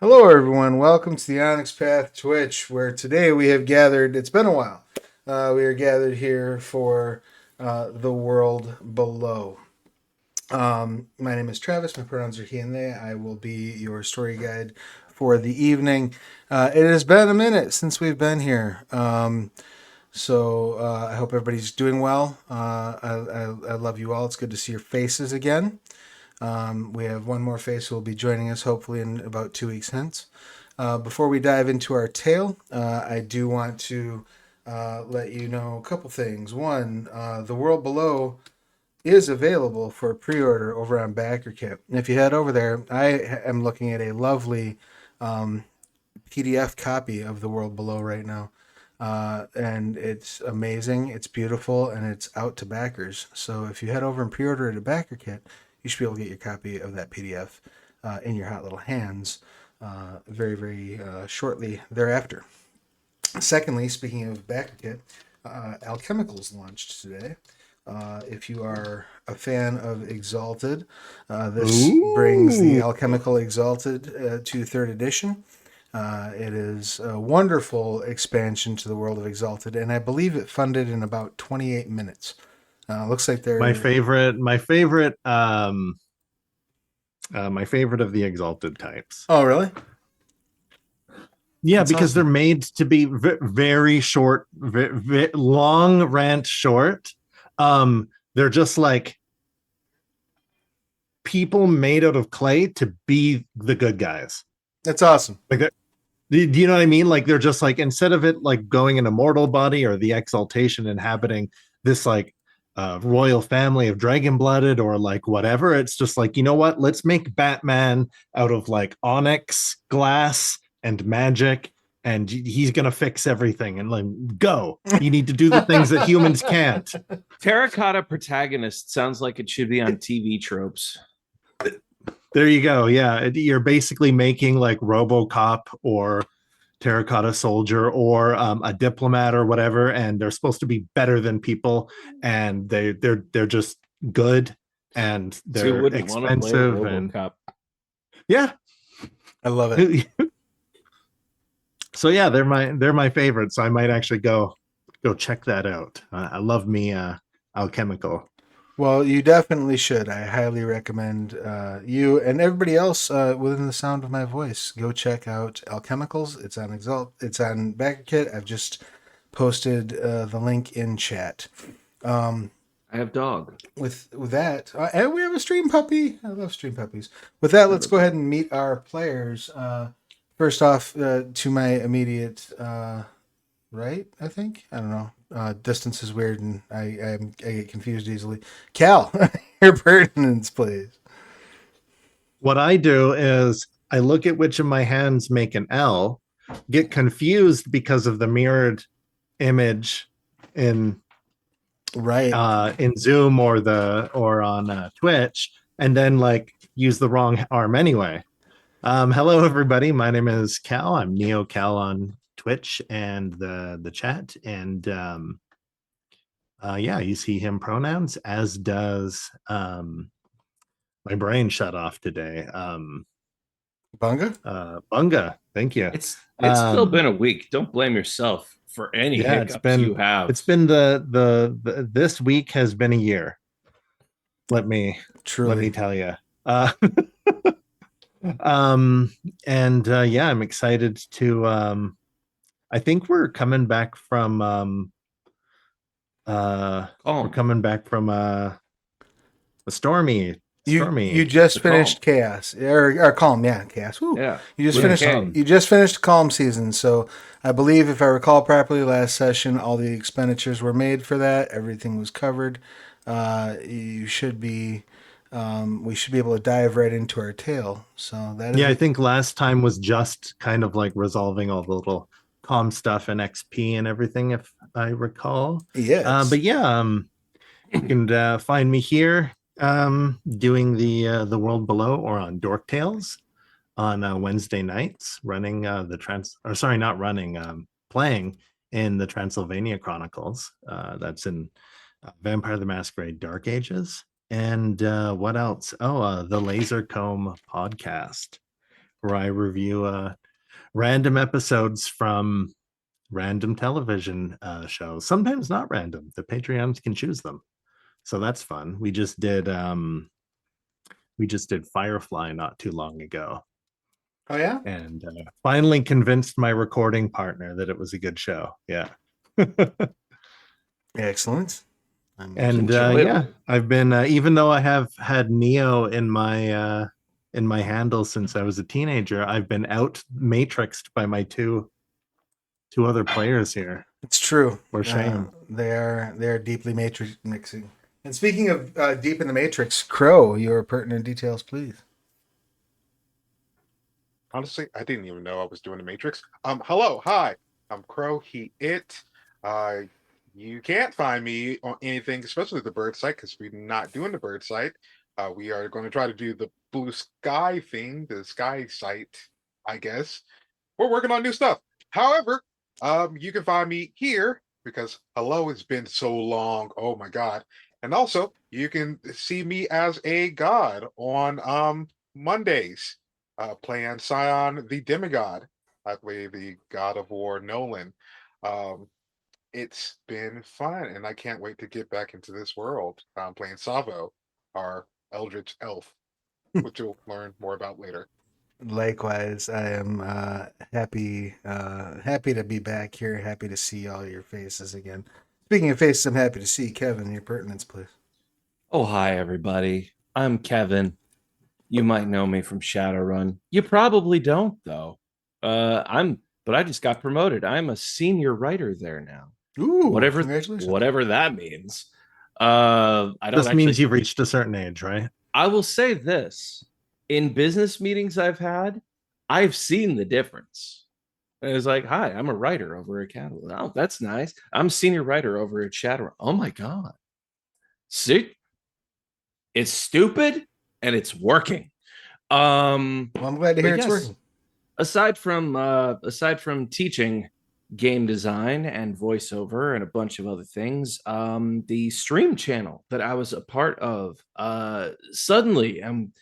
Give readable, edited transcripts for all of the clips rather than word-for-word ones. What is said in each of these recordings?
Hello, everyone. Welcome to the Onyx Path Twitch, where today we have gathered. It's been a while. We are gathered here for the world below. My name is Travis. My pronouns are he and they. I will be your story guide for the evening. It has been a minute since we've been here. So I hope everybody's doing well. I love you all. It's good to see your faces again. We have one more face who will be joining us hopefully in about 2 weeks hence. Before we dive into our tale, I do want to let you know a couple things. One, The World Below is available for pre-order over on BackerKit. And if you head over there, I am looking at a lovely PDF copy of The World Below right now. And it's amazing, it's beautiful, and it's out to backers. So if you head over and pre-order it at BackerKit, you should be able to get your copy of that PDF in your hot little hands very, very shortly thereafter. Secondly, speaking of BackerKit, Alchemicals launched today. If you are a fan of Exalted, this brings the Alchemical Exalted to third edition. It is a wonderful expansion to the world of Exalted, and I believe it funded in about 28 minutes. Looks like they're My favorite of the exalted types. Oh, really? Yeah, That's because they're awesome. made to be very short, long rant short. They're just like people made out of clay to be the good guys. That's awesome. Like that. Do you know what I mean? Like they're just like, instead of it like going in a mortal body or the exaltation inhabiting this like royal family of dragon blooded or like whatever, it's just like, you know what? Let's make Batman out of like onyx glass and magic, and he's gonna fix everything. And like, go. You need to do the things that humans can't. Terracotta protagonist sounds like it should be on TV tropes. There you go. Yeah, you're basically making like RoboCop or terracotta soldier or a diplomat or whatever, and they're supposed to be better than people, and they're just good, and So you they're wouldn't want to play expensive, and RoboCop. yeah. I love it. So yeah, they're my favorites. So I might actually go check that out. I love me alchemical. Well, you definitely should. I highly recommend you and everybody else within the sound of my voice go check out Alchemicals. It's on Exalt. It's on BackerKit. I've just posted the link in chat. Um, I have dog. with that, and we have a stream puppy. I love stream puppies. With that, let's go ahead and meet our players. First off, to my immediate right, I think. I don't know. Distance is weird, and I get confused easily. Cal, your pertinence, please. What I do is I look at which of my hands make an L, get confused because of the mirrored image in Right. in Zoom or on Twitch, and then like use the wrong arm anyway. Hello, everybody. My name is Cal. I'm Neo Cal on Twitch and the chat, and yeah, you see him pronouns, as does my brain shut off today. Bunga? Bunga, thank you. It's still been a week. Don't blame yourself for any Yeah, hiccups you have. it's been the this week has been a year. Let me Truly. tell you. Um and yeah, I'm excited to I think we're coming back from we're Calm. coming back from a stormy You stormy just The calm. finished Chaos or Calm, yeah, Chaos. Woo. Yeah. You just With a finished. K. You just finished Calm season, so I believe if I recall properly, last session all the expenditures were made for that. Everything was covered. You should be. We should be able to dive right into our tale. So that is Yeah, I think last time was just kind of like resolving all the little calm stuff and XP and everything, if I recall. yes. But yeah, you can find me here doing the World Below or on Dork Tales on Wednesday nights, running not running, playing in the Transylvania Chronicles. That's in Vampire the Masquerade Dark Ages. And what else? Oh, the Laser Comb podcast, where I review random episodes from random television shows. Sometimes not random. The Patreons can choose them, so that's fun. We just did Firefly not too long ago, Oh yeah. and finally convinced my recording partner that it was a good show. Yeah. Excellent. And enjoyable. yeah, I've been even though I have had Neo in my handle since I was a teenager, I've been out matrixed by my two other players here. It's true. For shame. They are deeply matrix mixing. And speaking of deep in the matrix, Crow, your pertinent details, please. Honestly, I didn't even know I was doing the Matrix. Hello, hi. I'm Crow, he, it. You can't find me on anything, especially the bird site, because we're not doing the bird site. We are going to try to do the blue sky thing, the sky site, I guess. We're working on new stuff. However, you can find me here because hello, it's been so long. Oh my god. And also, you can see me as a god on Mondays, playing Scion the Demigod. I play the God of War Nolan. Um, it's been fun, and I can't wait to get back into this world. I'm playing Savo, our Eldritch Elf, which you'll learn more about later. Likewise, I am happy to be back here. Happy to see all your faces again. Speaking of faces, I'm happy to see Kevin. Your pertinence, please. Oh, hi, everybody. I'm Kevin. You might know me from Shadowrun. You probably don't, though. But I just got promoted. I'm a senior writer there now. Ooh, Whatever congratulations. that means. I don't This actually means you've reached a certain age, right? I will say this. In business meetings I've had, I've seen the difference. And it's like, hi, I'm a writer over at Catalog. Oh, that's nice. I'm senior writer over at Shadowrun. Oh my God. See? It's stupid and it's working. Well, I'm glad to hear But it's yes, working. aside from teaching game design and voiceover and a bunch of other things, the stream channel that I was a part of suddenly and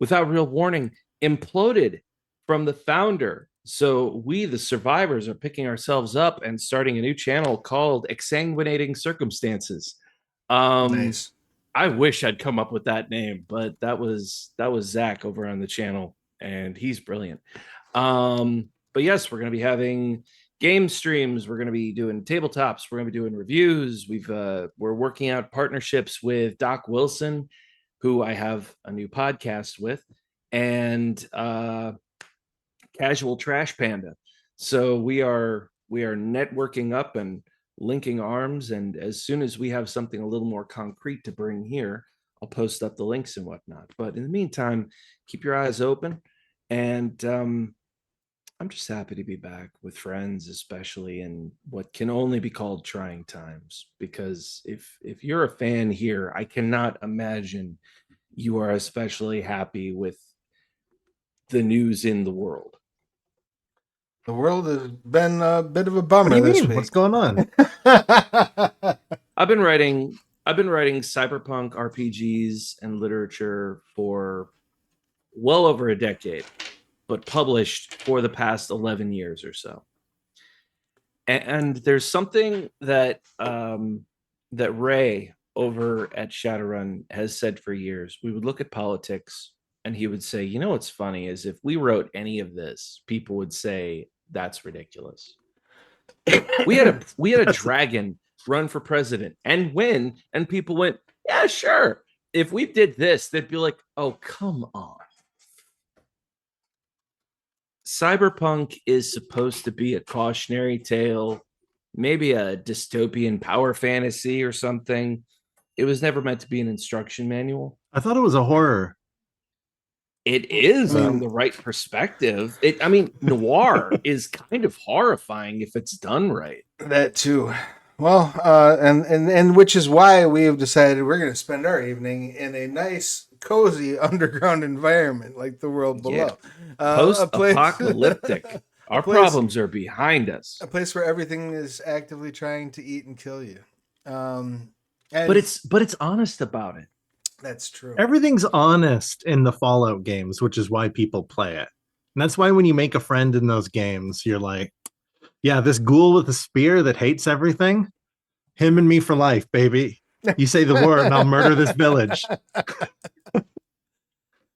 without real warning imploded from the founder. So we, the survivors, are picking ourselves up and starting a new channel called Exsanguinating Circumstances. Nice. I wish I'd come up with that name, but that was Zach over on the channel, and he's brilliant. But yes, we're going to be having game streams. We're going to be doing tabletops. We're going to be doing reviews. We're working out partnerships with Doc Wilson, who I have a new podcast with, and Casual Trash Panda. So we are networking up and linking arms, and as soon as we have something a little more concrete to bring here, I'll post up the links and whatnot. But in the meantime, keep your eyes open, and I'm just happy to be back with friends, especially in what can only be called trying times. Because if you're a fan here, I cannot imagine you are especially happy with the news in the world. The world has been a bit of a What bummer do you this mean? week. What's going on? I've been writing cyberpunk RPGs and literature for well over a decade, but published for the past 11 years or so. And there's something that that Ray over at Shadowrun has said for years. We would look at politics and he would say, you know what's funny is if we wrote any of this, people would say that's ridiculous. We had a dragon run for president and win, and people went, yeah, sure. If we did this, they'd be like, oh, come on. Cyberpunk is supposed to be a cautionary tale, maybe a dystopian power fantasy or something. It was never meant to be an instruction manual. I thought it was a horror. It is from the right perspective. Noir is kind of horrifying if it's done right. That too. Well, and which is why we have decided we're going to spend our evening in a nice, cozy underground environment like the world below. Post-apocalyptic. Our problems are behind us. A place where everything is actively trying to eat and kill you. But it's honest about it. That's true. Everything's honest in the Fallout games, which is why people play it. And that's why when you make a friend in those games, you're like, yeah, this ghoul with a spear that hates everything, him and me for life, baby. You say the word and I'll murder this village.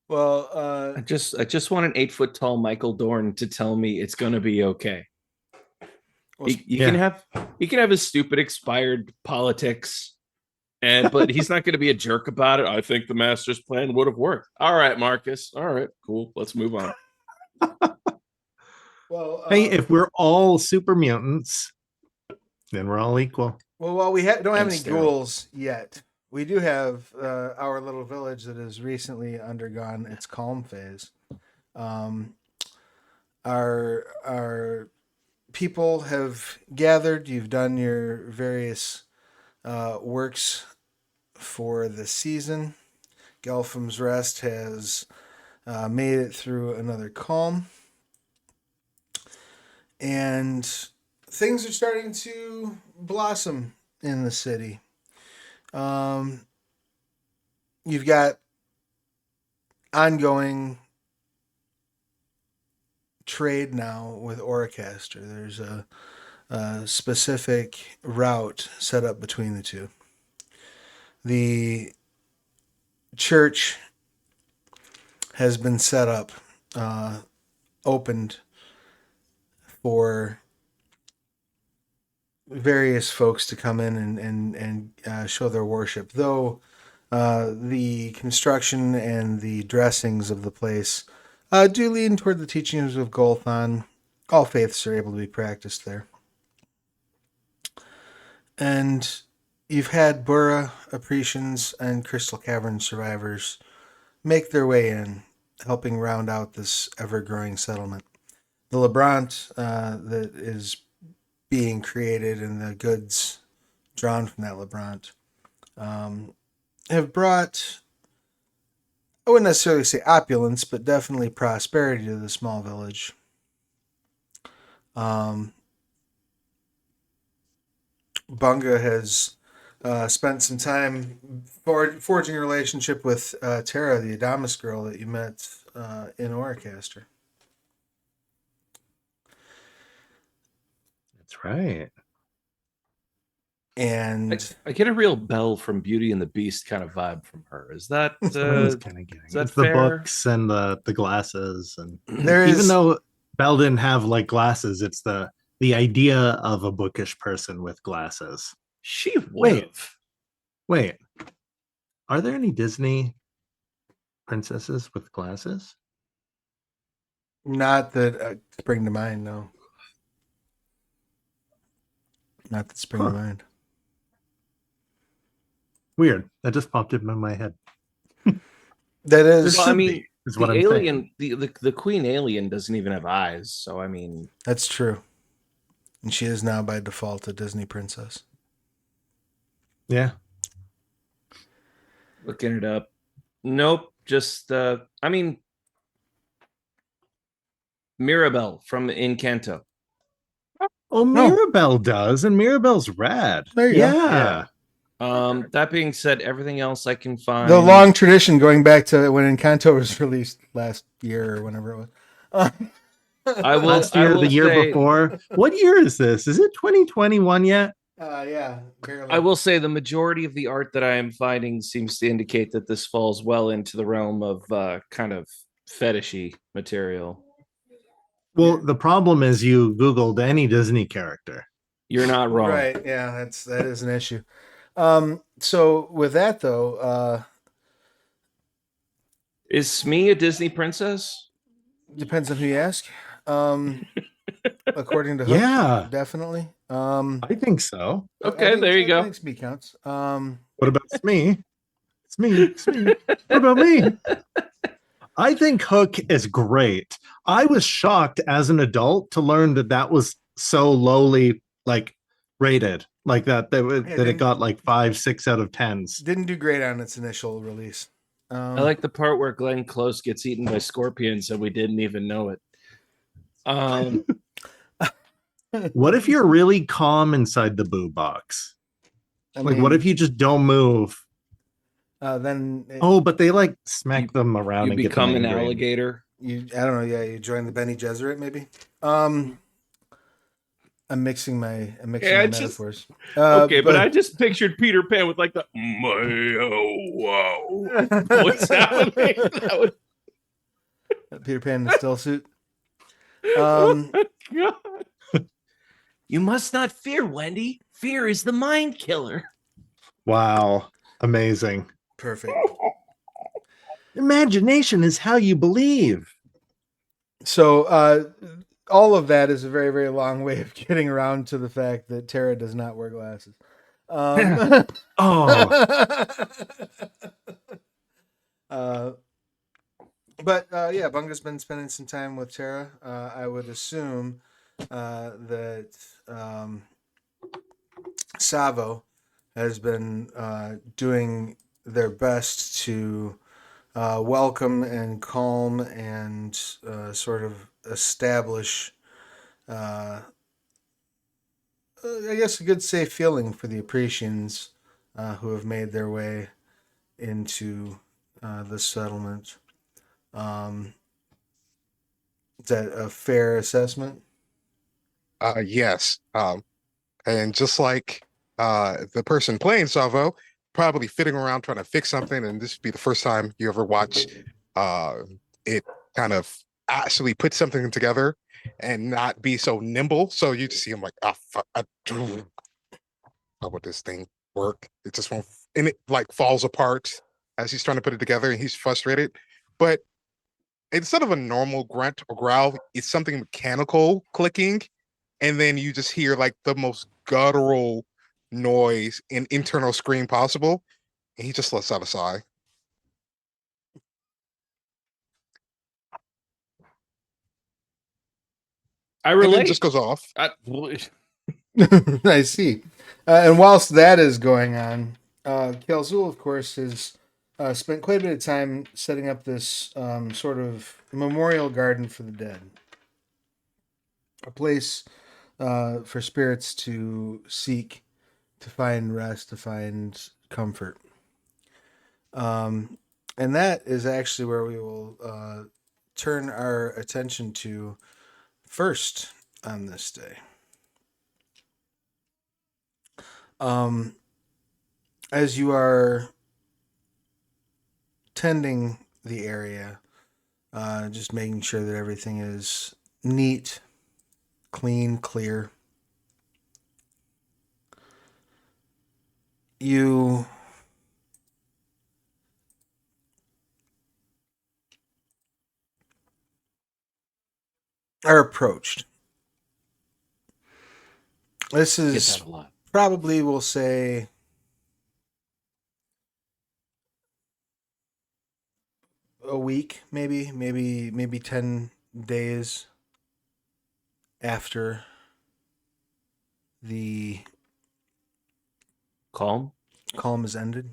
Well, I just want an 8 foot tall Michael Dorn to tell me it's gonna be okay. He can have his stupid expired politics, but he's not going to be a jerk about it. I think the master's plan would have worked. All right, Marcus. All right, cool. Let's move on. well, Hey, if we're all super mutants, then we're all equal. well, while we don't have any sterile. ghouls yet, we do have our little village that has recently undergone its calm phase. Our people have gathered. You've done your various works for the season. Gelphim's Rest has made it through another calm. And things are starting to blossom in the city. You've got ongoing trade now with Oricaster. There's a specific route set up between the two. The church has been set up, opened for various folks to come in and show their worship. Though the construction and the dressings of the place do lean toward the teachings of Golthon. All faiths are able to be practiced there. And you've had Burra, Apprecians, and Crystal Cavern survivors make their way in, helping round out this ever-growing settlement. The Lebrant that is being created and the goods drawn from that Lebrant have brought, I wouldn't necessarily say opulence, but definitely prosperity to the small village. Bunga has spent some time forging a relationship with Tara, the Adamus girl that you met in Oricaster. That's right. And I get a real Belle from Beauty and the Beast kind of vibe from her. Is that That's what I was kind of getting. is that It's the fair? books and the glasses, and there even is though Belle didn't have like glasses, it's the idea of a bookish person with glasses. She would have. Wait, are there any Disney princesses with glasses? not that spring to mind, no. Not that spring to Huh. mind. Weird. That just popped in my head. That is, Well, I mean, Is the what I'm alien, saying. the queen alien doesn't even have eyes. So I mean, that's true. And she is now by default a Disney princess. Yeah. looking it up. Nope. Just I mean, Mirabelle from Encanto. Oh, Mirabelle does, and Mirabelle's rad. There you go. Yeah. That being said, everything else I can find. The long tradition going back to when Encanto was released last year or whenever it was. I will. Last year, I will the year say- before. What year is this? Is it 2021 yet? Yeah, barely. I will say the majority of the art that I am finding seems to indicate that this falls well into the realm of kind of fetishy material. Well, the problem is you Googled any Disney character. You're not wrong. Right, yeah, that is an issue. So with that though, Is Smee a Disney princess? depends on who you ask. According to Hook, Yeah. definitely. I think so. Okay, there you go. I think Smee counts. What about Smee? Smee. What about me? I think Hook is great. I was shocked as an adult to learn that was so lowly like rated, like that it got like 5-6 out of 10s. Didn't do great on its initial release. I like the part where Glenn Close gets eaten by scorpions and we didn't even know it. What if you're really calm inside the boo box? What if you just don't move? Then Oh, but they like smack them around You and get become them an angry. alligator. I don't know. Yeah, you join the Bene Gesserit, maybe. I'm mixing my Yeah, it's just metaphors. okay, but I just pictured Peter Pan with like the voice happening. That would, Peter Pan in the still suit. oh my God. You must not fear, Wendy. Fear is the mind killer. Wow. Amazing. Perfect. Imagination is how you believe. So all of that is a very, very long way of getting around to the fact that Tara does not wear glasses. Oh, But yeah, Bunga's been spending some time with Tara. I would assume that Savo has been doing their best to welcome and calm and sort of establish, I guess, a good safe feeling for the Apprecians who have made their way into the settlement. Is that a fair assessment? Yes. And just like the person playing Salvo, probably fitting around trying to fix something, and this would be the first time you ever watch uh, it kind of actually put something together and not be so nimble. So you just see him like, ah, fuck, how would this thing work? It just won't, and it like falls apart as he's trying to put it together, and he's frustrated. But instead of a normal grunt or growl, it's something mechanical clicking, and then you just hear like the most guttural noise and internal scream possible, and he just lets out a sigh. I And then relate. just goes off. I see. And whilst that is going on, Kelzul, of course, has spent quite a bit of time setting up this sort of memorial garden for the dead, a place for spirits to seek, to find rest, to find comfort. And that is actually where we will turn our attention to first on this day. As you are tending the area, just making sure that everything is neat, clean, clear. You are approached. This Get is that a lot. probably, we'll say, a week, maybe 10 days after the Calm. calm has ended,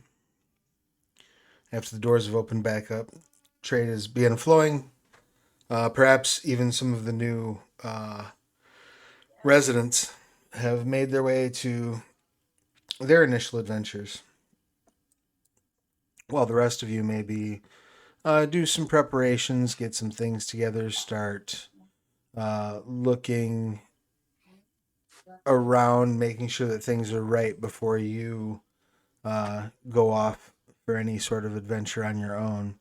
after the doors have opened back up, trade has begun flowing. Perhaps even some of the new residents have made their way to their initial adventures, while the rest of you maybe do some preparations, get some things together, start looking around, making sure that things are right before you go off for any sort of adventure on your own.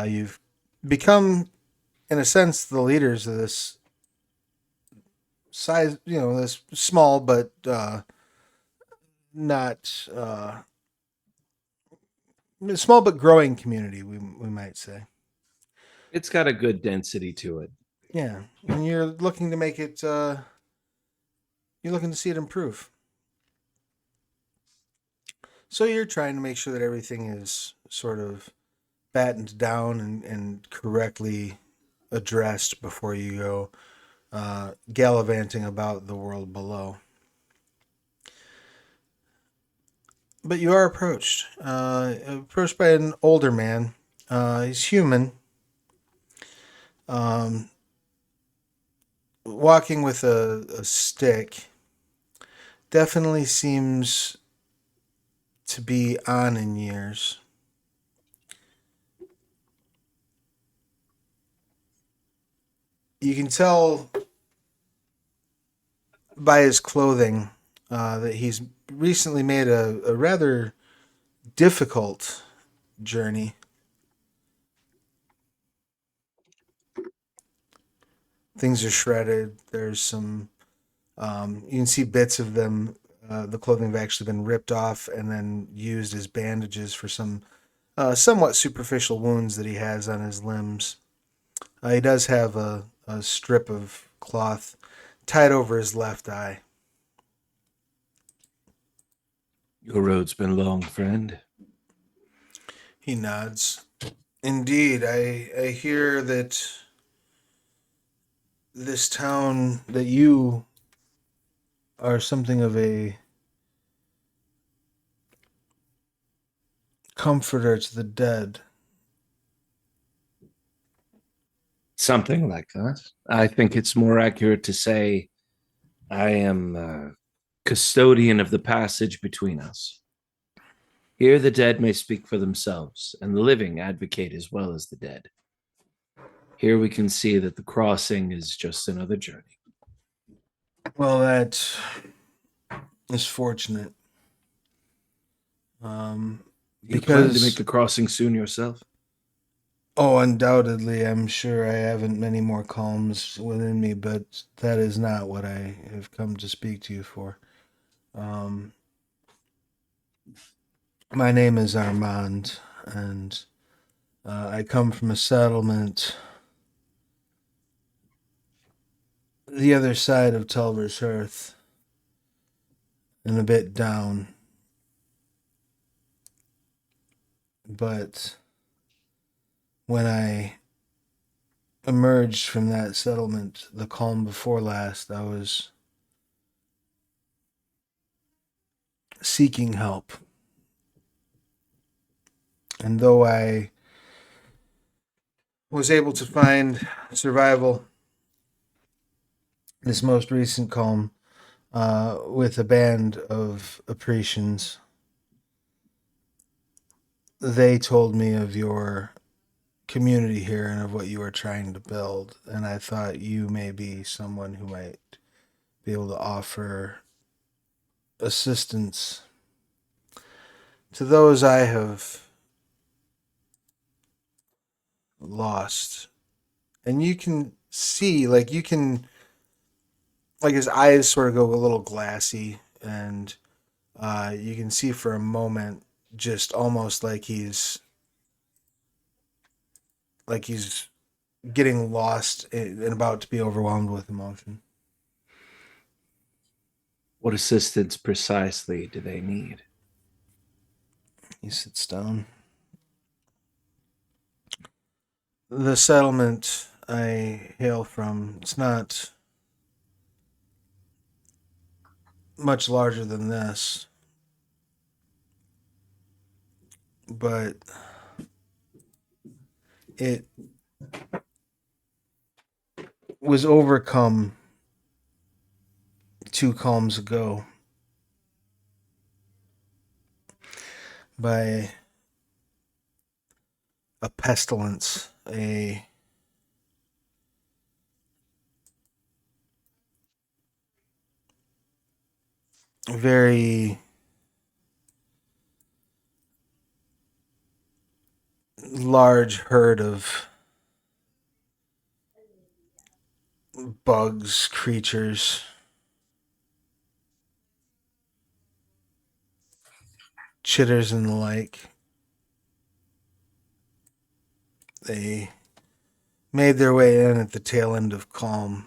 You've become, in a sense, the leaders of this size, this small but not small but growing community, we might say. It's got a good density to it. Yeah, and you're looking to make it. You're looking to see it improve. So you're trying to make sure that everything is sort of battened down and correctly addressed before you go gallivanting about the world below. But you are approached by an older man. He's human, walking with a stick. Definitely seems to be on in years. You can tell by his clothing that he's recently made a rather difficult journey. Things are shredded. There's some, you can see bits of them. The clothing have actually been ripped off and then used as bandages for some somewhat superficial wounds that he has on his limbs. He does have a strip of cloth tied over his left eye. Your road's been long, friend. He nods. Indeed, I hear that this town, that you are something of a comforter to the dead. Something like that. I think it's more accurate to say I am a custodian of the passage between us. Here the dead may speak for themselves, and the living advocate as well as the dead. Here we can see that the crossing is just another journey. Well, that is fortunate. You plan to Because make the crossing soon yourself? oh, undoubtedly, I'm sure I haven't many more calms within me, but that is not what I have come to speak to you for. Um, my name is Armand, and I come from a settlement the other side of Tulver's Hearth and a bit down. But when I emerged from that settlement, the calm before last, I was seeking help. And though I was able to find survival this most recent calm with a band of Apprecians, they told me of your community here and of what you are trying to build. And I thought you may be someone who might be able to offer assistance to those I have lost. And you can see, like, his eyes sort of go a little glassy, and you can see for a moment just almost like he's getting lost and about to be overwhelmed with emotion. What assistance precisely do they need? He sits down. The settlement I hail from, it's not much larger than this, but it was overcome 2 calms ago by a pestilence, a very large herd of bugs, creatures, chitters and the like. They made their way in at the tail end of Kalm,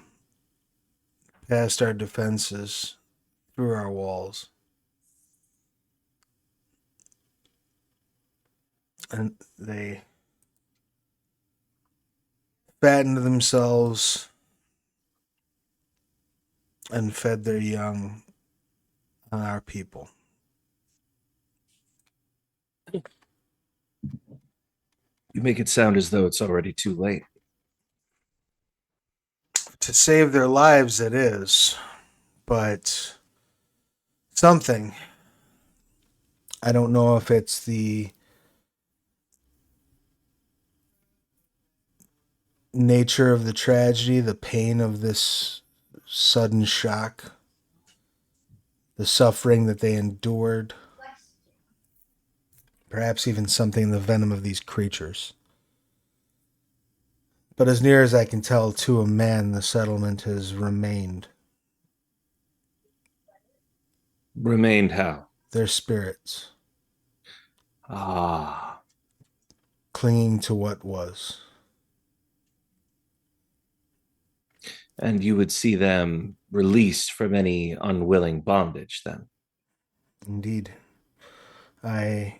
past our defenses, through our walls. And they fattened themselves and fed their young on our people. You make it sound as though it's already too late. To save their lives, it is, but something. I don't know if it's the nature of the tragedy, the pain of this sudden shock, the suffering that they endured, perhaps even something in the venom of these creatures. But as near as I can tell, to a man, the settlement has remained. Remained how? Their spirits, Ah. clinging to what was. And you would see them released from any unwilling bondage then. Indeed. I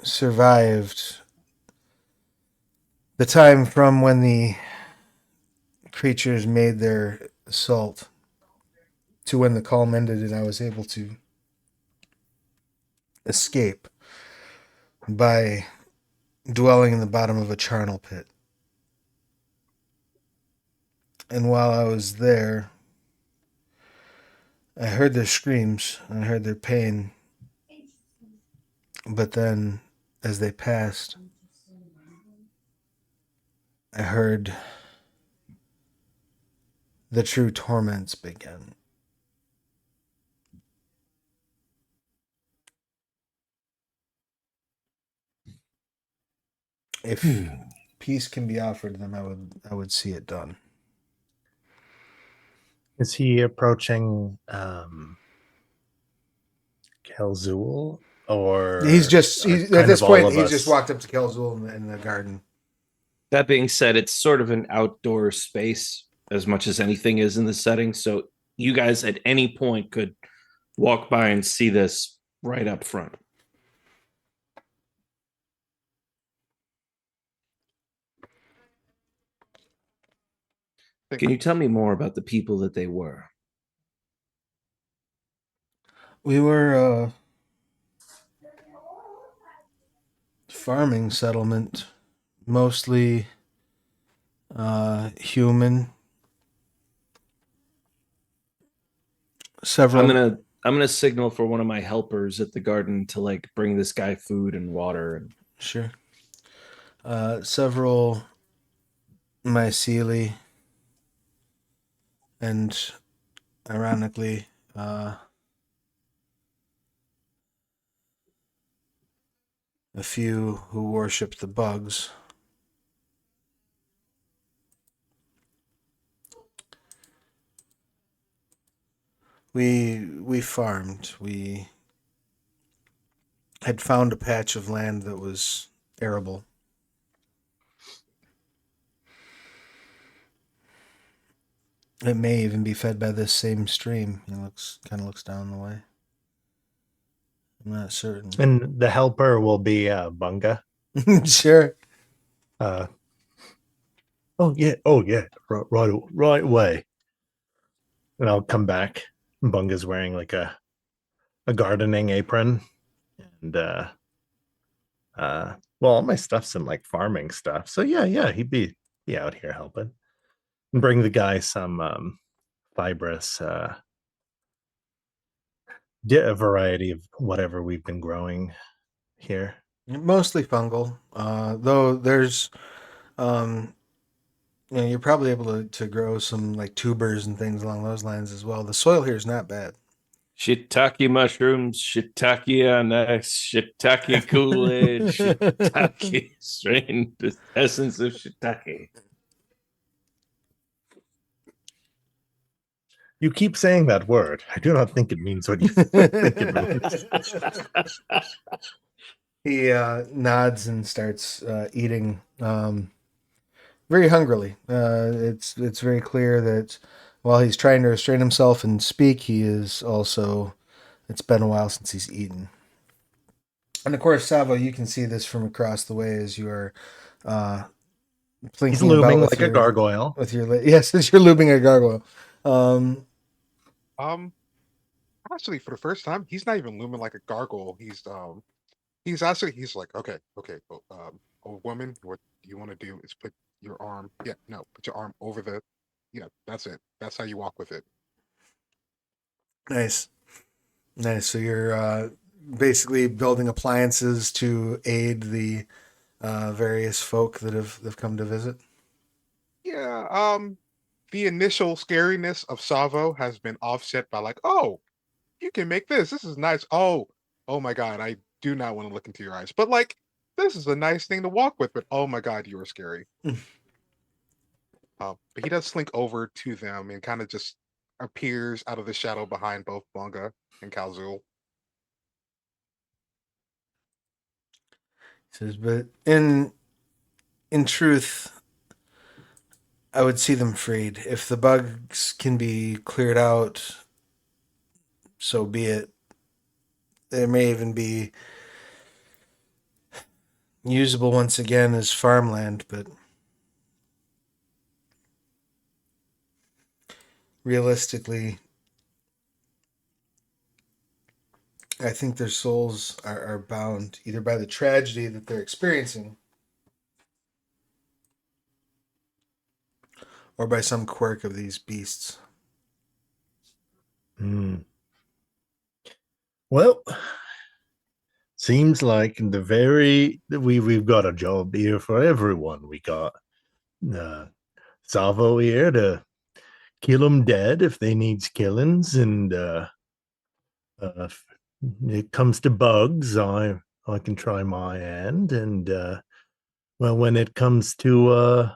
survived the time from when the creatures made their assault to when the calm ended and I was able to escape by dwelling in the bottom of a charnel pit. And while I was there, I heard their screams, I heard their pain, but then as they passed, I heard the true torments begin. If peace can be offered them, I would see it done. Is he approaching Kelzul, or He's are at kind this of all point of he's us- just walked up to Kelzul in the garden. That being said, it's sort of an outdoor space as much as anything is in the setting. So you guys at any point could walk by and see this right up front. Can you tell me more about the people that they were? We were a farming settlement, mostly human. Several. I'm gonna signal for one of my helpers at the garden to like bring this guy food and water. Sure. Several myceli, and ironically, a few who worship the bugs. We farmed. We had found a patch of land that was arable. It may even be fed by this same stream. He kind of looks down the way. I'm not certain. And the helper will be Bunga. Sure. Oh yeah, right way. And I'll come back. Bunga's wearing like a gardening apron, and well, all my stuff's in like farming stuff. So yeah, he'd be out here helping, and bring the guy some fibrous a variety of whatever we've been growing here. Mostly fungal, though there's, you're probably able to grow some like tubers and things along those lines as well. The soil here is not bad. Shiitake mushrooms, shiitake anise, shiitake Kool-Aid, shiitake strained the essence of shiitake. You keep saying that word. I do not think it means what you think it means. He nods and starts eating very hungrily. It's very clear that while he's trying to restrain himself and speak, he is also. It's been a while since he's eaten. And of course, Savo, you can see this from across the way as you are He's looming like a gargoyle. With your yes, as you're looming a gargoyle. Actually, for the first time, he's not even looming like a gargoyle. He's actually like, okay, old woman, what you want to do is put your arm, put your arm over the, that's it. That's how you walk with it. Nice. So you're basically building appliances to aid the various folk that have come to visit. Yeah, the initial scariness of Savo has been offset by like, oh, you can make this. This is nice. Oh my God, I do not want to look into your eyes. But like, this is a nice thing to walk with. But oh my God, you are scary. But he does slink over to them and kind of just appears out of the shadow behind both Bunga and Kalzul. He says, but in truth, I would see them freed. If the bugs can be cleared out, so be it. There may even be usable once again as farmland, but realistically, I think their souls are bound either by the tragedy that they're experiencing or by some quirk of these beasts. Hmm. Well, seems like we've got a job here for everyone. We got Salvo here to kill them dead if they needs killings, and if it comes to bugs, I can try my hand, and well, when it comes to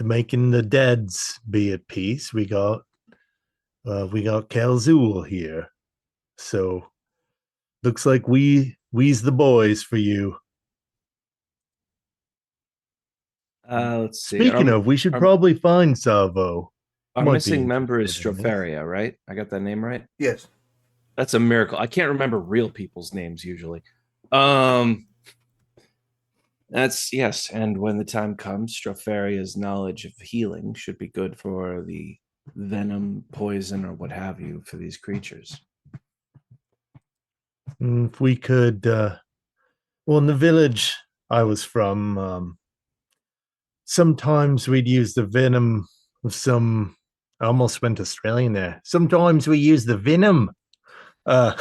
making the deads be at peace, we got Kalzul here. So looks like we's the boys for you. Let's see. Speaking of, we should our- probably find Salvo. Our Might be missing member is interested in this. Stropharia, right? I got that name right. Yes. That's a miracle. I can't remember real people's names usually. That's yes. And when the time comes, Stropharia's knowledge of healing should be good for the venom, poison, or what have you for these creatures. If we could, well, in the village I was from, sometimes we'd use the venom of some. I almost went Australian there. Sometimes we use the venom. Those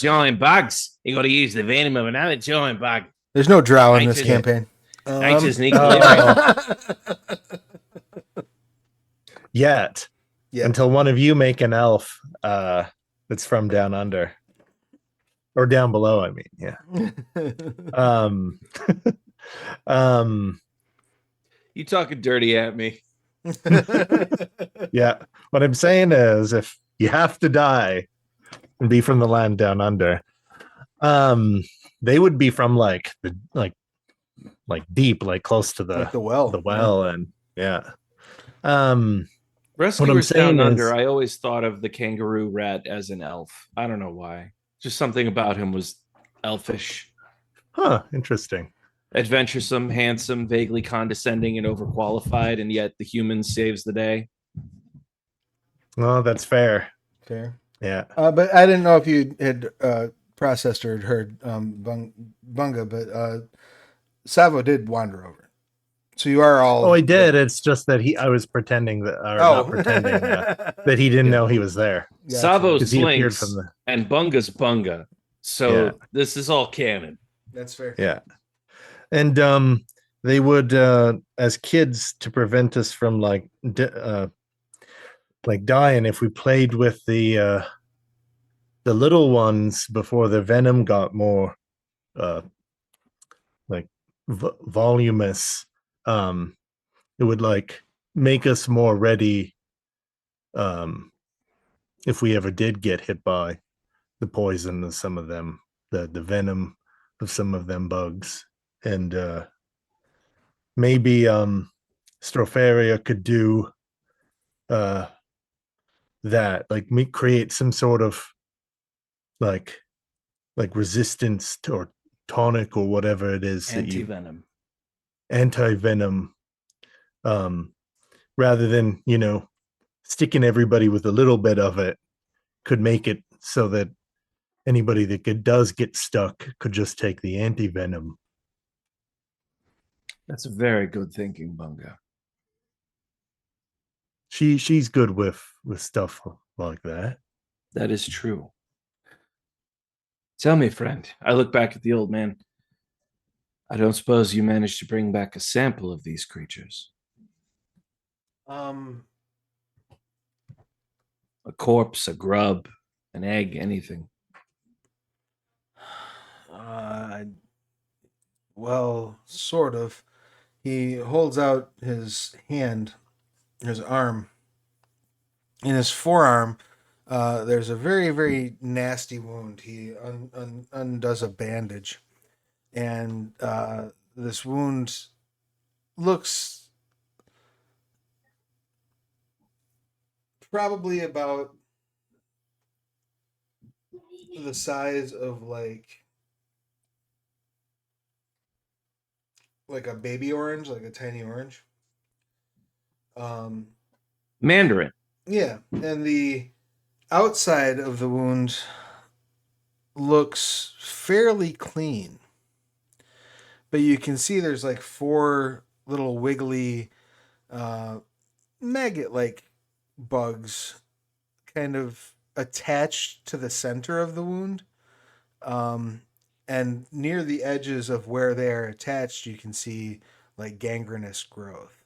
giant bugs. You got to use the venom of another giant bug. There's no drow in Ain't this it- campaign. Nature's an Yet, Yeah. until one of you make an elf that's from down under or down below. I mean, yeah. Um, You talking dirty at me? yeah. What I'm saying is, if you have to die and be from the land down under, they would be from like deep, like close to Like the well. and yeah. What I'm Rescuers saying Down Under, is- I always thought of the kangaroo rat as an elf. I don't know why. Just something about him was elfish. Huh, interesting. Adventuresome, handsome, vaguely condescending, and overqualified, and yet the human saves the day. Well, that's fair. Fair. Yeah. But I didn't know if you had processed or had heard Bunga, but Savo did wander over. So you are all. Oh, I did. It's just that I was pretending that, or not pretending, that he didn't know he was there. Gotcha. Savo 'Cause he appeared slinks, from the. and Bunga's Bunga. So Yeah. this is all canon. That's fair. Yeah. And they would, as kids, to prevent us from like dying, if we played with the little ones before the venom got more like voluminous, it would like make us more ready if we ever did get hit by the poison of some of them, the venom of some of them bugs. And maybe Stropharia could do that, like create some sort of like resistance or tonic or whatever it is that you Anti-venom. anti-venom, rather than sticking everybody with a little bit of it, could make it so that anybody that does get stuck could just take the anti-venom. That's very good thinking, Bunga. She's good with stuff like that. That is true. Tell me, friend. I look back at the old man. I don't suppose you managed to bring back a sample of these creatures. Um, A corpse, a grub, an egg, anything. uh, well, sort of. He holds out his hand, his arm. In his forearm, there's a very, very nasty wound. He undoes a bandage, and this wound looks probably about the size of like a baby orange, like a tiny orange. Um, Mandarin. yeah, and the outside of the wound looks fairly clean, but you can see there's like four little wiggly uh, maggot-like bugs kind of attached to the center of the wound. And near the edges of where they are attached, you can see like gangrenous growth.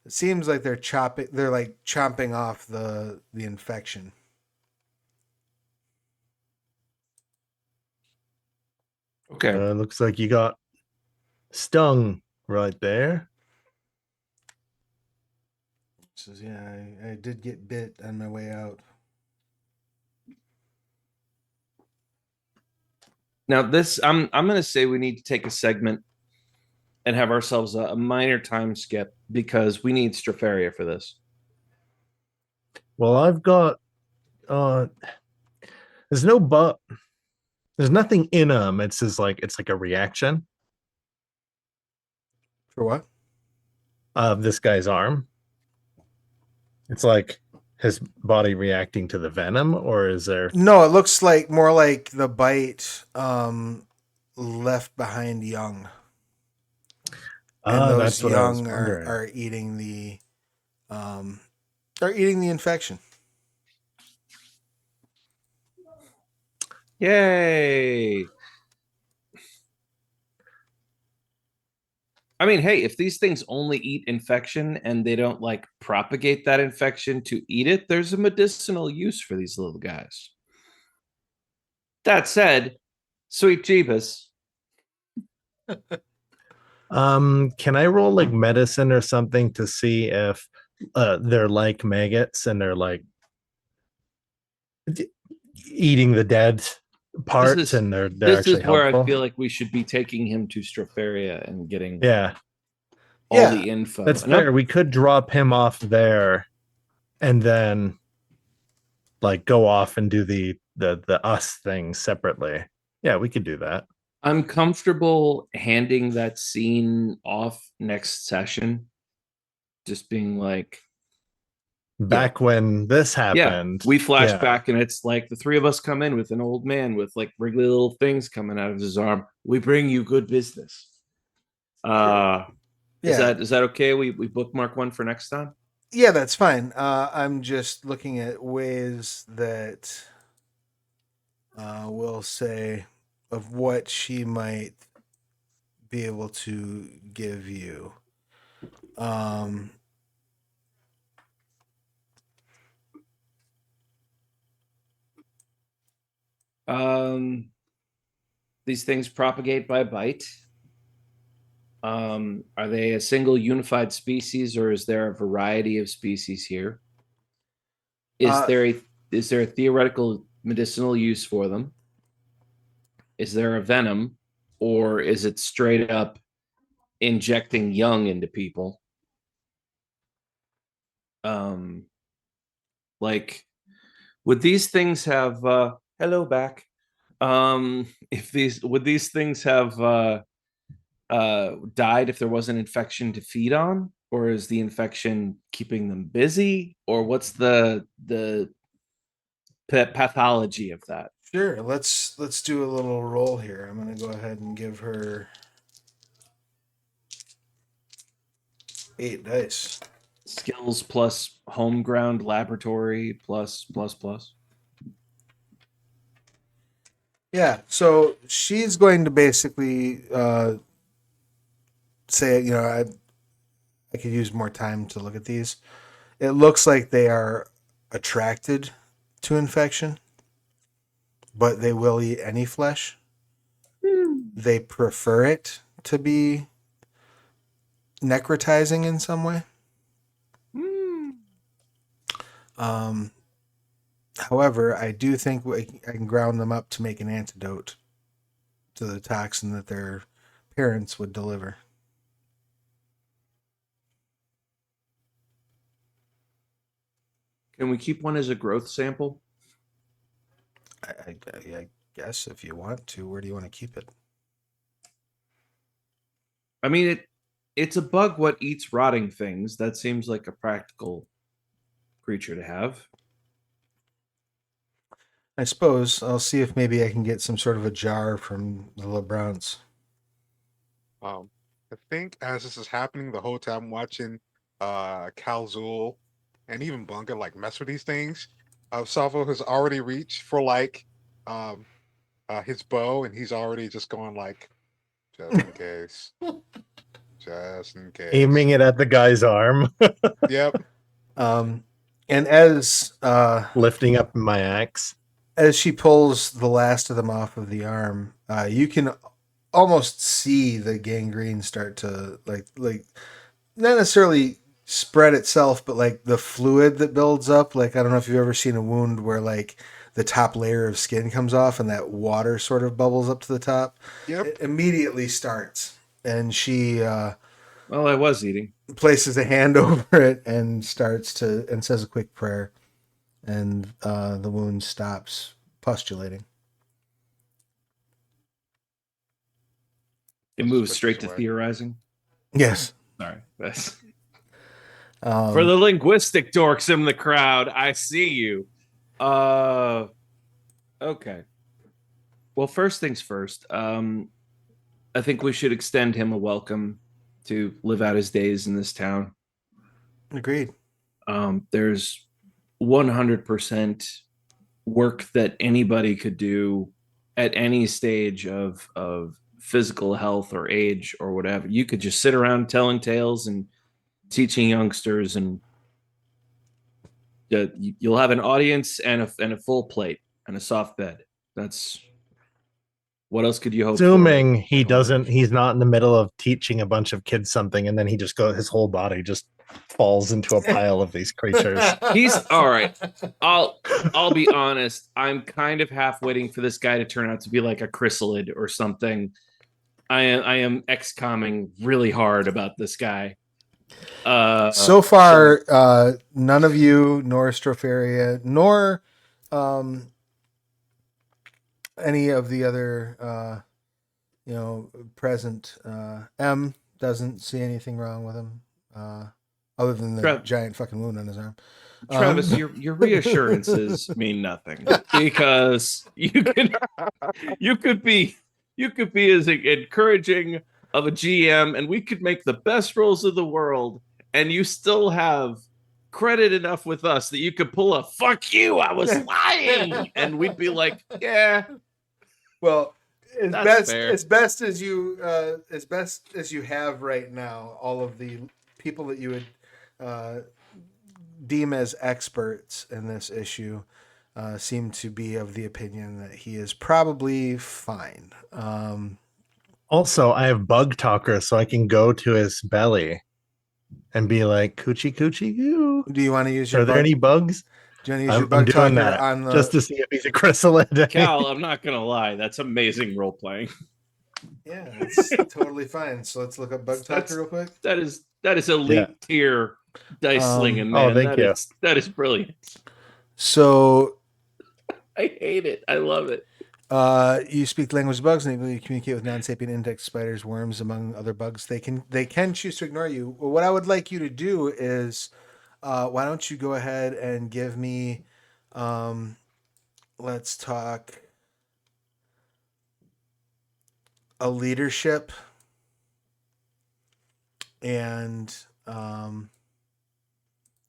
It seems like they're like chomping off the infection. Okay. Looks like you got stung right there. Says, yeah, I did get bit on my way out. Now this, I'm gonna say we need to take a segment and have ourselves a minor time skip because we need Stropharia for this. Well, I've got there's no but there's nothing in them. It's just like it's like a reaction For what? of this guy's arm. It's like his body reacting to the venom, or is there No, it looks like more like the bite left behind young. And those that's what I was young wondering. are eating the infection. Yay! I mean, hey, if these things only eat infection and they don't like propagate that infection to eat it, there's a medicinal use for these little guys. That said, sweet Jeebus. Can I roll like medicine or something to see if they're like maggots and they're like eating the dead parts and they're this actually is where helpful? I feel like we should be taking him to Stropharia and getting Yeah, all the info. that's And fair. We could drop him off there and then like go off and do the us thing separately. Yeah, we could do that. I'm comfortable handing that scene off next session. Just being like, Back when this yeah, happened, we flash yeah. back and it's like the three of us come in with an old man with like wriggly little things coming out of his arm. We bring you good business. Is that okay? We bookmark one for next time. Yeah, that's fine. I'm just looking at ways that we'll say of what she might be able to give you. Um, These things propagate by bite. Are they a single unified species, or is there a variety of species here? Is there a theoretical medicinal use for them? Is there a venom, or is it straight up injecting young into people? Like, would these things have hello back? If these would these things have died if there was an infection to feed on, or is the infection keeping them busy, or what's the pathology of that? sure. Let's do a little roll here. I'm gonna go ahead and give her 8 dice. Skills plus home ground laboratory plus. Yeah, so she's going to basically say, I could use more time to look at these. It looks like they are attracted to infection, but they will eat any flesh. They prefer it to be necrotizing in some way. However, I do think I can ground them up to make an antidote to the toxin that their parents would deliver. Can we keep one as a growth sample? I guess if you want to, where do you want to keep it? I mean, it's a bug what eats rotting things. That seems like a practical creature to have. I suppose I'll see if maybe I can get some sort of a jar from the LeBrons. I think as this is happening, the whole time I'm watching Calzul and even Bunga like mess with these things, Salvo has already reached for like his bow, and he's already just going like, just in case. Just in case. Aiming it at the guy's arm, Yep. And as lifting up my axe. as she pulls the last of them off of the arm, you can almost see the gangrene start to like not necessarily spread itself, but like the fluid that builds up. Like, I don't know if you've ever seen a wound where like the top layer of skin comes off and that water sort of bubbles up to the top. Yep. It immediately starts, and she Well, I was eating. places a hand over it and says a quick prayer, and the wound stops pustulating. It moves straight to theorizing. Yes. Sorry. That's Um, for the linguistic dorks in the crowd. I see you. Okay. Well, first things first. I think we should extend him a welcome to live out his days in this town. Agreed. There's 100% work that anybody could do at any stage of physical health or age or whatever. You could just sit around telling tales and teaching youngsters, and you'll have an audience and a full plate and a soft bed. That's what else could you hope Assuming for? he's not in the middle of teaching a bunch of kids something and then he just his whole body just falls into a pile of these creatures. He's all right. I'll be honest. I'm kind of half waiting for this guy to turn out to be like a chrysalid or something. I am XComming really hard about this guy. So far, none of you, nor Stropharia, nor any of the other, present. M doesn't see anything wrong with him, other than the giant fucking wound on his arm. Travis, your reassurances mean nothing, because you could be as encouraging of a GM, and we could make the best rolls of the world, and you still have credit enough with us that you could pull a "fuck you, I was lying," and we'd be like, yeah. Well, That's fair. as best as you have right now, all of the people that you would deem as experts in this issue seem to be of the opinion that he is probably fine. Also, I have bug talker, so I can go to his belly and be like, "Coochie coochie goo." Do you want to use your? Are there any bugs? Do you want to use your bug doing talker that on the? just to see if he's a chrysalid. Cal, I'm not gonna lie, that's amazing role playing. Yeah, it's totally fine. So let's look up bug talker real quick. That is elite tier dice slinging, man. Thank you. That is brilliant. So I hate it. I love it. You speak the language of bugs and you communicate with non-sapient insects, spiders, worms, among other bugs. They can choose to ignore you. Well, what I would like you to do is, why don't you go ahead and give me, let's talk a leadership and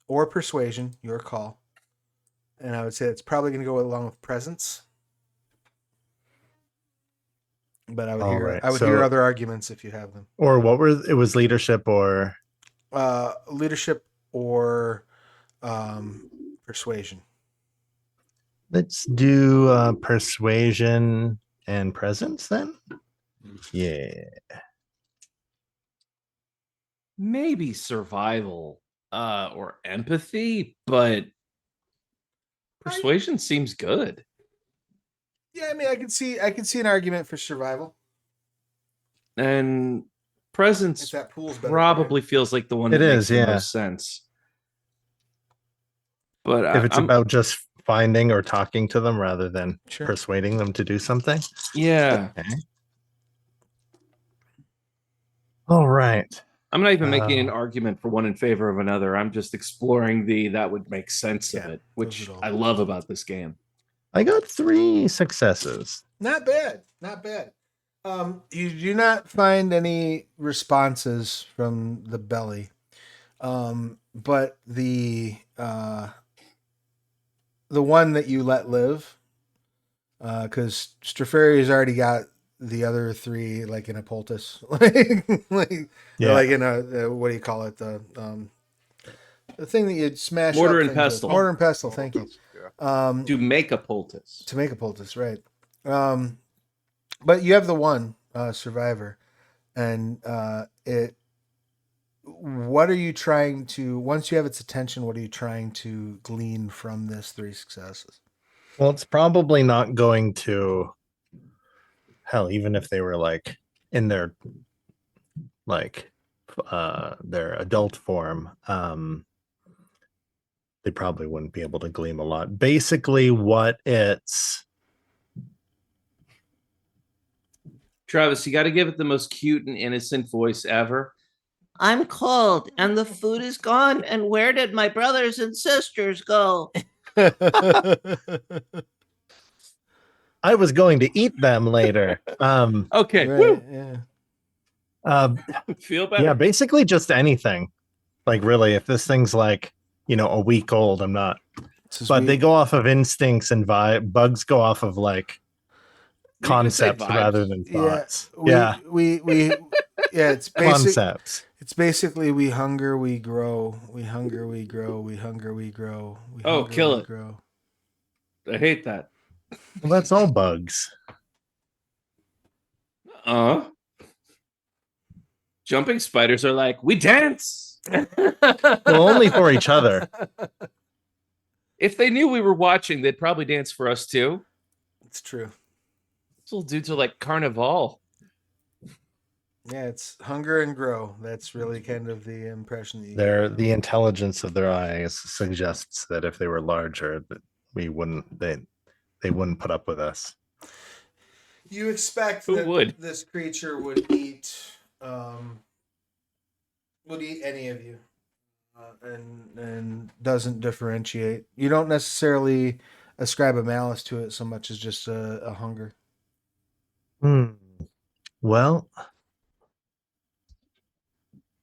or persuasion, your call. And I would say it's probably going to go along with presence. But I would hear other arguments if you have them. Or what were it was leadership or leadership or persuasion. Let's do persuasion and presence then. Yeah. Maybe survival or empathy, but persuasion seems good. Yeah, I mean, I can see an argument for survival. And If presence that pool's better. probably feels like the one It that makes is, the yeah. most sense. But If it's I'm, about just finding or talking to them rather than Sure. persuading them to do something. yeah, Okay. All right. I'm not even making an argument for one in favor of another. I'm just exploring that would make sense of Yeah, it, those which would all- I love about this game. I got 3 successes. Not bad. Not bad. You do not find any responses from the belly. But the one that you let live, because Straferi's already got the other 3 like in a poultice, like Yeah. like in a what do you call it, the thing that you smash Mortar up and things with. pestle. Mortar and pestle. Thank you. Yeah. To make a poultice. To make a poultice, right? But you have the one survivor, and it. What are you trying to? Once you have its attention, what are you trying to glean from this 3 successes? Well, it's probably not going to hell, even if they were like in their their adult form, they probably wouldn't be able to glean a lot. Basically, what it's Travis, you got to give it the most cute and innocent voice ever. I'm cold and the food is gone. And where did my brothers and sisters go? I was going to eat them later. Okay, Right, woo. yeah. Feel better. Yeah, basically just anything. Like really, if this thing's like, a week old, I'm not. But they go off of instincts and bugs go off of like You can say concepts vibes. rather than Yeah, thoughts. we yeah, it's basic. Concepts. It's basically we hunger, we grow. We hunger, we grow. We hunger, we grow. We Oh, hunger, kill we it. grow. I hate that. Well, that's all bugs. Jumping spiders are like, we dance. Well, only for each other. If they knew we were watching, they'd probably dance for us too. It's true. These little dudes are like carnival. Yeah, it's hunger and grow. That's really kind of the impression that you get. The intelligence of their eyes suggests that if they were larger, that they wouldn't put up with us. You expect Who that would? this creature would eat any of you, and doesn't differentiate. You don't necessarily ascribe a malice to it so much as just a hunger. Well,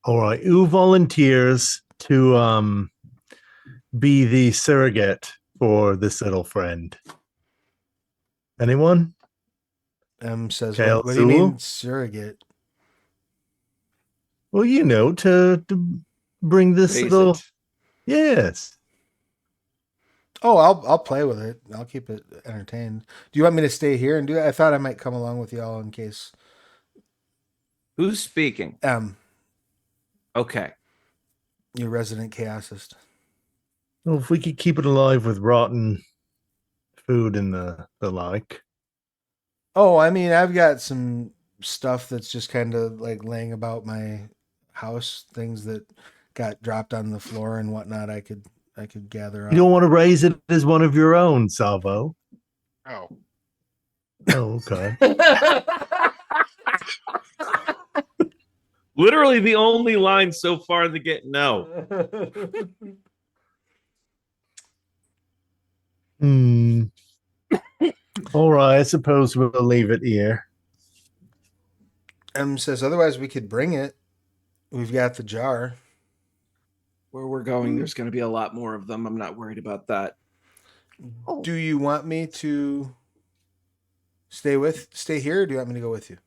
all right. Who volunteers to be the surrogate for this little friend? Anyone? Says, Kale what do you mean Zulu? surrogate? Well, to bring this Raise little. it. Yes. Oh, I'll play with it. I'll keep it entertained. Do you want me to stay here and do it? I thought I might come along with y'all in case. Who's speaking? Okay. Your resident chaosist. Well, if we could keep it alive with rotten food and the like. Oh, I mean, I've got some stuff that's just kind of like laying about my house, things that got dropped on the floor and whatnot. I could gather up. You don't want to raise it as one of your own, Salvo. Oh, Oh, okay. Literally the only line so far in the get. No. All right, I suppose we'll leave it here. Says otherwise we could bring it. We've got the jar. Where we're going, there's going to be a lot more of them. I'm not worried about that. Do you want me to stay here, or do you want me to go with you?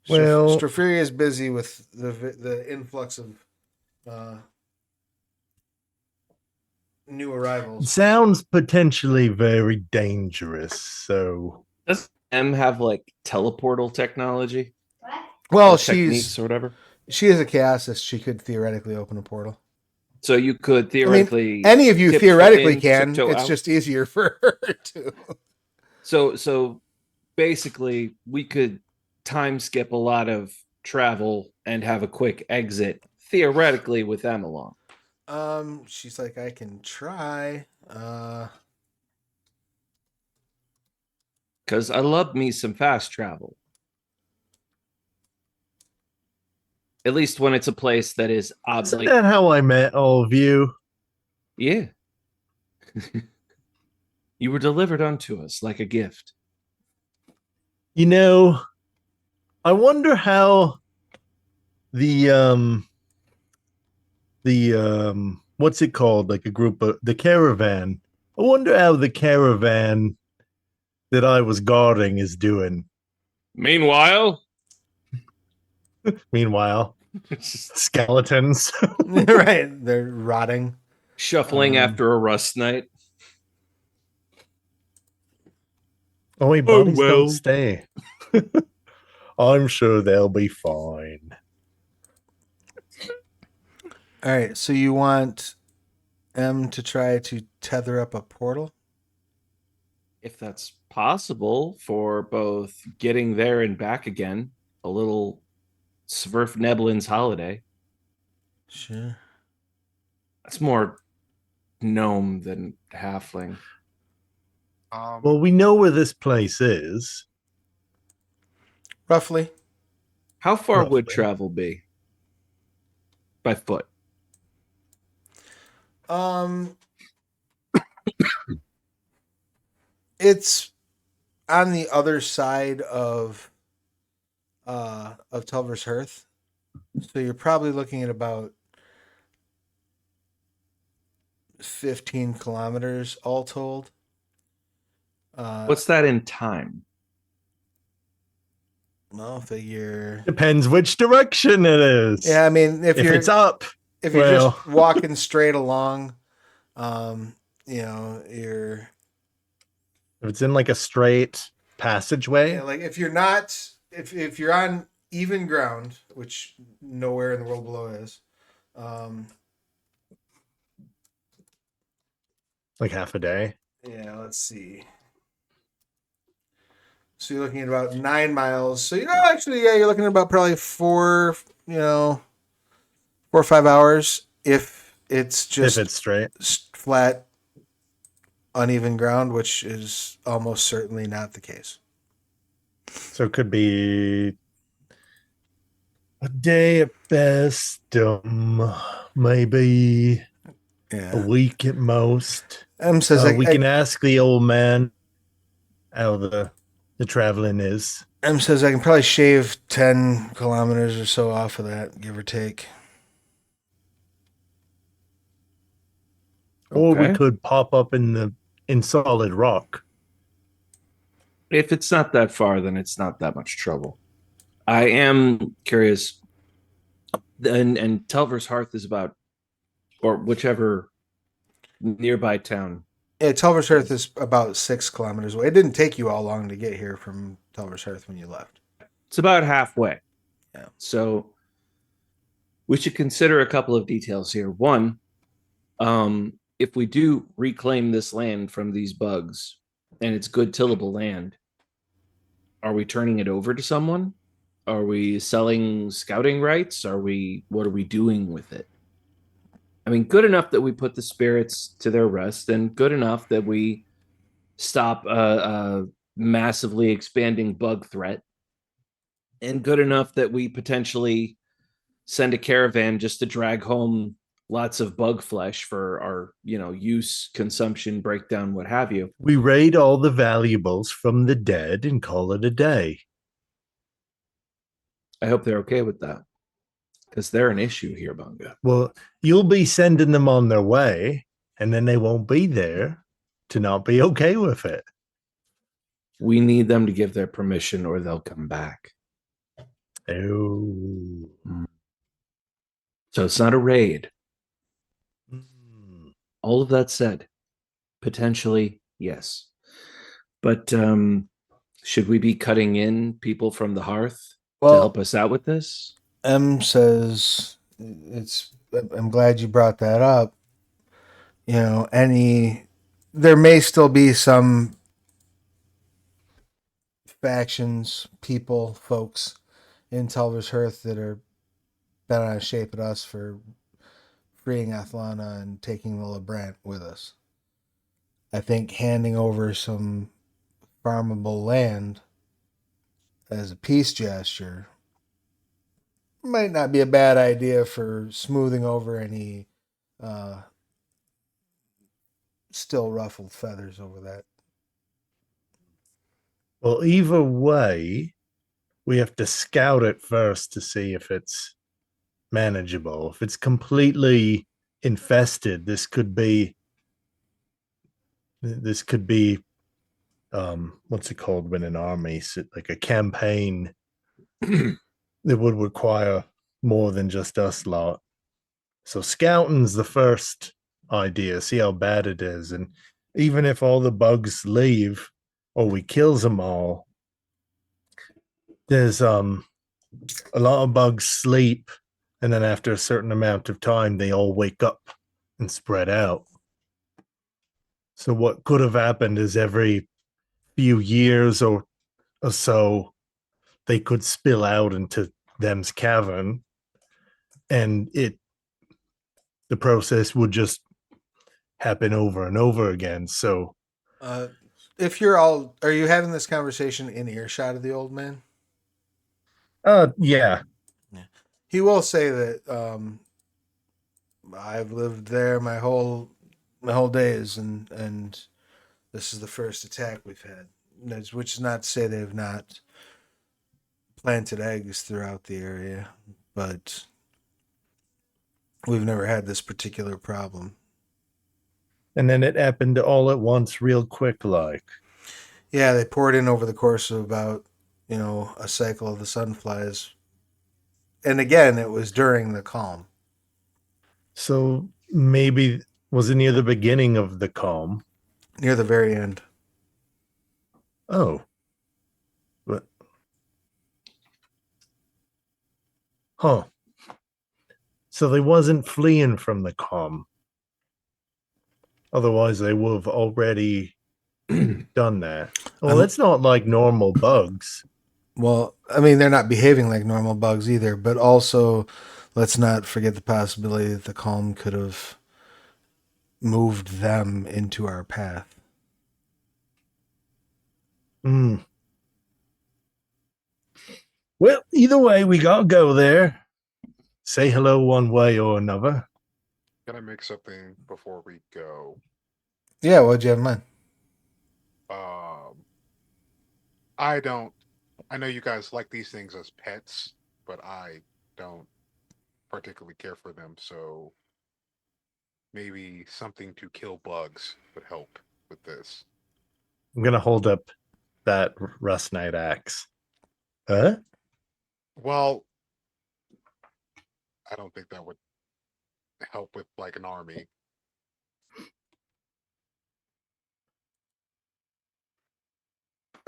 Well- Straferi is busy with the influx of new It arrivals. sounds potentially very dangerous. So Does M have like teleportal technology Well, or techniques or whatever? she is a chaosist. She could theoretically open a portal. So you could I mean, theoretically any of you tiptoe theoretically in, can. tiptoe It's out. just easier for her to. So basically we could time skip a lot of travel and have a quick exit theoretically with them along. She's like, I can try. Because I love me some fast travel. At least when it's a place that is isn't oddly. that how I met all of you? Yeah. You were delivered unto us like a gift. You know, I wonder how the what's it called? Like a group of the caravan. I wonder how the caravan that I was guarding is doing. Meanwhile, Meanwhile, skeletons. Right, they're rotting. shuffling after a rust night. Oh, wait, Oh, bodies well. don't stay. I'm sure they'll be fine. All right, so you want M to try to tether up a portal? If that's possible for both getting there and back again, a little Sverfneblin's holiday. Sure. That's more gnome than halfling. Well, we know where this place is. Roughly. How far would Roughly. travel be? By foot. It's on the other side of Telver's Hearth. So you're probably looking at about 15 kilometers all told. What's that in time? Well, figure. Depends which direction it is. Yeah, I mean, if it's up, if you're well. just walking straight along, you're if it's in like a straight passageway, yeah, like if you're not if you're on even ground, which nowhere in the world below is, like half a day. yeah, let's see. So you're looking at about 9 miles. So actually, yeah, you're looking at about probably 4 or 5 hours if it's just If it's straight. flat, uneven ground, which is almost certainly not the case. So it could be a day at best, maybe a week at most. M says we can ask the old man how the traveling is. M says I can probably shave 10 kilometers or so off of that, give or take. Or we Okay. could pop up in solid rock. If it's not that far, then it's not that much trouble. I am curious, and Telver's Hearth is about, or whichever nearby town. Yeah, Telver's Hearth is about 6 kilometers away. It didn't take you all long to get here from Telver's Hearth when you left. It's about halfway. Yeah. So we should consider a couple of details here. One, if we do reclaim this land from these bugs and it's good tillable land, are we turning it over to someone? Are we selling scouting rights? What are we doing with it? I mean, good enough that we put the spirits to their rest, and good enough that we stop a massively expanding bug threat, and good enough that we potentially send a caravan just to drag home lots of bug flesh for our, use, consumption, breakdown, what have you. We raid all the valuables from the dead and call it a day. I hope they're okay with that, because they're an issue here, Bunga. Well, you'll be sending them on their way, and then they won't be there to not be okay with it. We need them to give their permission or they'll come back. Oh. So it's not a raid. Mm. All of that said, potentially, yes. But should we be cutting in people from the hearth to Well, help us out with this? M says it's. I'm glad you brought that up. You know, there may still be some factions, people, folks in Tulver's Hearth that are bent on shape at us for freeing Athlana and taking the Lebrant with us. I think handing over some farmable land as a peace gesture might not be a bad idea for smoothing over any uh, still ruffled feathers over that. Well, either way, we have to scout it first to see if it's manageable. If it's completely infested, this could be what's it called when an army like a campaign that would require more than just us lot. So scouting's the first idea, see how bad it is. And even if all the bugs leave or we kills them all, there's a lot of bugs sleep, and then after a certain amount of time they all wake up and spread out. So what could have happened is every few years or so they could spill out into them's cavern, and the process would just happen over and over again. So If are you having this conversation in earshot of the old man? yeah. He will say that I've lived there my whole days, and this is the first attack we've had. Which is not to say they've not planted eggs throughout the area, but we've never had this particular problem. And then it happened all at once, real quick, like. Yeah, they poured in over the course of about, a cycle of the sunflies. And again, it was during the calm. So maybe was it near the beginning of the calm? Near the very end. Oh. But huh. So they wasn't fleeing from the calm. Otherwise they would have already done that. Well, it's not like normal bugs. Well, I mean, they're not behaving like normal bugs either, but also let's not forget the possibility that the calm could have moved them into our path. Well, either way, we gotta go there. Say hello one way or another. Can I make something before we go? Yeah, what'd you have in mind? I know you guys like these things as pets, but I don't particularly care for them, so maybe something to kill bugs would help with this. I'm gonna hold up that rust night axe. Huh? Well, I don't think that would help with like an army.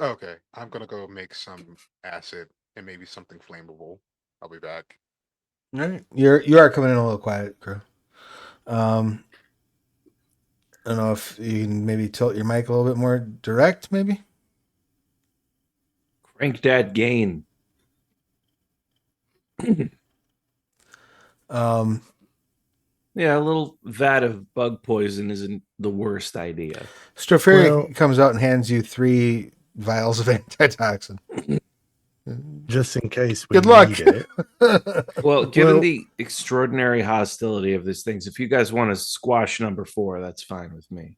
Okay, I'm gonna go make some acid and maybe something flammable. I'll be back. All right. You are coming in a little quiet, Crow. I don't know if you can maybe tilt your mic a little bit more direct, maybe? Crank that gain. Yeah, a little vat of bug poison isn't the worst idea. Stropharia comes out and hands you 3 vials of antitoxin. Just in case we Good luck. need it. Well, given the extraordinary hostility of these things, if you guys want to squash number 4, that's fine with me.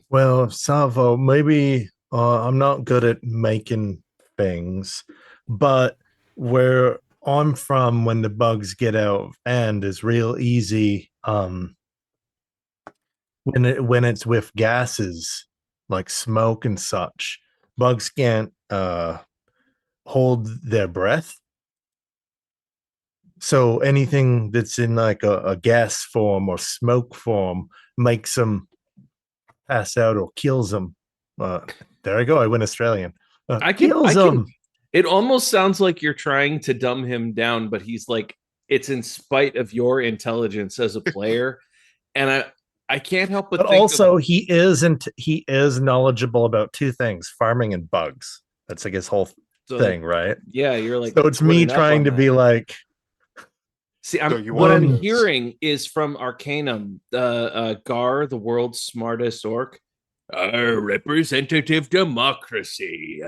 Well, Savo, maybe I'm not good at making things, but where I'm from, when the bugs get out of hand, is real easy. When it's with gases like smoke and such, bugs can't hold their breath. So anything that's in like a gas form or smoke form makes them pass out or kills them. There I go. I went Australian. Kills I can. them. It almost sounds like you're trying to dumb him down, but he's like, it's in spite of your intelligence as a player, and I can't help But think also of, he is knowledgeable about two things: farming and bugs. That's like his whole so, thing, right? yeah, you're like, So it's me twinning up trying on to that. be like, See, So you what I'm want- hearing is from Arcanum, Gar, the world's smartest orc. Representative democracy.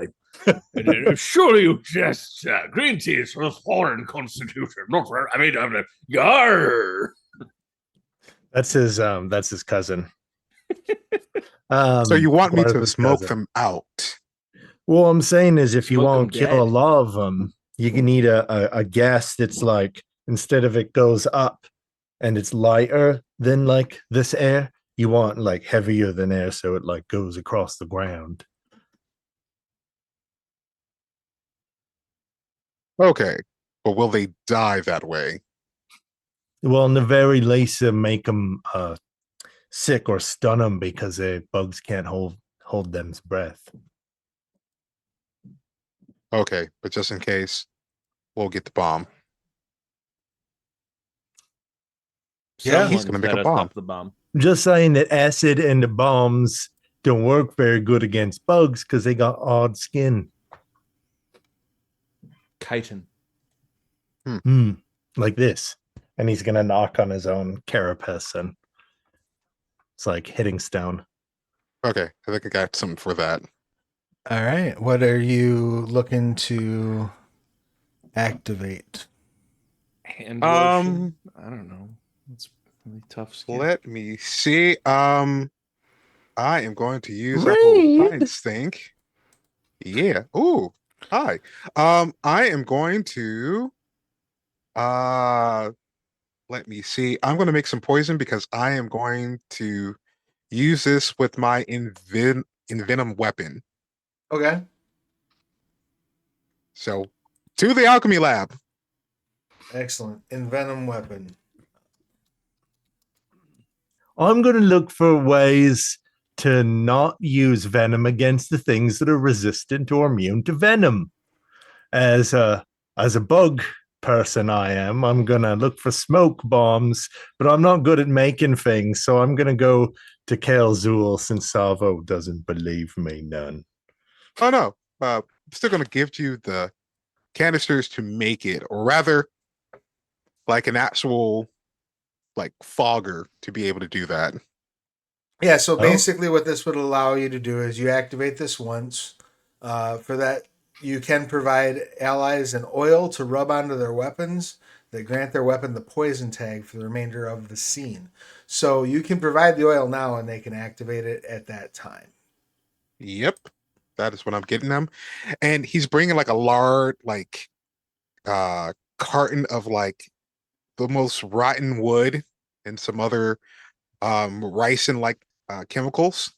Surely you just green tea is for the foreign constitution, not for. I mean, Gar. that's his cousin. So you want me Or to his smoke cousin. them out? Well, I'm saying is if you Smoke 'em won't kill dead. a lot of them, you can need a gas that's like, instead of it goes up and it's lighter than like this air, you want like heavier than air so it like goes across the ground. Okay, but will they die that way? Well, in the very least, make them sick or stun them because bugs can't hold them's breath. Okay, but just in case, we'll get the bomb. Yeah. He's gonna Someone's make a gotta bomb. stop the bomb. Just saying that acid and the bombs don't work very good against bugs because they got odd skin. Chitin. Like this. And he's gonna knock on his own carapace and it's like hitting stone. Okay, I think I got something for that. All right. What are you looking to activate? Hand lotion. I don't know. It's really tough skin. Let me see. I am going to use that whole science thing. Yeah. Ooh. Hi. I am going to let me see. I'm going to make some poison because I am going to use this with my envenom weapon. Okay. So, to the alchemy lab. Excellent. Envenom weapon. I'm gonna look for ways to not use venom against the things that are resistant or immune to venom. As a bug person I'm gonna look for smoke bombs, but I'm not good at making things, so I'm gonna go to Kale Zool since Salvo doesn't believe me none. Oh no. I'm still going to give you the canisters to make it, or rather like an actual like fogger to be able to do that. Yeah, so Oh. basically what this would allow you to do is you activate this once. For that, you can provide allies an oil to rub onto their weapons that grant their weapon the poison tag for the remainder of the scene. So you can provide the oil now and they can activate it at that time. Yep. That is what I'm getting them. And he's bringing like a large like carton of like the most rotten wood and some other rice and like chemicals.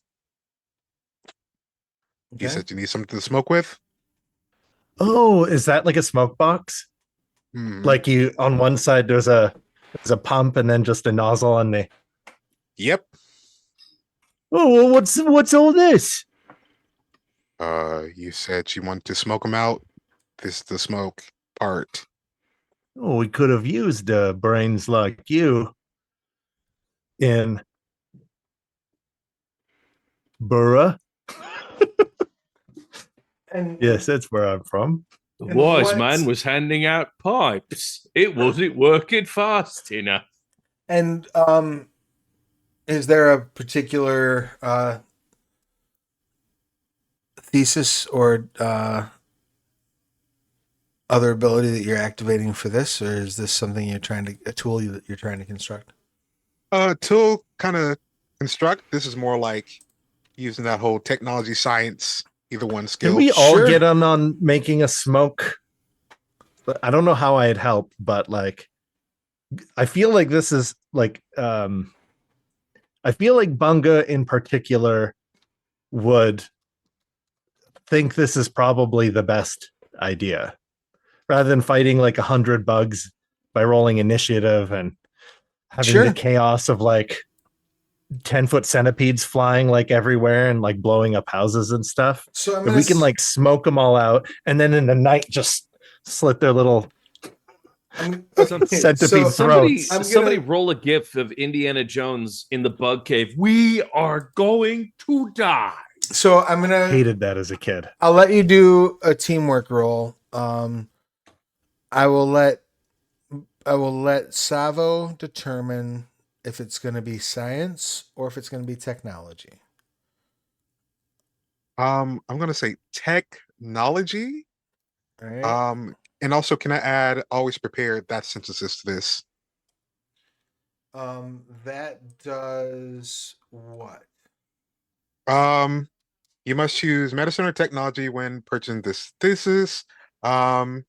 He Okay. said you need something to smoke with. Oh, is that like a smoke box? Hmm. Like you on one side there's a pump and then just a nozzle on the. Yep. Oh, well, what's all this? You said you want to smoke them out. This is the smoke part. Oh, we could have used brains like you in Burra. And Yes, that's where I'm from. The And wise what's- man was handing out pipes. It wasn't working fast enough. And is there a particular thesis or other ability that you're activating for this, or is this something a tool that you're trying to construct? Tool kind of construct. This is more like using that whole technology science, either one skill. Can we all Sure. get on making a smoke? But I don't know how I'd help, but like I feel like this is like I feel like Bunga in particular would think this is probably the best idea. Rather than fighting like 100 bugs by rolling initiative and having Sure. the chaos of like 10-foot centipedes flying like everywhere and like blowing up houses and stuff. So I'm If gonna we can like smoke them all out and then in the night just slit their little centipede so Somebody, throats. somebody roll a gif of Indiana Jones in the bug cave. We are going to die. So I'm gonna Hated that as a kid. I'll let you do a teamwork roll. I will let Savo determine if it's going to be science or if it's going to be technology. I'm gonna say technology. All right. And also, can I add always prepared? That synthesis to this. That does what? You must choose medicine or technology when purchasing this thesis. No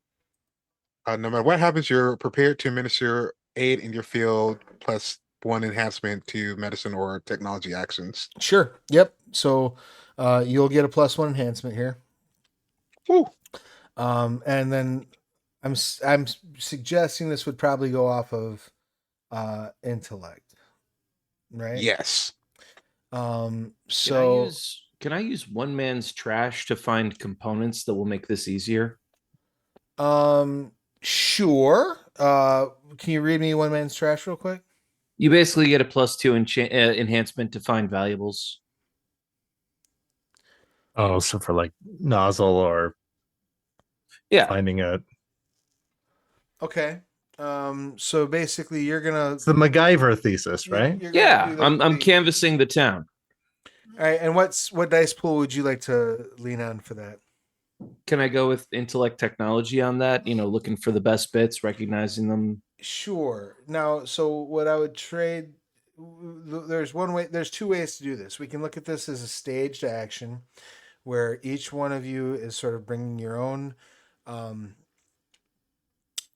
matter what happens, you're prepared to administer aid in your field plus 1 enhancement to medicine or technology actions. Sure. Yep. So you'll get a +1 enhancement here. Woo. And then I'm suggesting this would probably go off of intellect, right? Yes. So Can I use one man's trash to find components that will make this easier? sure. Can you read me one man's trash real quick? You basically get a +2 enhancement to find valuables. Oh, so for like nozzle or Yeah. finding a Okay. So basically you're gonna it's the MacGyver thesis, right? you're gonna Yeah. do the- I'm canvassing the town. All right, and what dice pool would you like to lean on for that? Can I go with intellect technology on that? Looking for the best bits, recognizing them. Sure. Now, so what I would trade there's one way there's two ways to do this. We can look at this as a staged action where each one of you is sort of bringing your own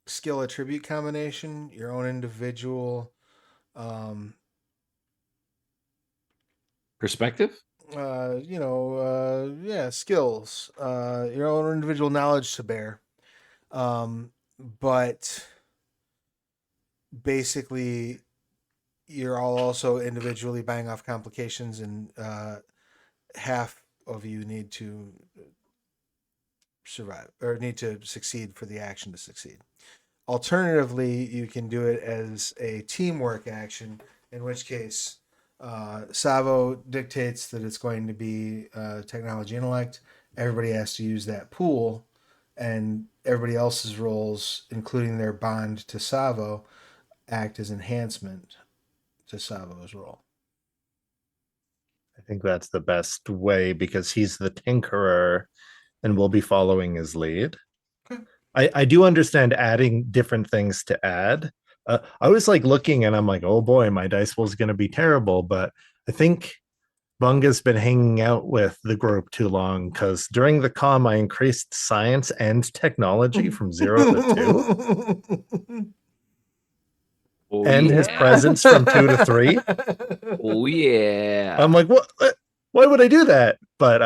skill attribute combination, your own individual Perspective? skills, your own individual knowledge to bear. But basically you're all also individually buying off complications, and half of you need to survive or need to succeed for the action to succeed. Alternatively, you can do it as a teamwork action, in which case Savo dictates that it's going to be technology intellect. Everybody has to use that pool, and everybody else's roles, including their bond to Savo, act as enhancement to Savo's role. I think that's the best way because he's the tinkerer and we'll be following his lead. Okay. I do understand adding different things to add. I was like looking and I'm like, oh boy, my dice pool is going to be terrible. But I think Bunga's been hanging out with the group too long because during the comm, I increased science and technology from 0 to 2. Oh, And his presence from 2 to 3. Oh, yeah. I'm like, what? Why would I do that? But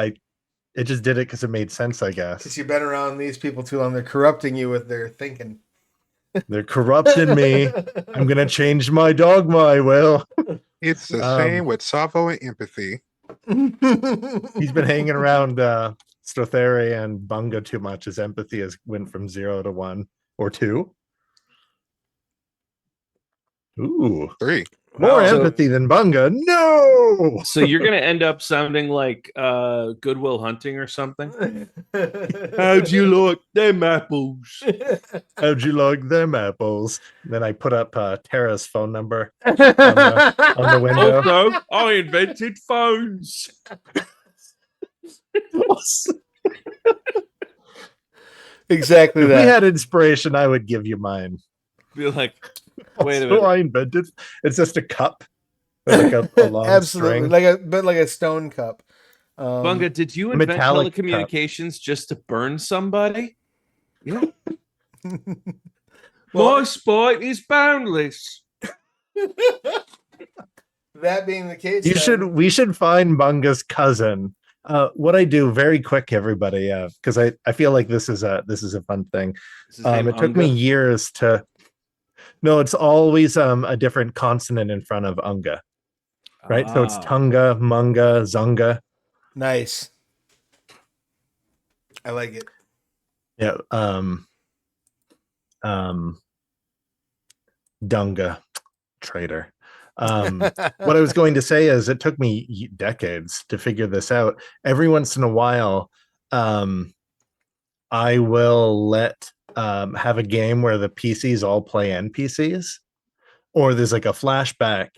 it just did it because it made sense, I Because guess. you've been around these people too long. They're corrupting you with their thinking. They're corrupting me. I'm gonna change my dogma. I will. It's the same with Savo and empathy. He's been hanging around Stotheri and Bunga too much. His empathy has went from 0 to 1 or 2. Ooh, 3. more Wow. empathy than Bunga. No. So you're going to end up sounding like Goodwill Hunting or something? How'd you like them apples? How'd you like them apples? Then I put up Tara's phone number on the window. Also, I invented phones. Exactly If we that. had inspiration, I would give you mine. Be like, wait a Also, minute. I invented. It's just a cup, with like a long Absolutely, string. like a stone cup. Bunga, did you invent metallic telecommunications just to burn somebody? Yeah. Well- My spite is boundless. That being the case, We should find Bunga's cousin. What I do very quick, everybody, because I feel like this is a fun thing. Is his name It took me Unga? years to No, it's always a different consonant in front of unga, right? So it's Ah. tunga, munga, zunga. Nice. I like it. Yeah. Dunga, traitor. What I was going to say is it took me decades to figure this out. Every once in a while, I will have a game where the PCs all play NPCs, or there's like a flashback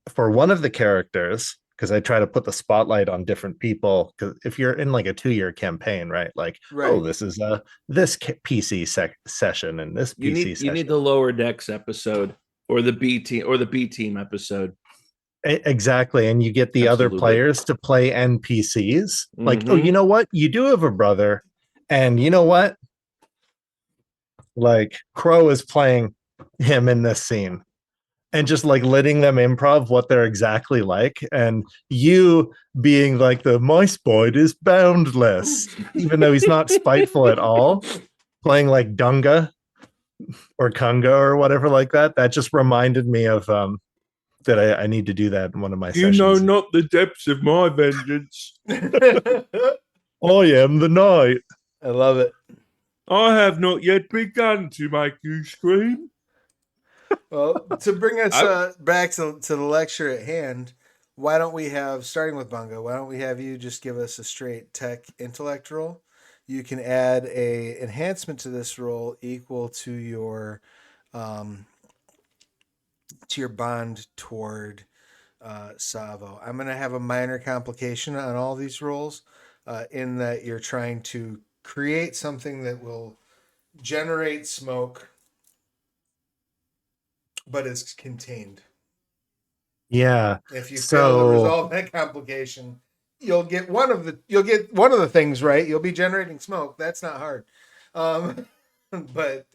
for one of the characters, because I try to put the spotlight on different people. Because if you're in like a 2-year campaign, right? Like, Right. oh, this is this PC session and this You PC need session. you need the lower decks episode or the B team episode. Exactly, and you get the other Absolutely. players to play NPCs. Like, oh, Mhm. you know what? You do have a brother, and you know what? Like, Crow is playing him in this scene, and just like letting them improv what they're exactly like, and you being like my spite is boundless, even though he's not spiteful at all, playing like Dunga or Kunga or whatever like that. That just reminded me of that I need to do that in one of my sessions. not the depths of my vengeance. I am the knight. I love it. I have not yet begun to make you scream. Well, to bring us back to the lecture at hand, why don't we have, starting with Bunga, why don't we have you just give us a straight tech intellect roll? You can add a enhancement to this roll equal to your bond toward Savo. I'm going to have a minor complication on all these rolls in that you're trying to create something that will generate smoke, but it's contained. Yeah. If you fail to resolve that complication, you'll get one of the things right. You'll be generating smoke. That's not hard. But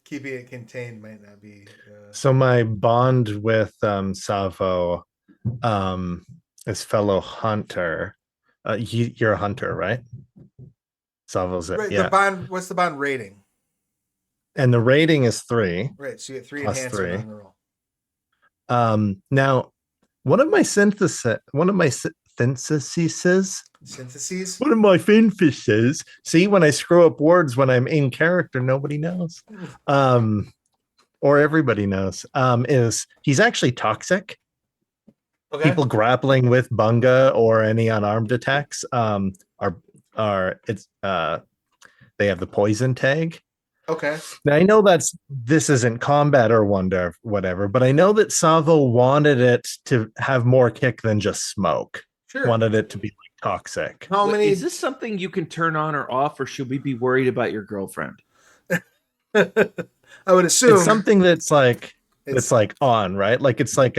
keeping it contained might not be. So my bond with Savo is fellow hunter. You're a hunter, right? Savo's Right. yeah. The bond. What's the bond rating? And the rating is 3. Right. So you get 3 plus enhancement 3. on the roll. Now one of my syntheses. One of my finfishes. See, when I screw up words when I'm in character, nobody knows. Or everybody knows. Is he's actually toxic. Okay. People grappling with Bunga or any unarmed attacks they have the poison tag. Okay. Now I know this isn't combat or whatever, but I know that Savo wanted it to have more kick than just smoke. Sure. Wanted it to be like toxic. How many? Is this something you can turn on or off, or should we be worried about your girlfriend? I would assume It's something that's like it's like on, right? Like it's like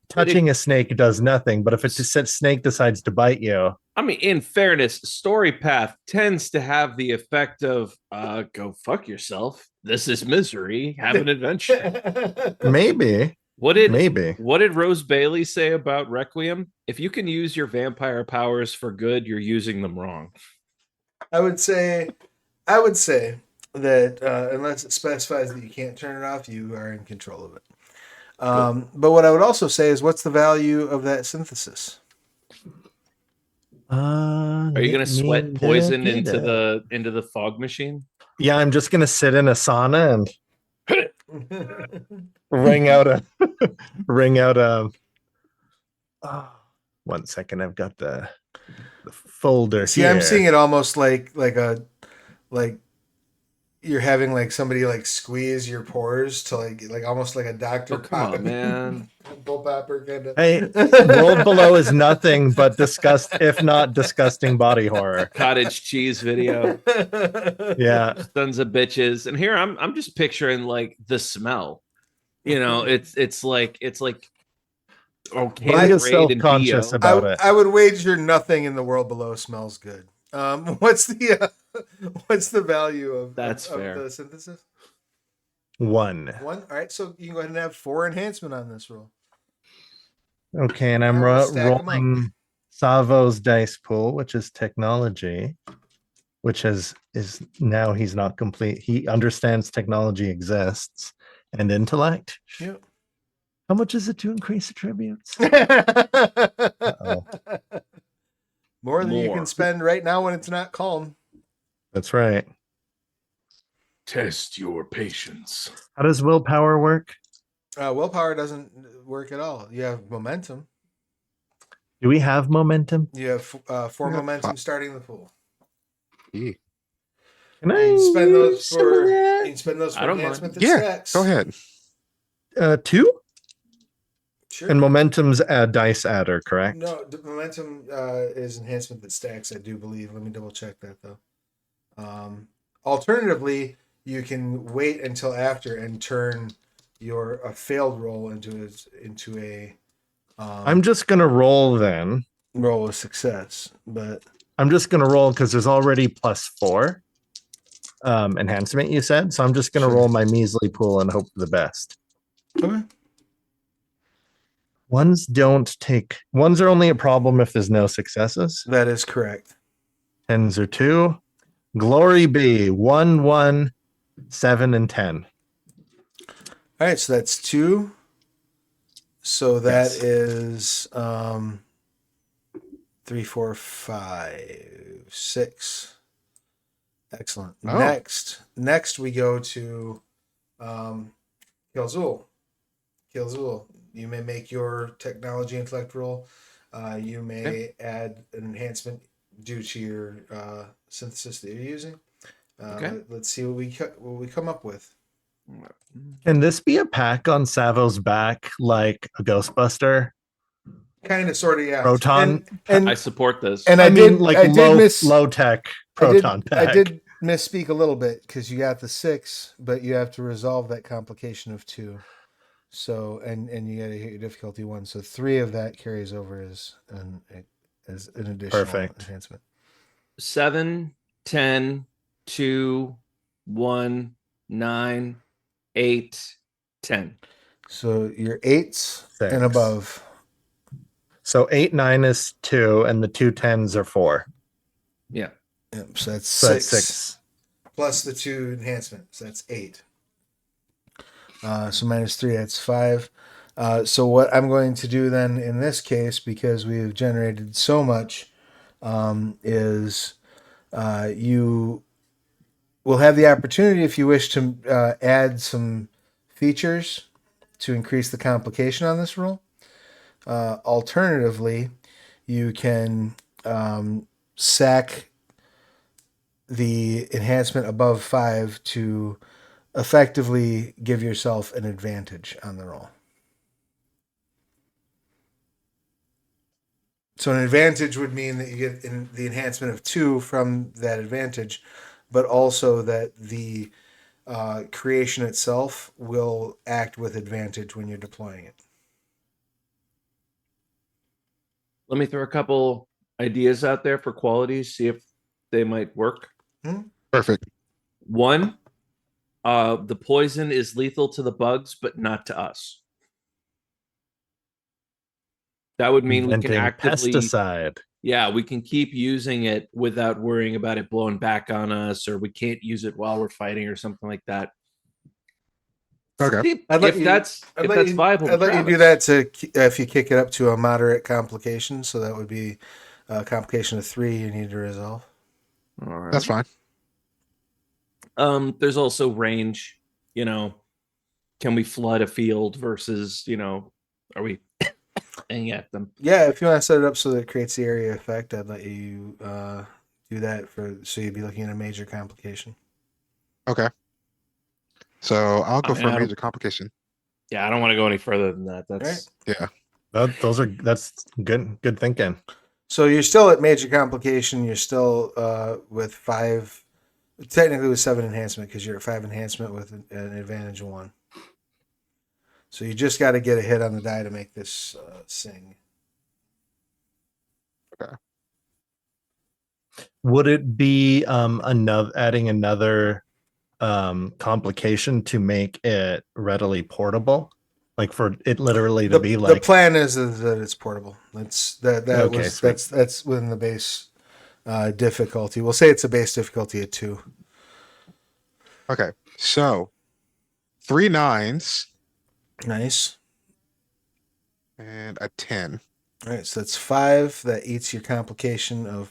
touching a snake does nothing, but if it's just snake decides to bite you. I mean, in fairness, story path tends to have the effect of go fuck yourself. This is misery. Have an adventure. Maybe. What did Rose Bailey say about Requiem? If you can use your vampire powers for good, you're using them wrong. I would say that unless it specifies that you can't turn it off, you are in control of it. But what I would also say is, what's the value of that synthesis? Are you going to sweat poison into the fog machine? Yeah, I'm just going to sit in a sauna and ring out a 1 second. I've got the folder. See, here. I'm seeing it almost like you're having like somebody like squeeze your pores to like almost like a Dr. Come on, man. Bull popper kind of. Hey, World Below is nothing but if not disgusting body horror. Cottage cheese video. Yeah. Sons of bitches. And here I'm just picturing like the smell. You know, it's like I'm self-conscious about it. I would wager nothing in the World Below smells good. What's the value of the synthesis? 1. All right, so you can go ahead and have 4 enhancement on this roll. Okay, and I'm rolling Savo's dice pool, which is technology, which is now he's not complete. He understands technology exists, and intellect. Yep. How much is it to increase attributes? Uh-oh. More than you More. can spend right now when it's not calm. That's right. Test your patience. How does willpower work? Willpower doesn't work at all. You have momentum. Do we have momentum? You have 4 Yeah, momentum starting the pool. Yeah. Can You I can spend those use some of for that? you can spend those I for don't enhancement that Yeah, stacks. go ahead. 2? Sure. And momentum's a dice adder, correct? No, the momentum is enhancement that stacks, I do believe. Let me double check that though. Alternatively, you can wait until after and turn your a failed roll into a I'm just gonna roll then. roll of success. But I'm just gonna roll because there's already +4 enhancement, you said. So I'm just gonna Sure. roll my measly pool and hope for the best. okay. Ones are only a problem if there's no successes. That is correct. 10s are 2. Glory be 1, 1, 7, and 10. All right, so that's 2. So that Yes. is 3, 4, 5, 6. Excellent. Oh. Next we go to Kilzul. Kilzul, you may make your technology intellect roll. You may add an enhancement due to your synthesis that you're using. Okay. Let's see what we come up with. Can this be a pack on Savo's back like a Ghostbuster? Kind of, sort of, yeah. Proton. And I support this. and I, I, mean, did like I did miss low tech I proton did, pack. I did misspeak a little bit because you got the 6, but you have to resolve that complication of 2. So and you got to hit your difficulty 1. So 3 of that carries over as an additional Perfect. enhancement. 7, 10, 2, 1, 9, 8, 10. So your 8s 6. and above. So 8, 9 is 2, and the 2 10s are 4. Yeah. Yep, so that's So that's 6 6. plus the 2 enhancements. So that's 8. So minus 3, that's 5. So what I'm going to do then in this case, because we have generated so much, is you will have the opportunity, if you wish, to add some features to increase the complication on this roll. Alternatively, you can sack the enhancement above 5 to effectively give yourself an advantage on the roll. So an advantage would mean that you get the enhancement of 2 from that advantage, but also that the creation itself will act with advantage when you're deploying it. Let me throw a couple ideas out there for qualities, see if they might work. Perfect. 1, the poison is lethal to the bugs, but not to us. That would mean we can Inventing actively, pesticide. yeah, we can keep using it without worrying about it blowing back on us, or we can't use it while we're fighting or something like that. Okay. See I'd let if you- that's I'd if let that's you- viable. I'd let you do that to if you kick it up to a moderate complication. So that would be a complication of 3 you need to resolve. All right. That's fine. There's also range. You know, can we flood a field versus are we aiming at them? Yeah, if you want to set it up so that it creates the area effect, I'd let you do that so you'd be looking at a major complication. Okay. So I'll go I mean, for I a don't- major complication. Yeah, I don't want to go any further than that. That's Yeah. That's good thinking. So you're still at major complication. You're still with 5, technically with 7 enhancement because you're at 5 enhancement with an advantage of 1. So you just got to get a hit on the die to make this sing. Would it be adding another complication to make it readily portable? Like for it literally to be The like plan is that it's portable. Okay, sweet. That's within the base difficulty. We'll say it's a base difficulty of 2. Okay. So 3 9s Nice. and a 10. All right, so that's 5. That eats your complication of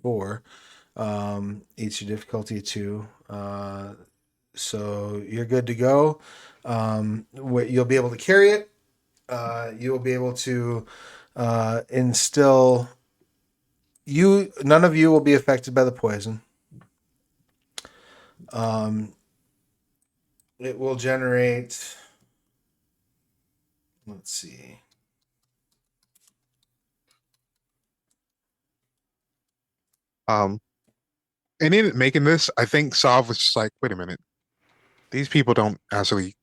4. Eats your difficulty 2. So you're good to go. You'll be able to carry it. You'll be able to instill. None of you will be affected by the poison. It will generate. Let's see. And in making this, I think Sav was just like, wait a minute. These people don't actually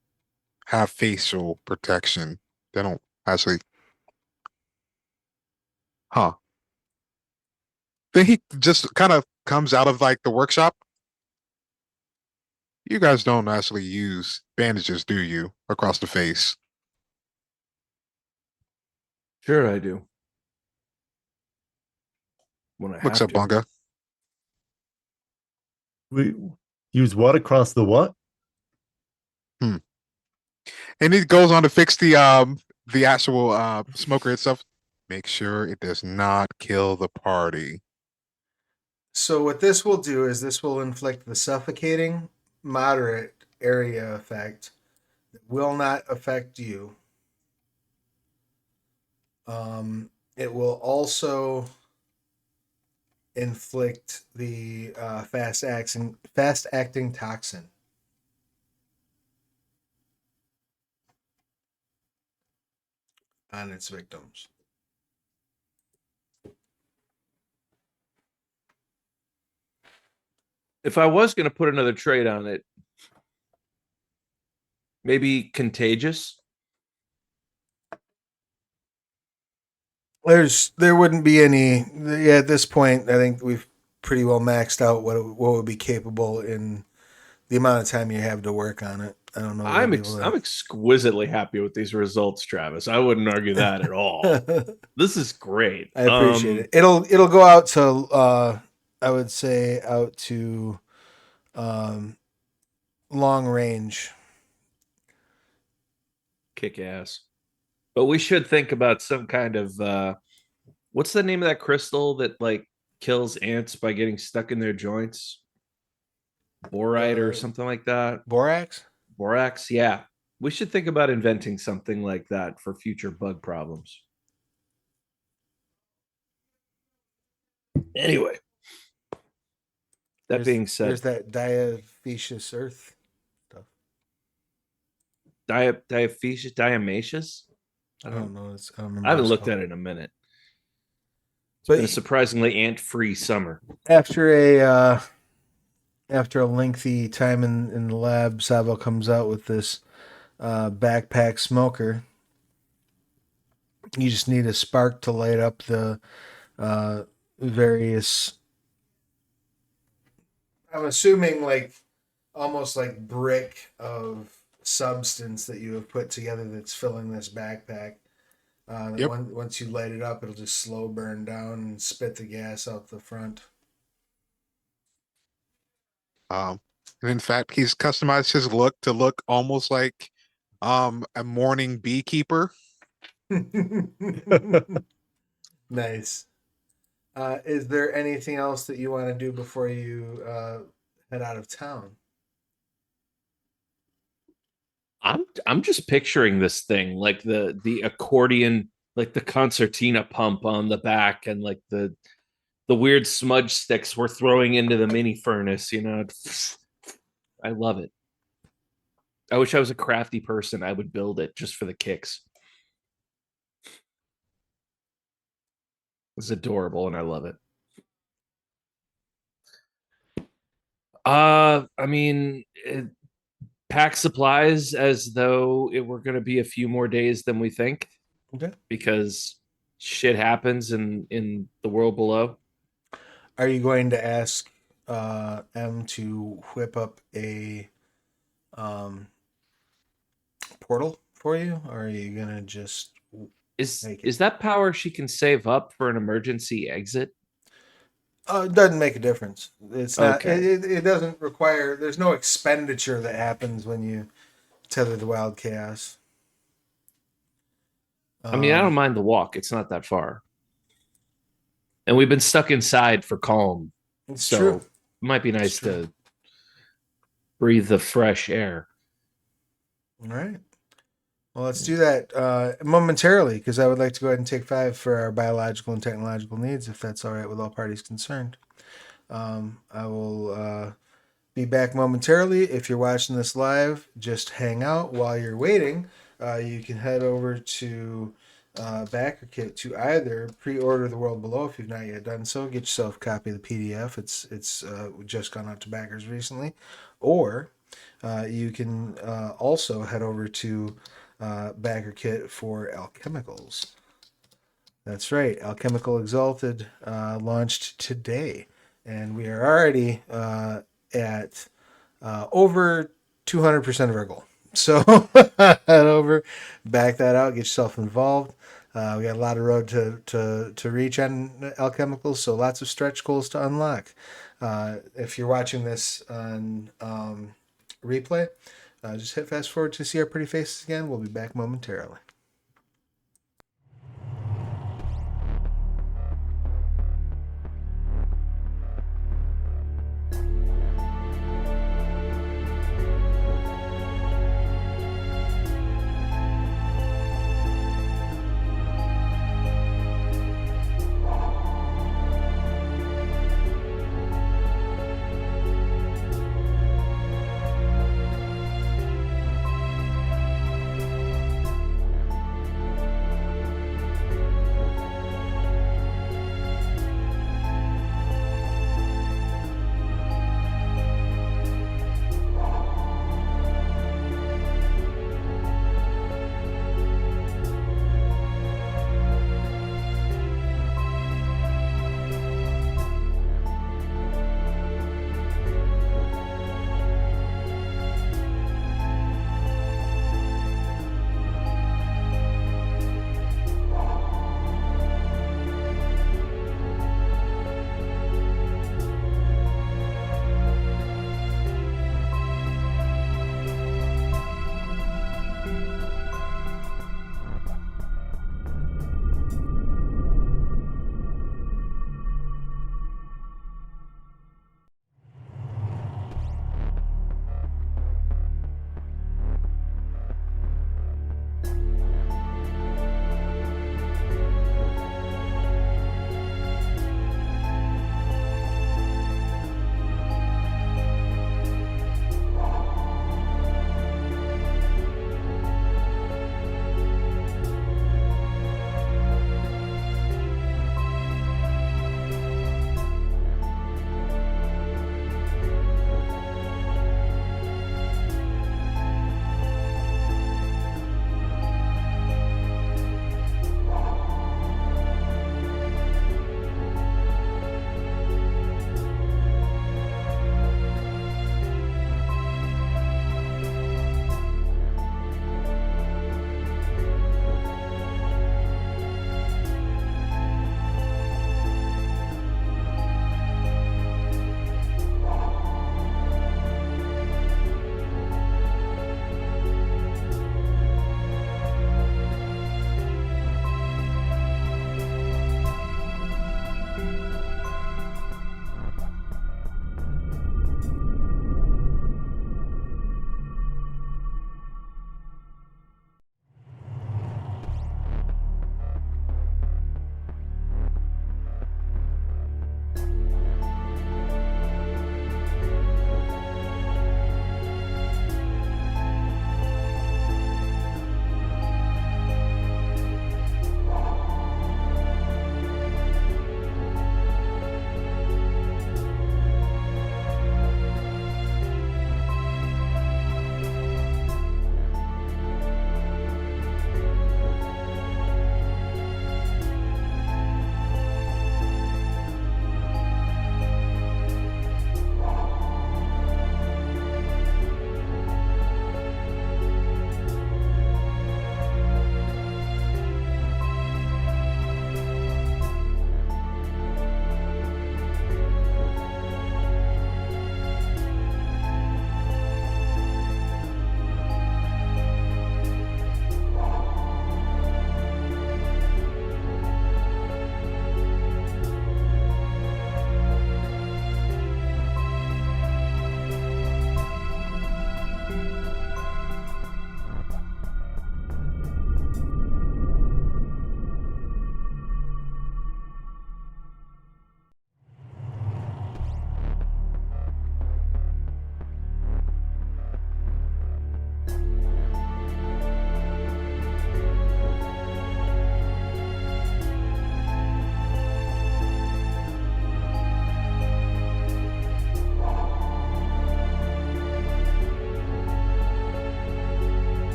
have facial protection. They don't actually. Huh. Then he just kind of comes out of like the workshop. You guys don't actually use bandages, do you? Across the face. Sure, I do. When I Looks have up to. Bunga. We use what across the what? And he goes on to fix the actual smoker itself. Make sure it does not kill the party. So what this will do is this will inflict the suffocating moderate area effect. It will not affect you. It will also inflict the fast acting toxin. On its victims. If I was going to put another trait on it, maybe contagious. There wouldn't be any. Yeah, at this point, I think we've pretty well maxed out what would be capable in the amount of time you have to work on it. I don't know. If I'm you'll be able I'm exquisitely happy with these results, Travis. I wouldn't argue that at all. This is great. I appreciate it. It'll go out to I would say out to long range. Kick ass. But we should think about some kind of what's the name of that crystal that like kills ants by getting stuck in their joints? Borite or something like that. Borax? Borax, yeah. We should think about inventing something like that for future bug problems. Anyway, that being said, there's that diaphaseous earth stuff. diaphaseous, diamaceous. I don't know. I don't remember. I haven't looked at it in a minute. It's been a surprisingly ant-free summer. After a lengthy time in the lab, Savo comes out with this backpack smoker. You just need a spark to light up the various. I'm assuming like almost like brick of substance that you have put together that's filling this backpack. Yep. Once you light it up, it'll just slow burn down and spit the gas out the front. And in fact, he's customized his look to look almost like a morning beekeeper. Nice. Is there anything else that you want to do before you head out of town? I'm just picturing this thing like the accordion, like the concertina pump on the back, and like the weird smudge sticks we're throwing into the mini furnace. You know, I love it. I wish I was a crafty person. I would build it just for the kicks. It's adorable, and I love it. I mean, pack supplies as though it were going to be a few more days than we think. Okay. Because shit happens in the world below. Are you going to ask M to whip up a portal for you, or are you gonna just Is that power she can save up for an emergency exit? It doesn't make a difference. It's not. Okay. It doesn't require. There's no expenditure that happens when you tether the wild chaos. I mean, I don't mind the walk. It's not that far. And we've been stuck inside for Kalm. It's So true. it might be nice true. to breathe the fresh air. All right. Well, let's do that momentarily because I would like to go ahead and take 5 for our biological and technological needs, if that's all right with all parties concerned. I will be back momentarily. If you're watching this live, just hang out while you're waiting. You can head over to BackerKit to either pre-order The World Below if you've not yet done so. Get yourself a copy of the PDF. It's just gone out to backers recently, or you can also head over to BackerKit for Alchemicals. That's right, Alchemical Exalted launched today, and we are already at over 200% of our goal. So head over, back that out, get yourself involved. We got a lot of road to reach on Alchemicals, so lots of stretch goals to unlock. If you're watching this on replay, just hit fast forward to see our pretty faces again. We'll be back momentarily.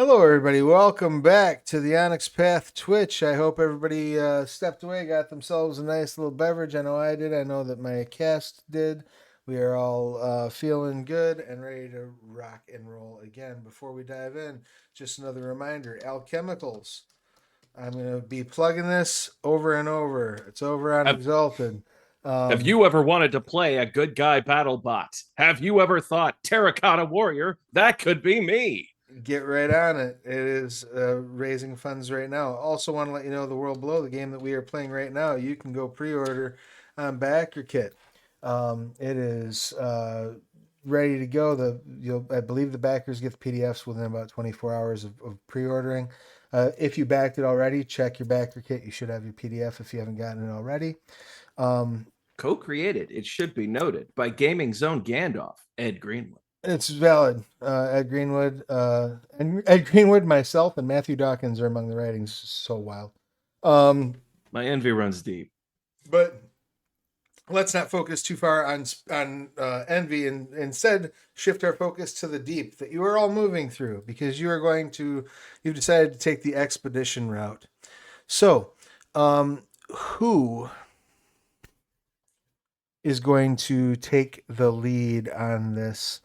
Hello, everybody. Welcome back to the Onyx Path Twitch. I hope everybody stepped away, got themselves a nice little beverage. I know I did. I know that my cast did. We are all feeling good and ready to rock and roll again. Before we dive in, just another reminder, alchemicals. I'm going to be plugging this over and over. It's over on Have- Exalted. Have you ever wanted to play a good guy battle bot? Have you ever thought Terracotta Warrior? That could be me. Get right on it. It is raising funds right now. Also, want to let you know the World Below, the game that we are playing right now, you can go pre-order on Backer Kit. It is ready to go. I believe the backers get the PDFs within about 24 hours of pre-ordering. If you backed it already, check your Backer Kit. You should have your PDF if you haven't gotten it already. Co-created, it should be noted, by Gaming Zone Gandalf, Ed Greenwood. It's valid. Ed Greenwood, Ed Greenwood, myself, and Matthew Dawkins are among the writings. So wild. My envy runs deep. But let's not focus too far on envy, and instead shift our focus to the deep that you are all moving through, because you've decided to take the expedition route. So, who is going to take the lead on this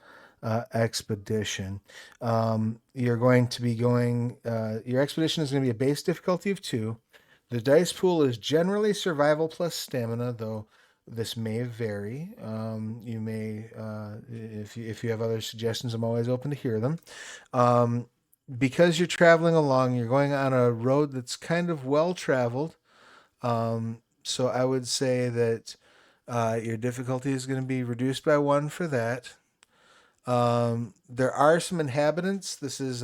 expedition? You're going to be going. Your expedition is going to be a base difficulty of 2. The dice pool is generally survival plus stamina, though this may vary. You may, if you have other suggestions, I'm always open to hear them. Because you're traveling along, you're going on a road that's kind of well traveled. So I would say that your difficulty is going to be reduced by 1 for that. There are some inhabitants. This is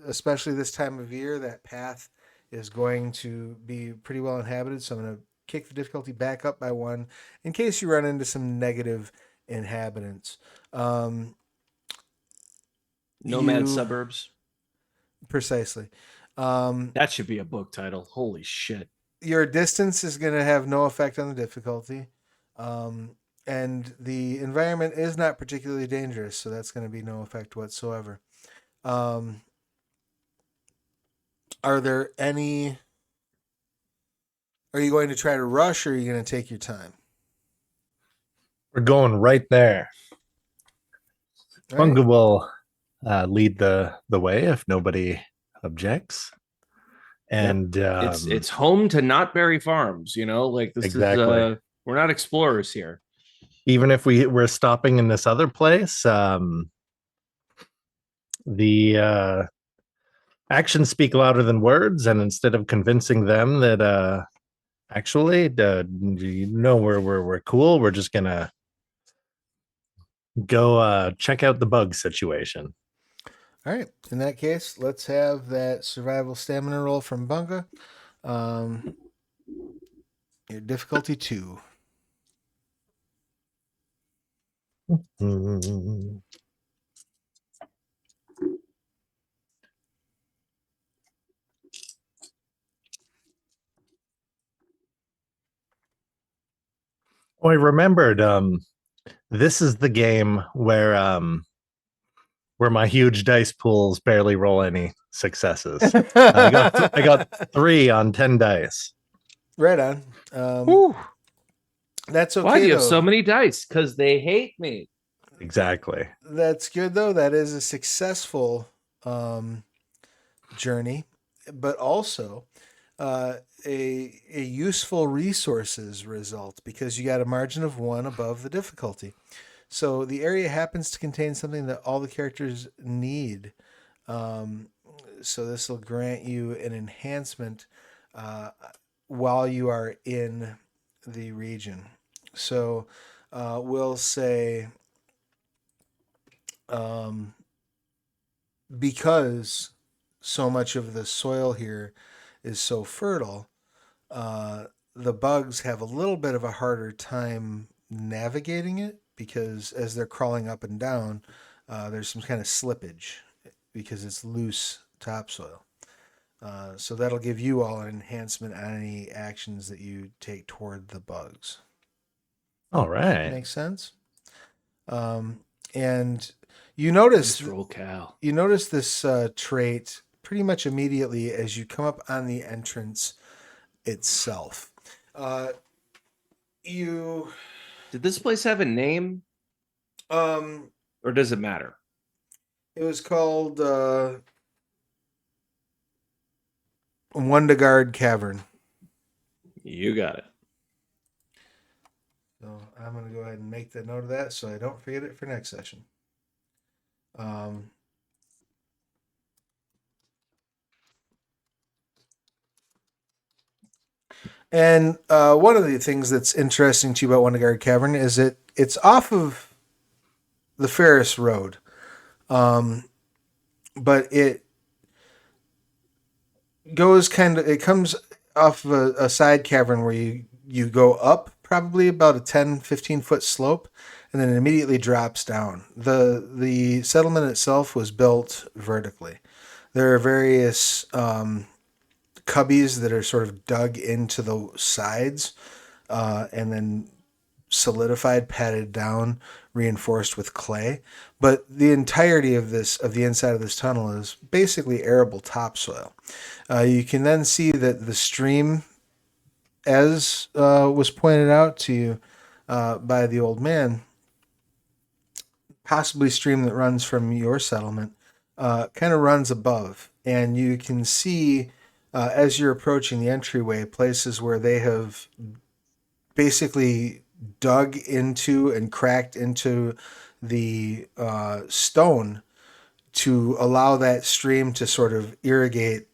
especially this time of year, that path is going to be pretty well inhabited. So I'm going to kick the difficulty back up by 1 in case you run into some negative inhabitants. Nomad Suburbs. Precisely. That should be a book title. Holy shit. Your distance is going to have no effect on the difficulty. And the environment is not particularly dangerous, so that's going to be no effect whatsoever. Are you going to try to rush, or are you going to take your time? We're going right there. All right. Bunga will lead the way if nobody objects. And It's home to Knotberry Farms, like this Exactly. is we're not explorers here. even if we're stopping in this other place, the actions speak louder than words, and instead of convincing them that actually we're cool, we're just gonna go check out the bug situation. All right. In that case, let's have that survival stamina roll from Bunga. Your difficulty 2. Oh, I remembered. This is the game where my huge dice pools barely roll any successes. I got 3 on 10 dice. Right on. That's okay. Why do you have though. so many dice? Because they hate me. Exactly. That's good though. That is a successful journey, but also a useful resources result, because you got a margin of 1 above the difficulty. So the area happens to contain something that all the characters need. So this will grant you an enhancement while you are in the region. So we'll say because so much of the soil here is so fertile, the bugs have a little bit of a harder time navigating it, because as they're crawling up and down, there's some kind of slippage because it's loose topsoil. So that'll give you all an enhancement on any actions that you take toward the bugs. All right. Makes sense. and you notice Just roll Cal. you notice this trait pretty much immediately as you come up on the entrance itself. You Did this place have a name, um or does it matter? it was called Wundagard Cavern. You got it. So I'm going to go ahead and make the note of that so I don't forget it for next session. And one of the things that's interesting to you about Wundagard Cavern is that it's off of the Ferris Road, but it comes off of a side cavern where you go up probably about a 10-15 foot slope, and then it immediately drops down. The settlement itself was built vertically. There are various cubbies that are sort of dug into the sides and then solidified, patted down, reinforced with clay. But the entirety of the inside of this tunnel is basically arable topsoil. You can then see that the stream, as was pointed out to you by the old man, possibly stream that runs from your settlement, kind of runs above. And you can see, as you're approaching the entryway, places where they have basically dug into and cracked into the stone to allow that stream to sort of irrigate,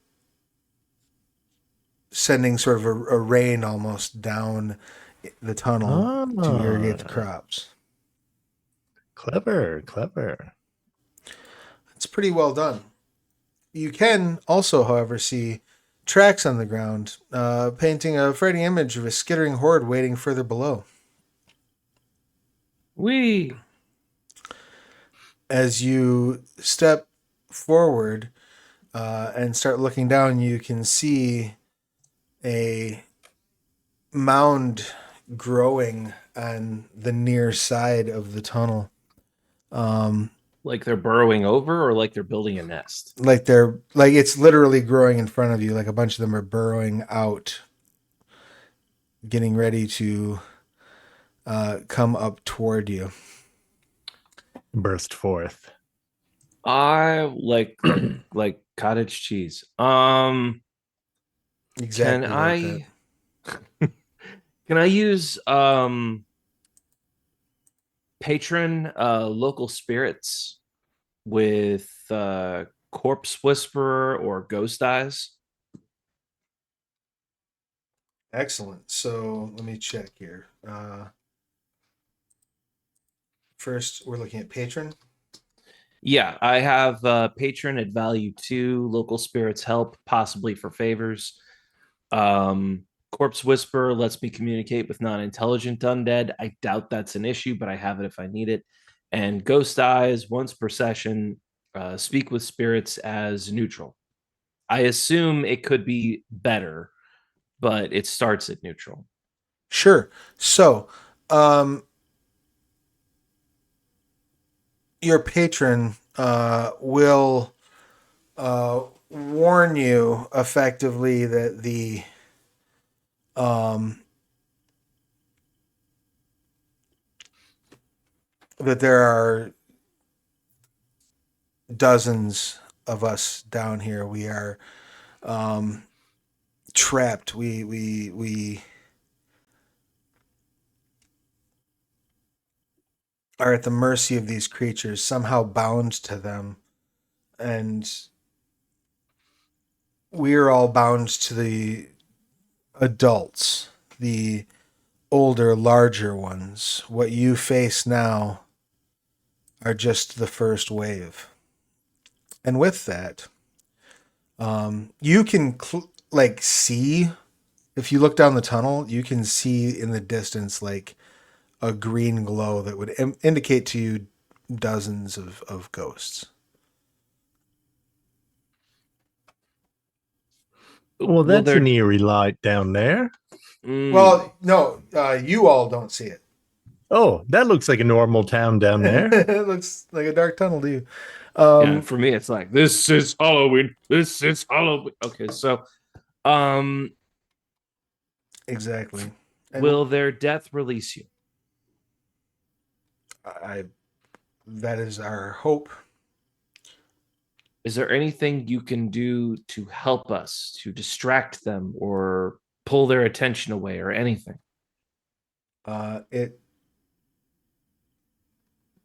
sending sort of a rain almost down the tunnel to irrigate the crops. Clever. It's pretty well done. You can also, however, see tracks on the ground, painting a frightening image of a skittering horde waiting further below. As you step forward and start looking down, you can see a mound growing on the near side of the tunnel. Like they're burrowing over, or like they're building a nest? Like it's literally growing in front of you. Like a bunch of them are burrowing out, getting ready to come up toward you. Burst forth. I like cottage cheese. Exactly. Can I use patron local spirits with corpse whisperer or ghost eyes? Excellent. So let me check here. First, we're looking at patron. Yeah, I have patron at value 2, local spirits help, possibly for favors. Corpse Whisper lets me communicate with non-intelligent undead. I doubt that's an issue, but I have it if I need it. And Ghost Eyes, once per session, speak with spirits as neutral. I assume it could be better, but it starts at neutral. Sure. So, your patron will warn you effectively that that there are dozens of us down here. We are trapped. We are at the mercy of these creatures, somehow bound to them, and we're all bound to the adults, the older, larger ones. What you face now are just the first wave. And with that, you can see, if you look down the tunnel, you can see in the distance like a green glow that would indicate to you dozens of ghosts. Well, that's an eerie light down there. Well, no, you all don't see it. Oh, that looks like a normal town down there. It looks like a dark tunnel to you. Yeah, for me, it's like this is Halloween. This is Halloween. Okay, so Exactly. And will their death release you? I that is our hope. Is there anything you can do to help us to distract them or pull their attention away or anything? It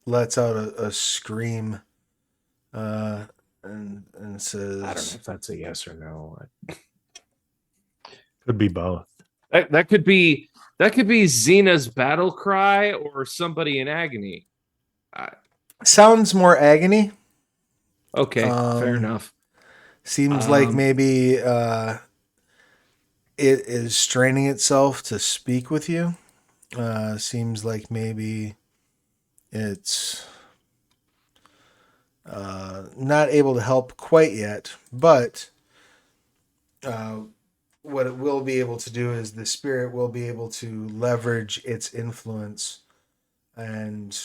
lets out a scream and says, I don't know if that's a yes or no. Could be both. That could be Xena's battle cry or somebody in agony. sounds more agony. Okay, fair enough. Seems like maybe it is straining itself to speak with you. Seems like maybe it's not able to help quite yet, but what it will be able to do is the spirit will be able to leverage its influence and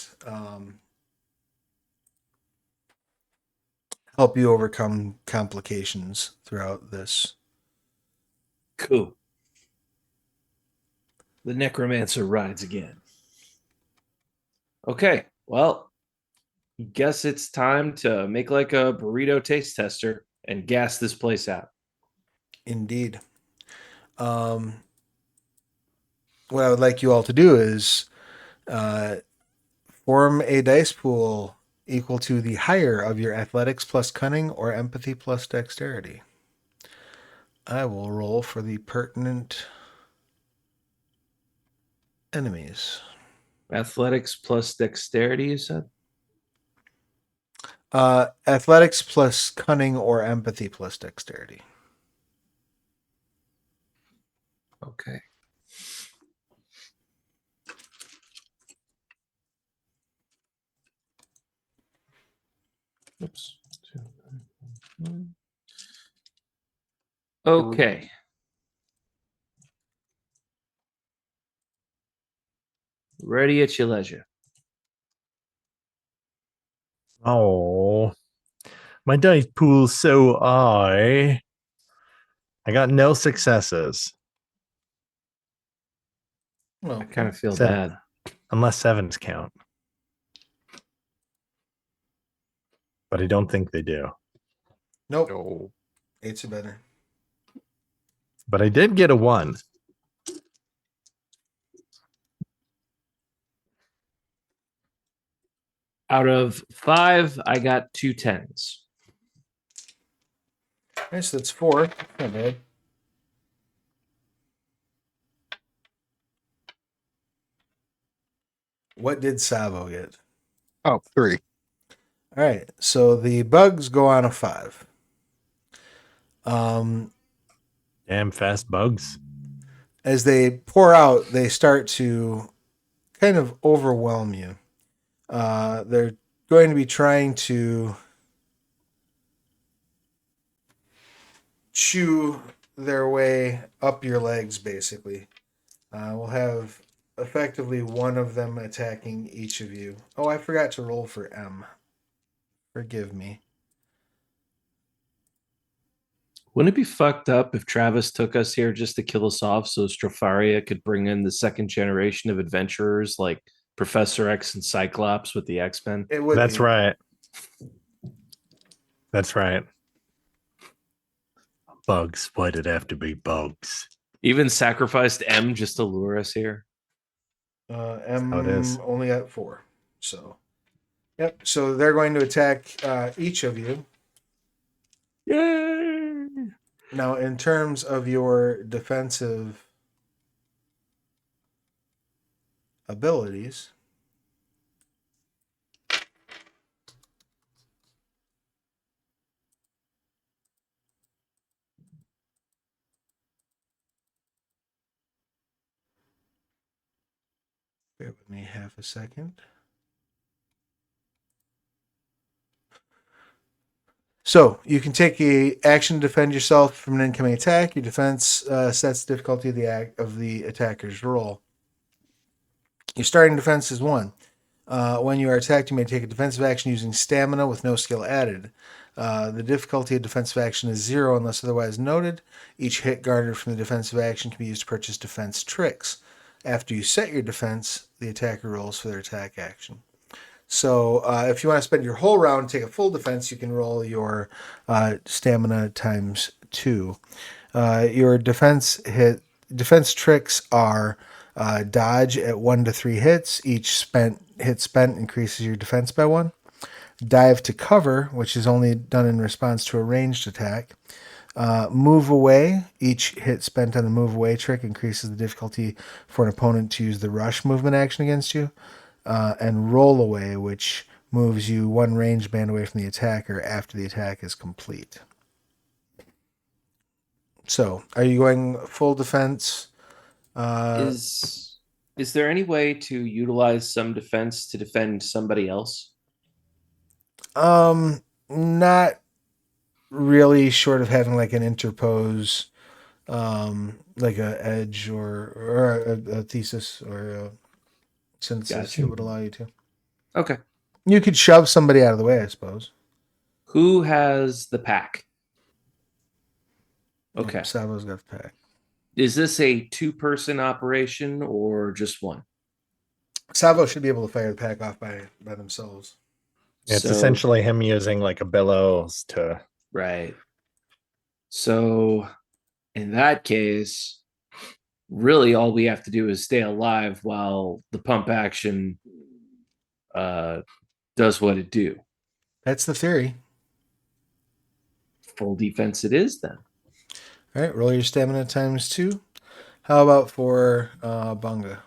help you overcome complications throughout this. Cool. The necromancer rides again. Okay, well, guess it's time to make like a burrito taste tester and gas this place out. Indeed. What I would like you all to do is form a dice pool equal to the higher of your athletics plus cunning or empathy plus dexterity. I will roll for the pertinent enemies. Athletics plus dexterity, you said? Athletics plus cunning or empathy plus dexterity. Okay. Oops. Okay. Ready at your leisure. Oh, my dice pool's so high. I got no successes. Well, I kind of feel Seven. bad. Unless sevens count. But I don't think they do. nope. No. Eights are better. But I did get a 1. Out of 5, I got 2 10s. Nice, that's 4. Not bad. What did Savo get? Oh, 3. All right, so the bugs go on a 5. Damn fast bugs. As they pour out, they start to kind of overwhelm you. They're going to be trying to chew their way up your legs, basically. We'll have effectively one of them attacking each of you. Oh, I forgot to roll for M. Forgive me. Wouldn't it be fucked up if Travis took us here just to kill us off so Stropharia could bring in the second generation of adventurers like Professor X and Cyclops with the X-Men? It would That's be. right. That's right. Bugs. Why did it have to be bugs? Even sacrificed M just to lure us here? M how it is. only got 4. So, yep. So they're going to attack each of you. Yay! Now, in terms of your defensive abilities, bear with me half a second. So you can take a action to defend yourself from an incoming attack. Your defense sets the difficulty of the attacker's roll. Your starting defense is 1. When you are attacked, you may take a defensive action using stamina with no skill added. The difficulty of defensive action is 0 unless otherwise noted. Each hit garnered from the defensive action can be used to purchase defense tricks. After you set your defense, the attacker rolls for their attack action. So if you want to spend your whole round and take a full defense, you can roll your stamina times 2. Your defense tricks are dodge at 1 to 3 hits. Each hit spent increases your defense by 1. Dive to cover, which is only done in response to a ranged attack. Move away. Each hit spent on the move away trick increases the difficulty for an opponent to use the rush movement action against you. And roll away, which moves you 1 range band away from the attacker after the attack is complete. So, are you going full defense? Is there any way to utilize some defense to defend somebody else? Not really, short of having like an interpose, like a edge or a thesis or a synthesis Gotcha. that would allow you to. Okay. You could shove somebody out of the way, I suppose. Who has the pack? Okay. Savo's got the pack. Is this a 2-person operation or just 1? Savo should be able to fire the pack off by themselves. It's So- essentially him using like a bellows to. Right. So in that case, really all we have to do is stay alive while the pump action does what it do. That's the theory. Full defense it is then. All right, roll your stamina times 2. How about for Bunga?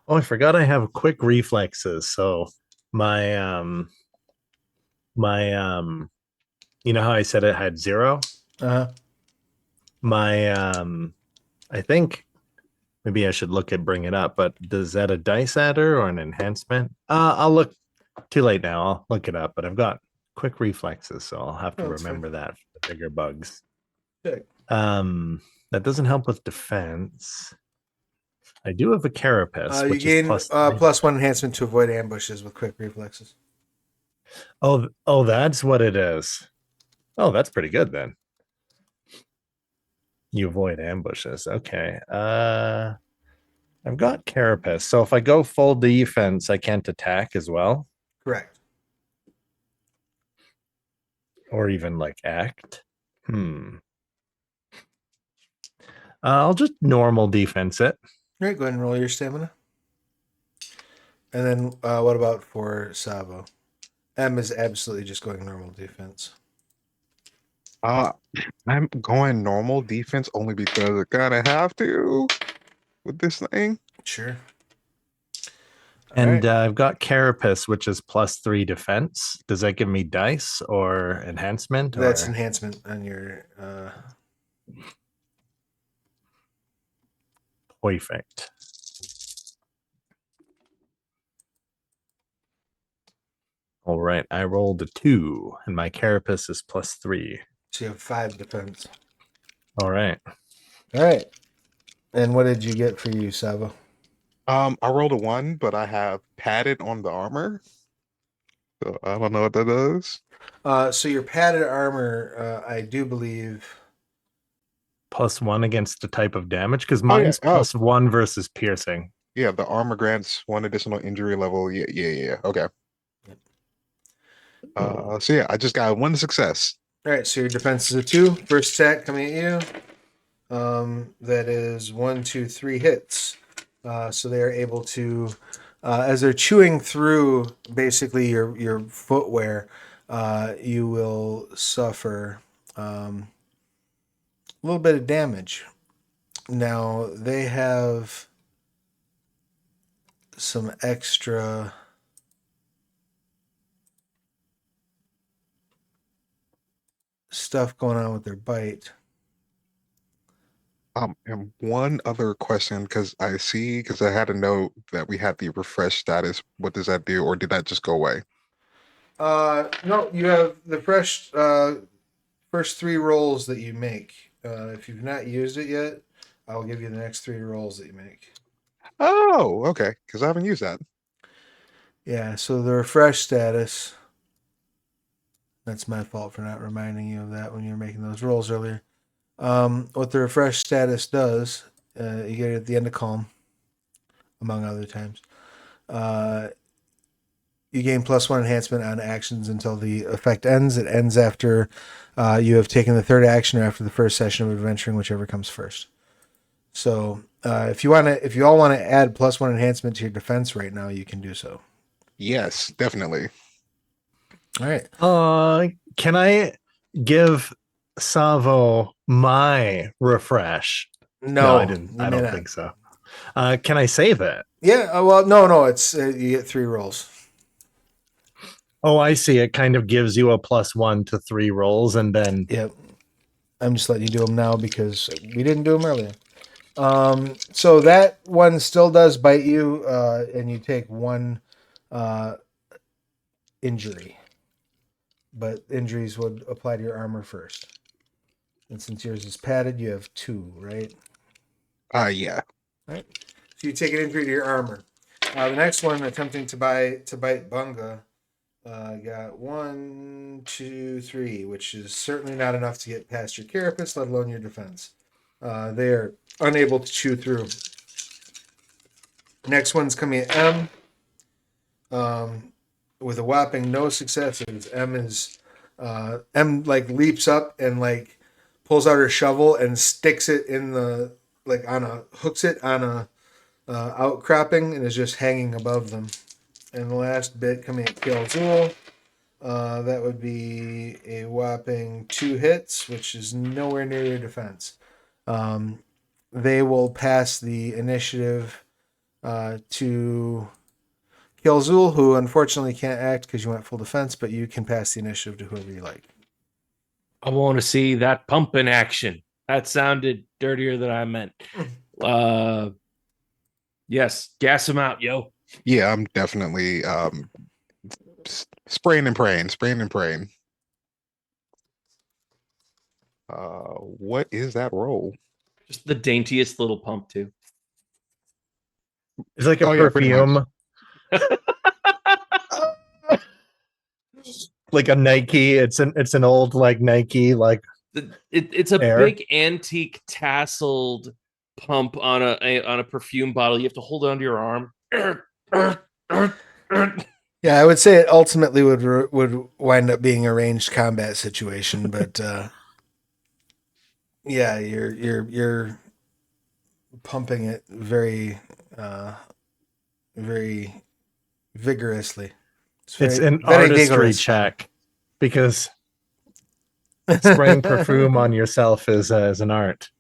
Oh, I forgot I have quick reflexes. So my you know how I said it had 0? Uh-huh. My I think maybe I should bring it up, but does that a dice adder or an enhancement? I'll look. Too late now. I'll look it up, but I've got quick reflexes, so I'll have to Oh, that's fine. remember that for the bigger bugs. Okay. That doesn't help with defense. I do have a carapace, You which gain is +1 enhancement to avoid ambushes with quick reflexes. Oh, that's what it is. Oh, that's pretty good then. You avoid ambushes. Okay. I've got carapace, so if I go full defense, I can't attack as well, Correct. or even like act. I'll just normal defense it. All right, go ahead and roll your stamina. And then what about for Savo? M is absolutely just going normal defense. I'm going normal defense only because I kind of have to with this thing. Sure. All And right. I've got carapace, which is +3 defense. Does that give me dice or enhancement? That's or... enhancement on your... Perfect. All right, I rolled a 2, and my carapace is +3. So you have 5 defense. All right. All right. And what did you get for you, Savo? I rolled a 1, but I have padded on the armor. So I don't know what that does. So your padded armor, I do believe... +1 against the type of damage, because Oh, yeah. mine's Oh. +1 versus piercing. Yeah, the armor grants 1 additional injury level. Yeah. Okay. So yeah, I just got 1 success. All right, so your defense is a 2. First attack coming at you. That is 1, 2, 3 hits. So they are able to, as they're chewing through basically your footwear, you will suffer a little bit of damage. Now they have some extra stuff going on with their bite. And one other question, because I had a note that we had the refresh status. What does that do, or did that just go away? No, you have the first 3 rolls that you make. If you've not used it yet, I'll give you the next 3 rolls that you make. Oh, okay. Because I haven't used that. Yeah, so the refresh status. That's my fault for not reminding you of that when you were making those rolls earlier. What the refresh status does, you get it at the end of Kalm, among other times. You gain +1 enhancement on actions until the effect ends. It ends after you have taken the 3rd action or after the first session of adventuring, whichever comes first. So if you all want to add +1 enhancement to your defense right now, you can do so. Yes, definitely. All right. Can I give Savo my refresh? No, I didn't. you I may don't not. think so. Can I save it? Yeah. Well, no. It's you get 3 rolls. Oh, I see. It kind of gives you a +1 to 3 rolls, and then Yep. I'm just letting you do them now because we didn't do them earlier. So that one still does bite you, and you take 1 injury. But injuries would apply to your armor first. And since yours is padded, you have 2, right? Yeah. All right. So you take an injury to your armor. The next one, attempting to bite Bunga, got 1, 2, 3, which is certainly not enough to get past your carapace, let alone your defense. They are unable to chew through. Next one's coming at M. With a whopping no successes. M like leaps up and like pulls out her shovel and sticks it in the hooks it on a outcropping and is just hanging above them. And the last bit coming at Kielzul, that would be a whopping 2 hits, which is nowhere near your defense. They will pass the initiative to Kielzul, who unfortunately can't act because you went full defense, but you can pass the initiative to whoever you like. I want to see that pump in action. That sounded dirtier than I meant. Yes, gas him out, yo. Yeah, I'm definitely spraying and praying, spraying and praying. What is that roll? Just the daintiest little pump, too. it's like a Oh, yeah, pretty much. perfume, like a Nike. It's an old like Nike like It's a Air. big antique tasseled pump on a perfume bottle. You have to hold it under your arm. Yeah, I would say it ultimately would wind up being a ranged combat situation, but yeah, you're pumping it very very vigorously. It's an very artistry vigorous. check because spraying perfume on yourself is an art.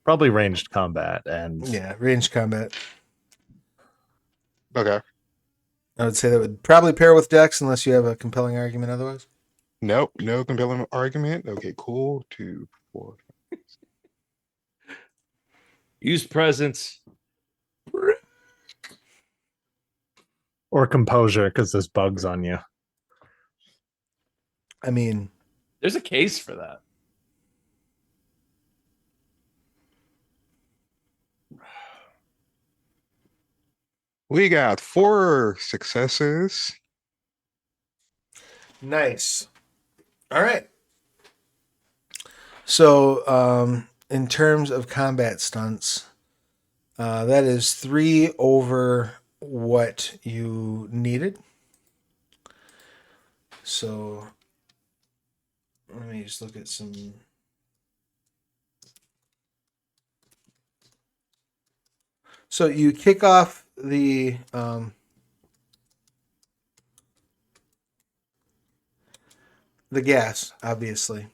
Probably ranged combat and Yeah, ranged combat. Okay. I would say that would probably pair with Dex unless you have a compelling argument otherwise. Nope, no compelling argument. Okay, cool. 2, 4. Use presence. or composure because there's bugs on you. I mean, There's a case for that. We got 4 successes. nice. All right. So, in terms of combat stunts, that is 3 over what you needed. So, let me just look at some. So you kick off the gas, obviously.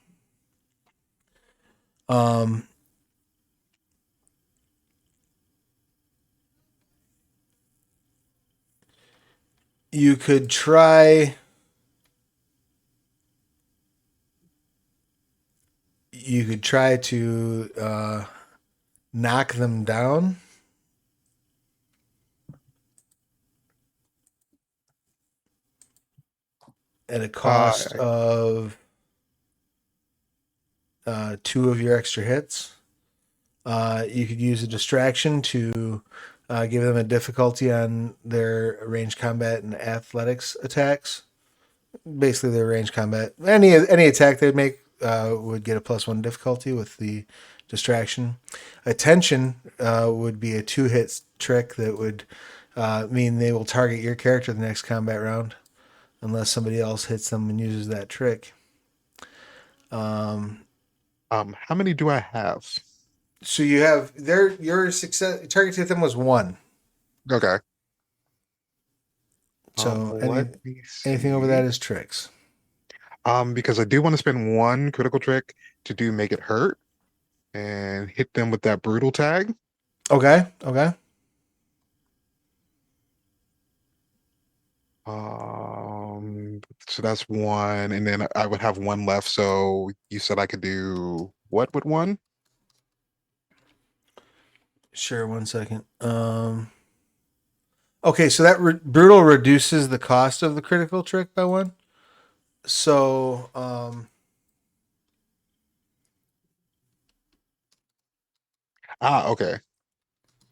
You could try. You could try to knock them down. At a cost of 2 of your extra hits. You could use a distraction to give them a difficulty on their ranged combat and athletics attacks. Basically, their ranged combat. Any attack they'd make would get a +1 difficulty with the distraction. Attention would be a 2-hit trick that would mean they will target your character the next combat round, unless somebody else hits them and uses that trick. How many do I have? So you have your success target to hit them was 1. Okay. So let me anything over see. that is tricks. Because I do want to spend 1 critical trick to do make it hurt and hit them with that brutal tag. Okay. So that's 1, and then I would have 1 left. So you said I could do what with 1? Sure. 1 second. Okay, so that brutal reduces the cost of the critical trick by 1. So Okay.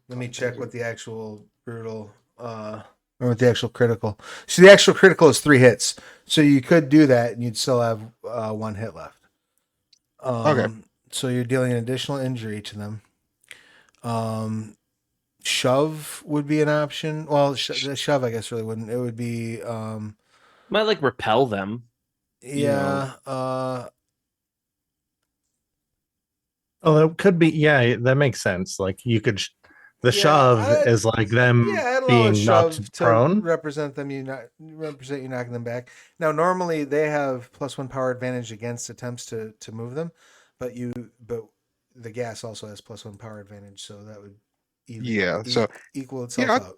let me check what the actual brutal or what the actual critical. So the actual critical is 3 hits. So you could do that and you'd still have 1 hit left. Okay. So you're dealing an additional injury to them. Shove would be an option. Well, the shove I guess really wouldn't. It would be Might like repel them. yeah. Oh, that could be. Yeah, that makes sense. Like you could, the shove is like them I'd allow a being shove knocked to prone. represent you knocking them back. Now, normally they have +1 power advantage against attempts to move them, but the gas also has +1 power advantage, so that would equal itself out.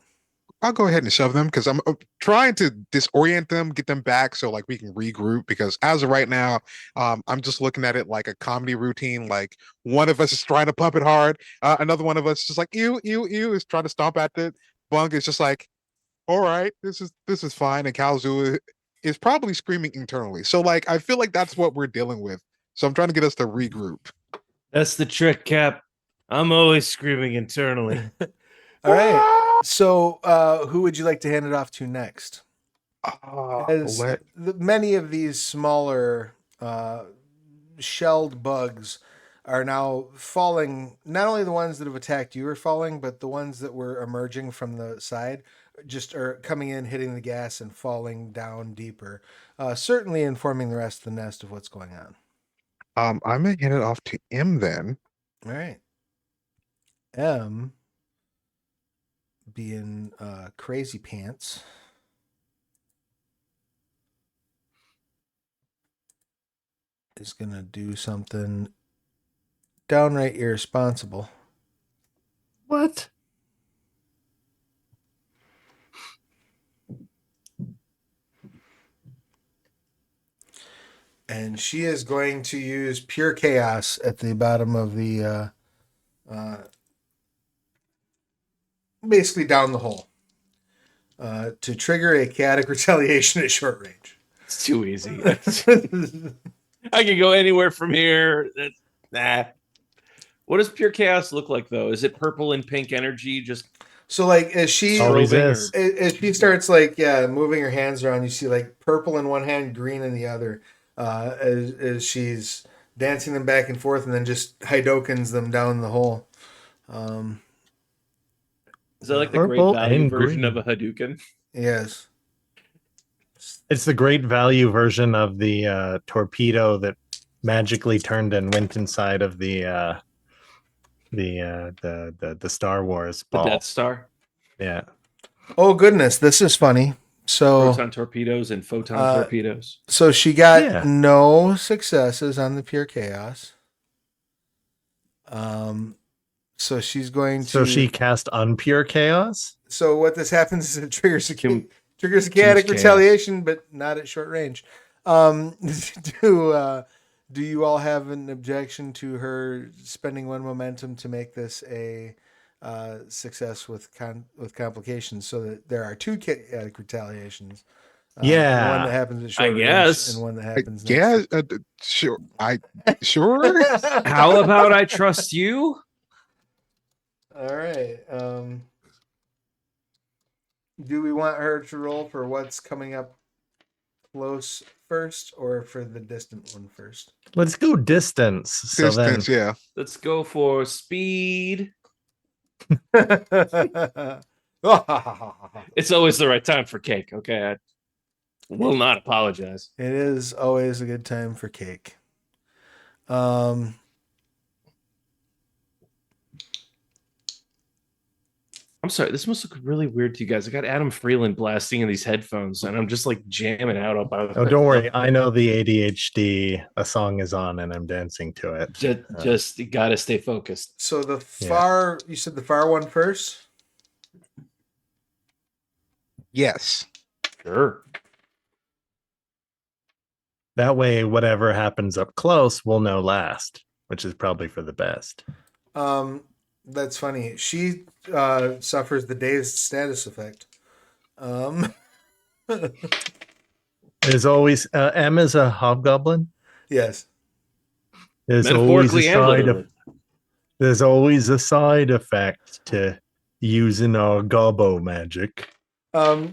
I'll go ahead and shove them because I'm trying to disorient them, get them back so like we can regroup. Because as of right now, I'm just looking at it like a comedy routine. Like one of us is trying to pump it hard, another one of us is just like ew, is trying to stomp at it. Bunk is just like, all right, this is fine, and Kalzu is probably screaming internally. So like I feel like that's what we're dealing with. So I'm trying to get us to regroup. That's the trick, Cap. I'm always screaming internally. All right. So, who would you like to hand it off to next? Many of these smaller shelled bugs are now falling. Not only the ones that have attacked you are falling, but the ones that were emerging from the side just are coming in, hitting the gas, and falling down deeper. Certainly informing the rest of the nest of what's going on. I'm gonna hand it off to M then. All right. M, being crazy pants, is gonna do something downright irresponsible. What? And she is going to use pure chaos at the bottom of the basically down the hole to trigger a chaotic retaliation at short range. It's too easy. I can go anywhere from here. Nah. What does pure chaos look like though? Is it purple and pink energy? Just so like as she starts like moving her hands around, you see like purple in one hand, green in the other, as she's dancing them back and forth, and then just Hadokens them down the hole. Is that like the great Purple value and version green. of a Hadouken? Yes. It's the great value version of the torpedo that magically turned and went inside of the Star Wars The ball. Death Star? Yeah. Oh goodness, this is funny. So Proton torpedoes and photon torpedoes. So she got no successes on the pure chaos. So she's going to. So she cast unpure chaos. So what this happens is it triggers a chaotic retaliation, but not at short range. Do you all have an objection to her spending 1 momentum to make this a success with complications, so that there are 2 chaotic retaliations? One that happens at short range and one that happens next. Sure. Sure. How about I trust you? All right. Do we want her to roll for what's coming up close first, or for the distant one first? Let's go distance. So then, Distance, yeah. Let's go for speed. It's always the right time for cake. Okay, I will not apologize. It is always a good time for cake. I'm sorry, this must look really weird to you guys. I got Adam Freeland blasting in these headphones, and I'm just like jamming out about. oh, don't worry. I know the ADHD. A song is on, and I'm dancing to it. Just you gotta stay focused. So the far, you said the far one first? Yes. Sure. That way, whatever happens up close, we'll know last, which is probably for the best. That's funny. She suffers the dazed status effect. There's always M is a hobgoblin. Yes. There's always a Metaphorically and side literally. There's always a side effect to using our gobbo magic.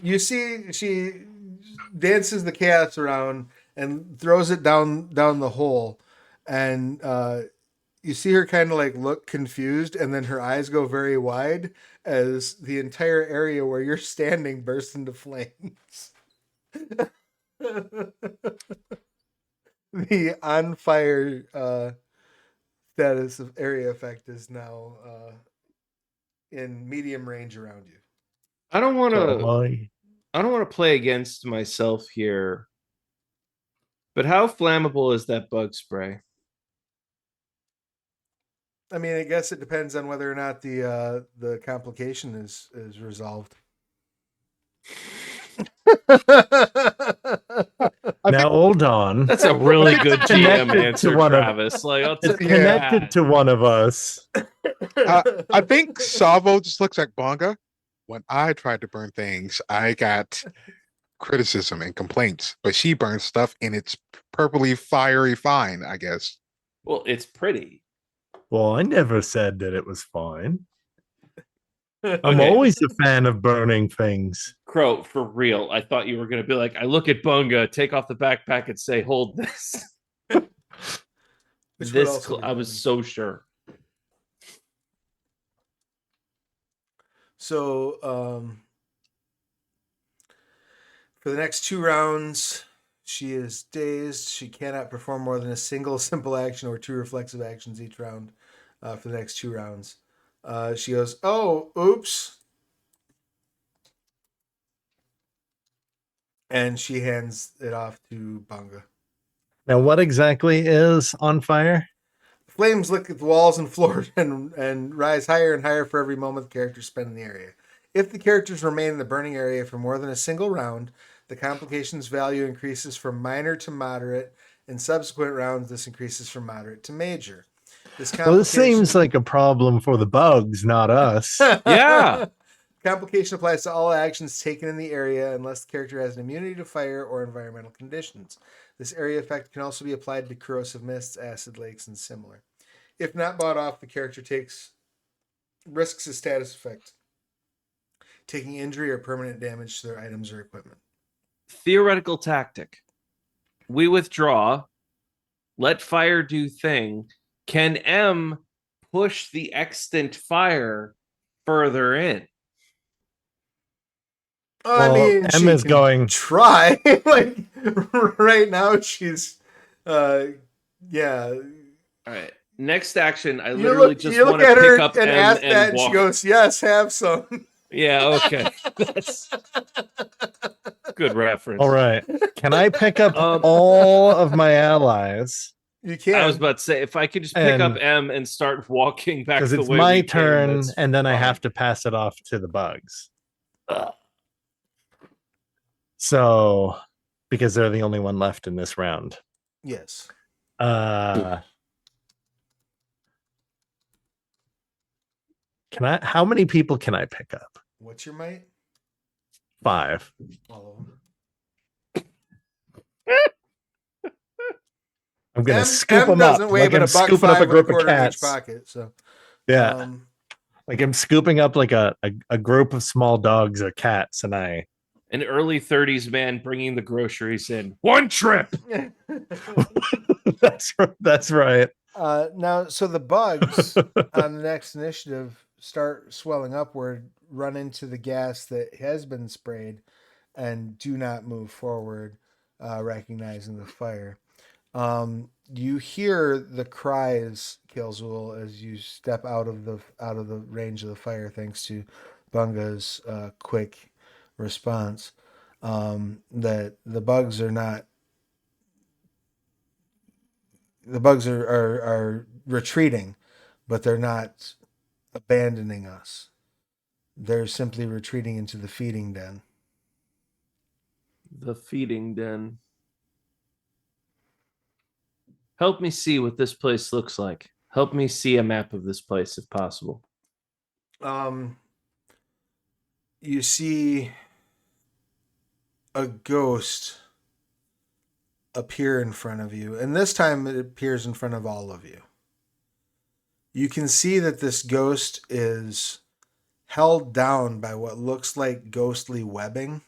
You see, she dances the chaos around and throws it down the hole, and you see her kind of like look confused, and then her eyes go very wide as the entire area where you're standing bursts into flames. The on fire status of area effect is now in medium range around you. I don't want to. So I don't want to play against myself here. But how flammable is that bug spray? I mean, I guess it depends on whether or not the complication is resolved. now hold on. That's a really good GM Connected answer, to one of- Travis. Like, I'll It's take connected that. to one of us. I think Savo just looks like Bonga. When I tried to burn things, I got criticism and complaints, but she burns stuff and it's purpley fiery fine, I guess. Well, it's pretty. Well, I never said that it was fine. I'm Okay. always a fan of burning things. Crow, for real. I thought you were going to be like, I look at Bunga, take off the backpack, and say, hold this. Which would This also be I was funny. so sure. So, for the next 2 rounds, she is dazed. She cannot perform more than a single simple action or 2 reflexive actions each round for the next 2 rounds. She goes, oh, oops. And she hands it off to Bunga. Now, what exactly is on fire? Flames lick at the walls and floors and rise higher and higher for every moment the characters spend in the area. If the characters remain in the burning area for more than a single round, the complications value increases from minor to moderate. In subsequent rounds, this increases from moderate to major. Well, this seems like a problem for the bugs, not us. Yeah. Complication applies to all actions taken in the area unless the character has an immunity to fire or environmental conditions. This area effect can also be applied to corrosive mists, acid lakes, and similar. If not bought off, the character risks a status effect, taking injury or permanent damage to their items or equipment. Theoretical tactic. We withdraw. Let fire do thing. Can M push the extant fire further in? I mean, M she is can going. try. Like right now, she's, yeah. All right. Next action, I You literally look, just you want look to at her pick up and M ask and that, and she walk. goes, "Yes, have some." Yeah, okay. That's good reference. All right. Can I pick up Um, all of my allies? You can. I was about to say, if I could just pick up And- M and start walking back Because the it's way my we came, turn, that's and then I fine. have to pass it off to the bugs. So, because they're the only one left in this round. Yes. Can I? How many people can I pick up? What's your might? 5. All of them. I'm gonna M scoop them up doesn't weigh like but I'm $1.05 scooping up a and group of quarter in each cats. pocket. So Yeah. Like I'm scooping up like a group of small dogs or cats, and I An early 30s man bringing the groceries in. One trip. that's right. Now, so the bugs on the next initiative start swelling upward, run into the gas that has been sprayed, and do not move forward, recognizing the fire. You hear the cries, Kilzul, as you step out of the range of the fire, thanks to Bunga's quick response. That the bugs are retreating, but they're not abandoning us. They're simply retreating into the feeding den. The feeding den. Help me see what this place looks like. Help me see a map of this place if possible. You see a ghost appear in front of you, and this time it appears in front of all of you. You can see that this ghost is held down by what looks like ghostly webbing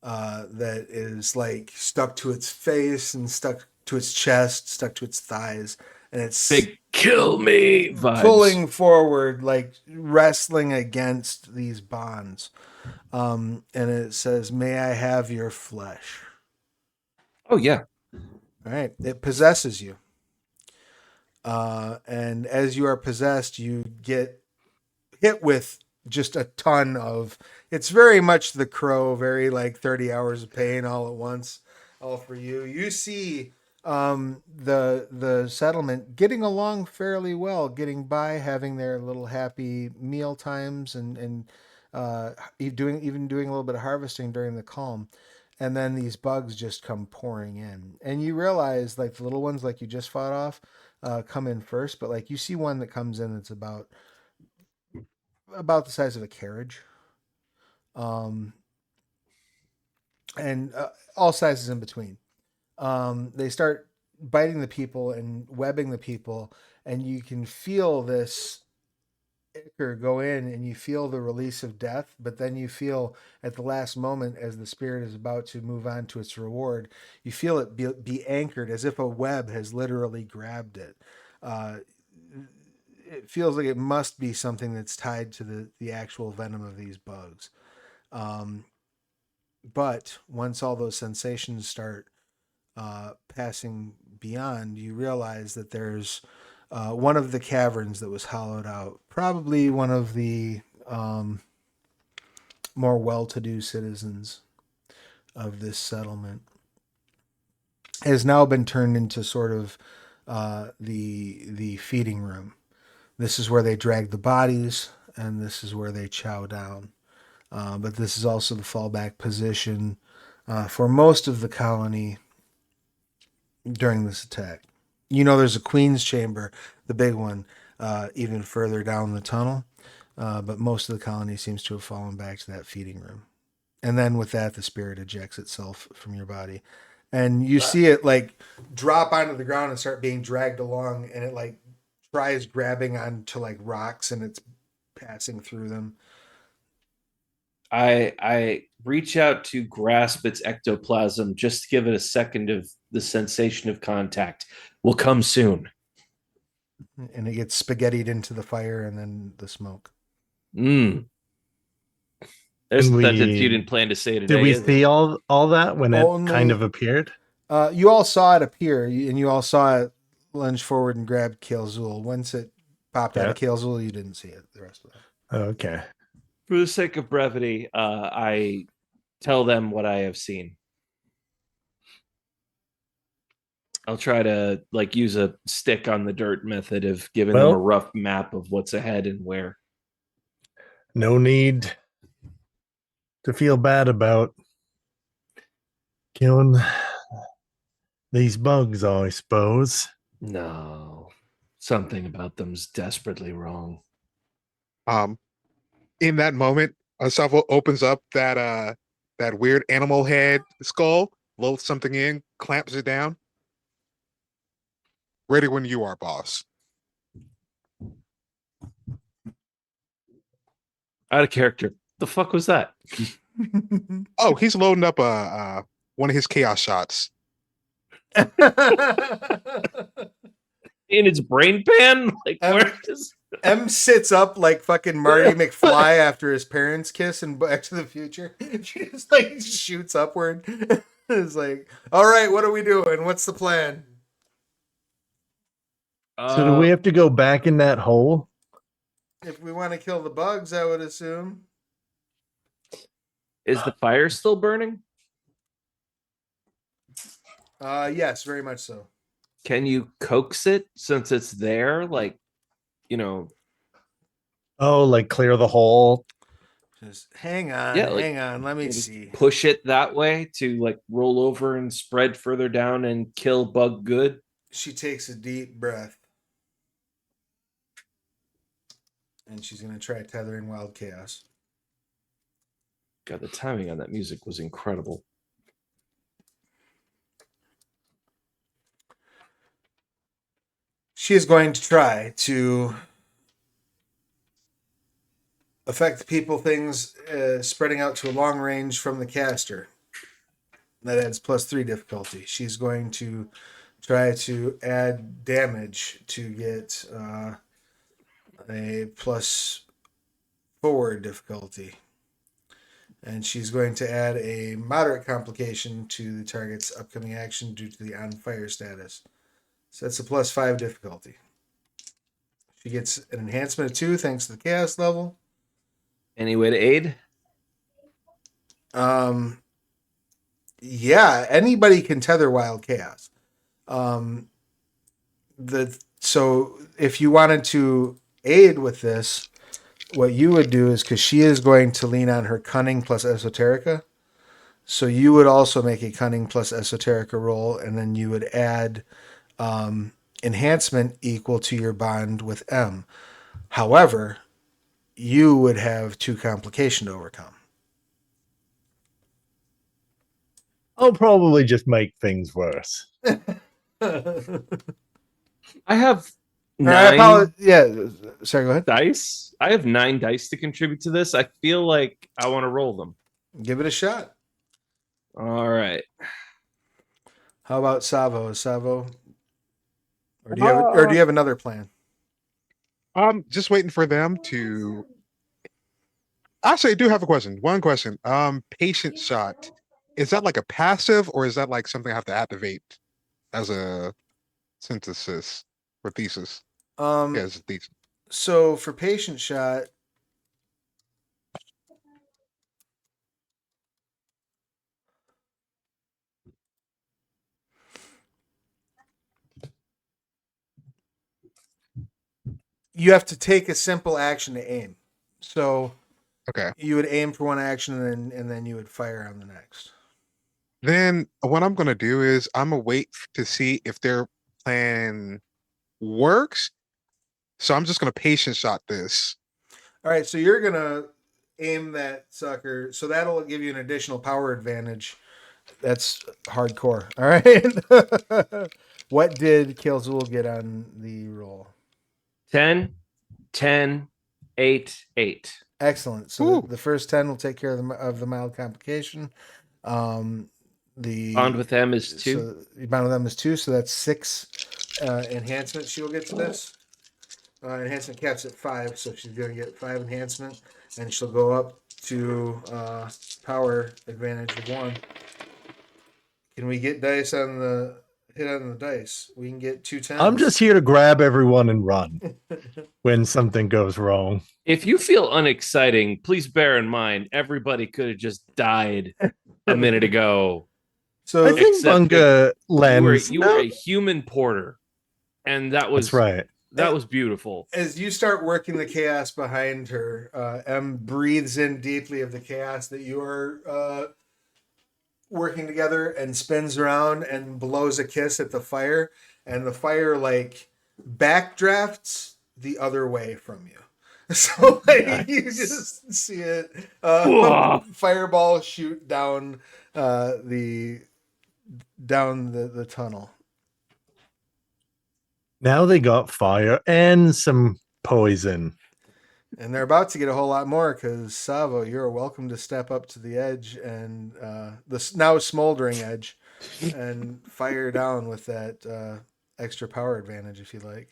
that is like stuck to its face and stuck to its chest, stuck to its thighs, and it's Big kill me vibes. pulling forward, like wrestling against these bonds. And it says, "May I have your flesh?" Oh, yeah. All right. It possesses you. And as you are possessed, you get hit with just a ton of. It's very much the Crow, very like 30 hours of pain all at once, all for you. You see the settlement getting along fairly well, getting by, having their little happy meal times, and doing a little bit of harvesting during the calm. And then these bugs just come pouring in, and you realize like the little ones like you just fought off come in first, but like you see one that comes in that's about the size of a carriage, um, and all sizes in between. They start biting the people and webbing the people, and you can feel this ichor go in, and you feel the release of death. But then you feel at the last moment, as the spirit is about to move on to its reward, you feel it be anchored as if a web has literally grabbed it. Uh, it feels like it must be something that's tied to the actual venom of these bugs. Um, but once all those sensations start passing beyond, you realize that there's one of the caverns that was hollowed out, probably one of the more well-to-do citizens of this settlement, has now been turned into sort of the feeding room. This is where they drag the bodies, and this is where they chow down. But this is also the fallback position for most of the colony during this attack. You know, there's a queen's chamber, the big one, even further down the tunnel. But most of the colony seems to have fallen back to that feeding room. And then with that, the spirit ejects itself from your body. And you see it like drop onto the ground and start being dragged along, and it like tries grabbing onto like rocks, and it's passing through them. I reach out to grasp its ectoplasm just to give it a second of the sensation of contact. Will come soon. And it gets spaghettied into the fire and then the smoke. There's And the sentence you didn't plan to say today. Did we is it? see all that when it Only- kind of appeared? You all saw it appear, and you all saw it lunge forward and grab Kalzul. Once it popped out of Kalzul, you didn't see it the rest of it. Okay. For the sake of brevity, I tell them what I have seen. I'll try to like use a stick on the dirt method of giving them a rough map of what's ahead and where. No need to feel bad about killing these bugs, I suppose. No, something about them's desperately wrong. In that moment, Asafo opens up that weird animal head skull, loads something in, clamps it down. Ready when you are, boss. Out of character. The fuck was that? Oh, he's loading up one of his chaos shots. In its brain pan? Like, where is... M sits up like fucking Marty McFly after his parents kiss in Back to the Future. She just like shoots upward. It's like, all right, what are we doing? What's the plan? So do we have to go back in that hole? If we want to kill the bugs, I would assume. Is the fire still burning? Yes, very much so. Can you coax it since it's there? Like, you know, Oh, like clear the hole. Just hang on, Yeah, like, hang on. Let me maybe see. push it that way to like roll over and spread further down and kill bug good? She takes a deep breath. And she's going to try tethering wild chaos. God, the timing on that music was incredible. She is going to try to affect people, things spreading out to a long range from the caster. That adds +3 difficulty. She's going to try to add damage to get a +4 difficulty. And she's going to add a moderate complication to the target's upcoming action due to the on fire status. So that's a +5 difficulty. She gets an enhancement of 2 thanks to the chaos level. Any way to aid? Yeah, anybody can tether wild chaos. So if you wanted to aid with this, what you would do is, because she is going to lean on her cunning plus esoterica, so you would also make a cunning plus esoterica roll, and then you would add enhancement equal to your bond with M. However, you would have 2 complication to overcome. I'll probably just make things worse. I have I 9 yeah, sorry, go ahead. dice. I have 9 dice to contribute to this. I feel like I want to roll them. Give it a shot. All right. How about Savo? Savo, or do you have another plan? I'm just waiting for them to. Actually, I do have a question. One question. Patient shot. Is that like a passive, or is that like something I have to activate as a synthesis or thesis? Yeah, as a thesis. So for patient shot, you have to take a simple action to aim. So Okay. you would aim for one action and then you would fire on the next. Then what I'm gonna do is I'm gonna wait to see if their plan works. So I'm just gonna patient shot this. All right, so you're gonna aim that sucker. So that'll give you an additional power advantage. That's hardcore. All right. What did Killzool get on the roll? 10, 10, 8, 8. Excellent. So the first 10 will take care of the mild complication. The Bond with them is 2. So the bond with them is 2, so that's 6 enhancement she will get to this. Enhancement caps at 5, so she's going to get 5 enhancement, and she'll go up to power advantage of 1. Can we get dice on the hit on the dice? We can get 2 10s. I'm just here to grab everyone and run when something goes wrong. If you feel unexciting, please bear in mind everybody could have just died a minute ago. So I think Except Bunga lends. You were a human porter, and that was That's right. That was beautiful. As you start working the chaos behind her, M breathes in deeply of the chaos that you are working together and spins around and blows a kiss at the fire, and the fire like backdrafts the other way from you. So like, you just see it fireball shoot down the tunnel. Now they got fire and some poison. And they're about to get a whole lot more because Savo, you're welcome to step up to the edge and the now smoldering edge and fire down with that extra power advantage if you like.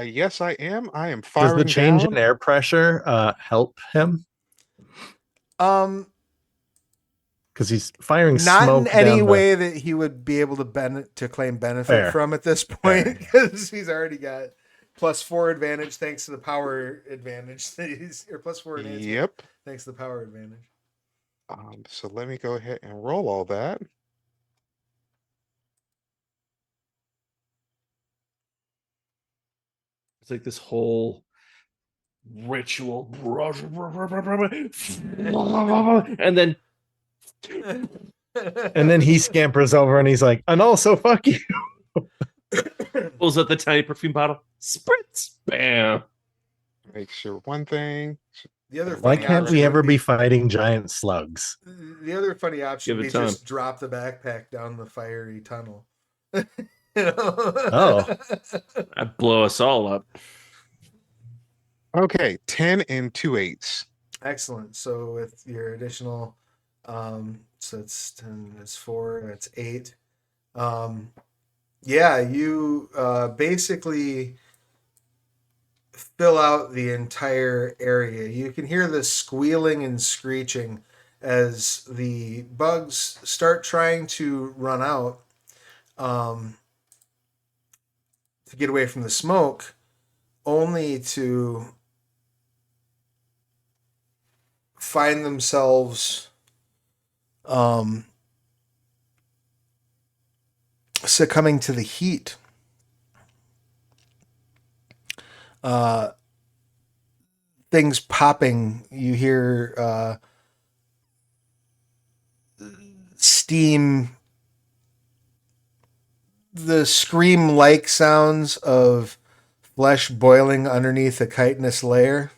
Yes, I am. I am Does firing the change down. in air pressure help him? Because he's firing Not in smoke any down the way that he would be able to claim benefit Fair. from at this point because he's already got +4 advantage thanks to the power advantage that he's or +4 enhancement Yep. thanks to the power advantage. So let me go ahead and roll all that. It's like this whole ritual, and then and then he scampers over and he's like, and also fuck you. pulls out the tiny perfume bottle, spritz, bam. Make sure one thing. The other Why funny can't option we would ever be fighting giant slugs? The other funny option Give would it be time. just drop the backpack down the fiery tunnel. You know? Oh. That'd blow us all up. Okay, 10 and 2 8s. Excellent. So with your additional, so it's 10, that's 4, that's 8. Yeah, you basically fill out the entire area. You can hear the squealing and screeching as the bugs start trying to run out to get away from the smoke, only to find themselves succumbing to the heat. Things popping. You hear steam, the scream-like sounds of flesh boiling underneath a chitinous layer.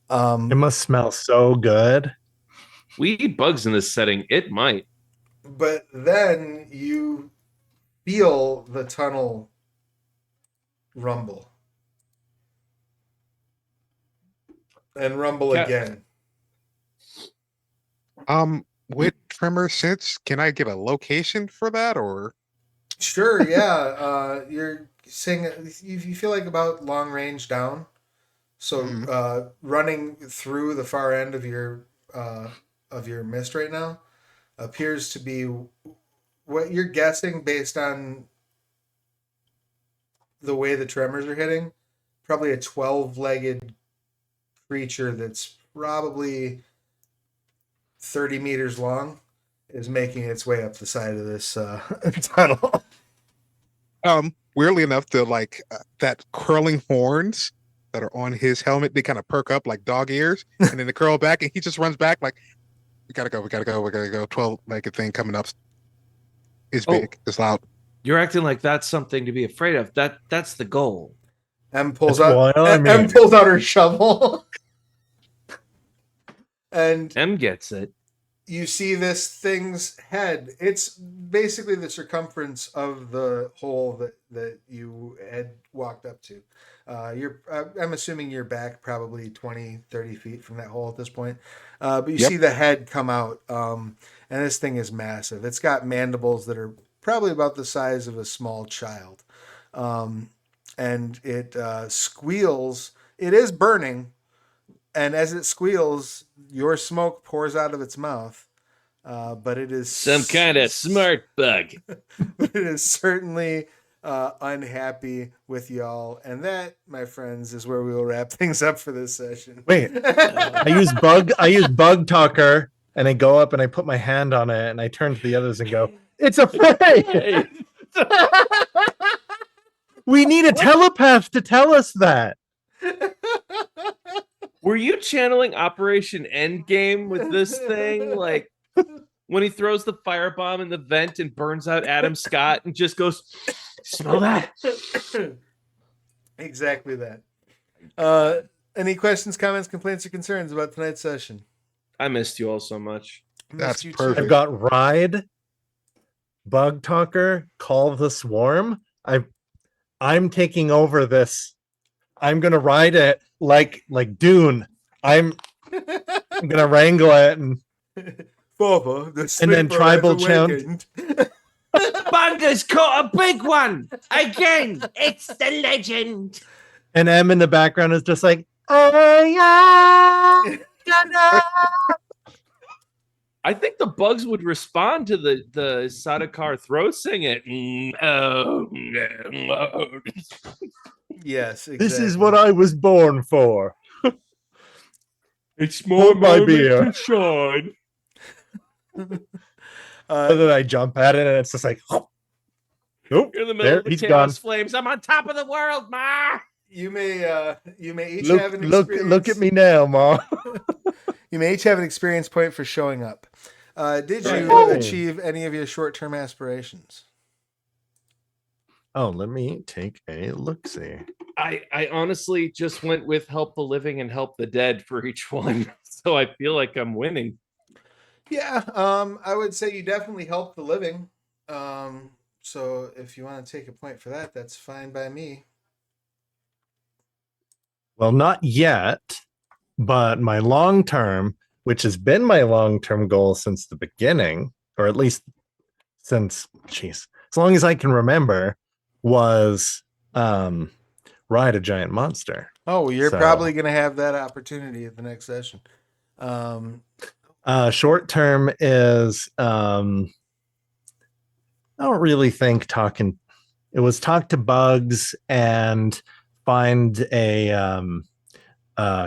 It must smell so good. We eat bugs in this setting. It might. But then you feel the tunnel rumble. And rumble again. With tremor sense, can I get a location for that or? Sure, yeah. You're saying you feel like about long range down. So running through the far end of your mist right now appears to be what you're guessing based on the way the tremors are hitting. Probably a 12-legged creature that's probably 30 meters long is making its way up the side of this tunnel. Weirdly enough, that curling horns that are on his helmet, they kind of perk up like dog ears, and then they curl back, and he just runs back like, we gotta go. 12-legged thing coming up. It's big. It's loud. You're acting like that's something to be afraid of. That's the goal. M pulls That's out. what I mean. M pulls out her shovel, and M gets it. you see this thing's head. It's basically the circumference of the hole that you had walked up to. I'm assuming you're back probably 20, 30 feet from that hole at this point. But you see the head come out, and this thing is massive. It's got mandibles that are probably about the size of a small child. And it squeals. It is burning. And as it squeals, your smoke pours out of its mouth. But it is Some kind of smart bug. But it is certainly unhappy with y'all. And that, my friends, is where we will wrap things up for this session. Wait, I use bug talker, and I go up and I put my hand on it and I turn to the others and go, "It's afraid." We need a telepath to tell us that. Were you channeling Operation Endgame with this thing? Like when he throws the firebomb in the vent and burns out Adam Scott and just goes, smell that? Exactly that. Any questions, comments, complaints, or concerns about tonight's session? I missed you all so much. That's Missed you too. perfect. I've got ride, bug talker, call the swarm. I'm taking over this I'm gonna ride it like Dune. I'm gonna wrangle it and Father, the And then sleeper tribal has chant. awakened. Bunga's caught a big one again. It's the legend. M in the background is just like, oh yeah. I think the bugs would respond to the Sadakar throat singing. Yes, exactly. This is what I was born for. It's Hold my beer. to shine. And then I jump at it and it's just like, nope. You're in the middle There, of the he's chaos gone. flames. I'm on top of the world, Ma. you may each have an Look experience. at me now, Ma. You may each have an experience point for showing up. Did you Right. achieve any of your short-term aspirations? Oh, let me take a look-see. I honestly just went with help the living and help the dead for each one. So I feel like I'm winning. Yeah, I would say you definitely help the living. So if you want to take a point for that, that's fine by me. Well, not yet, but my long-term, which has been my long-term goal since the beginning, or at least since, as long as I can remember, was ride a giant monster. Oh, well, you're So- probably going to have that opportunity at the next session. Short term is I don't really think talking. It was talk to bugs and find a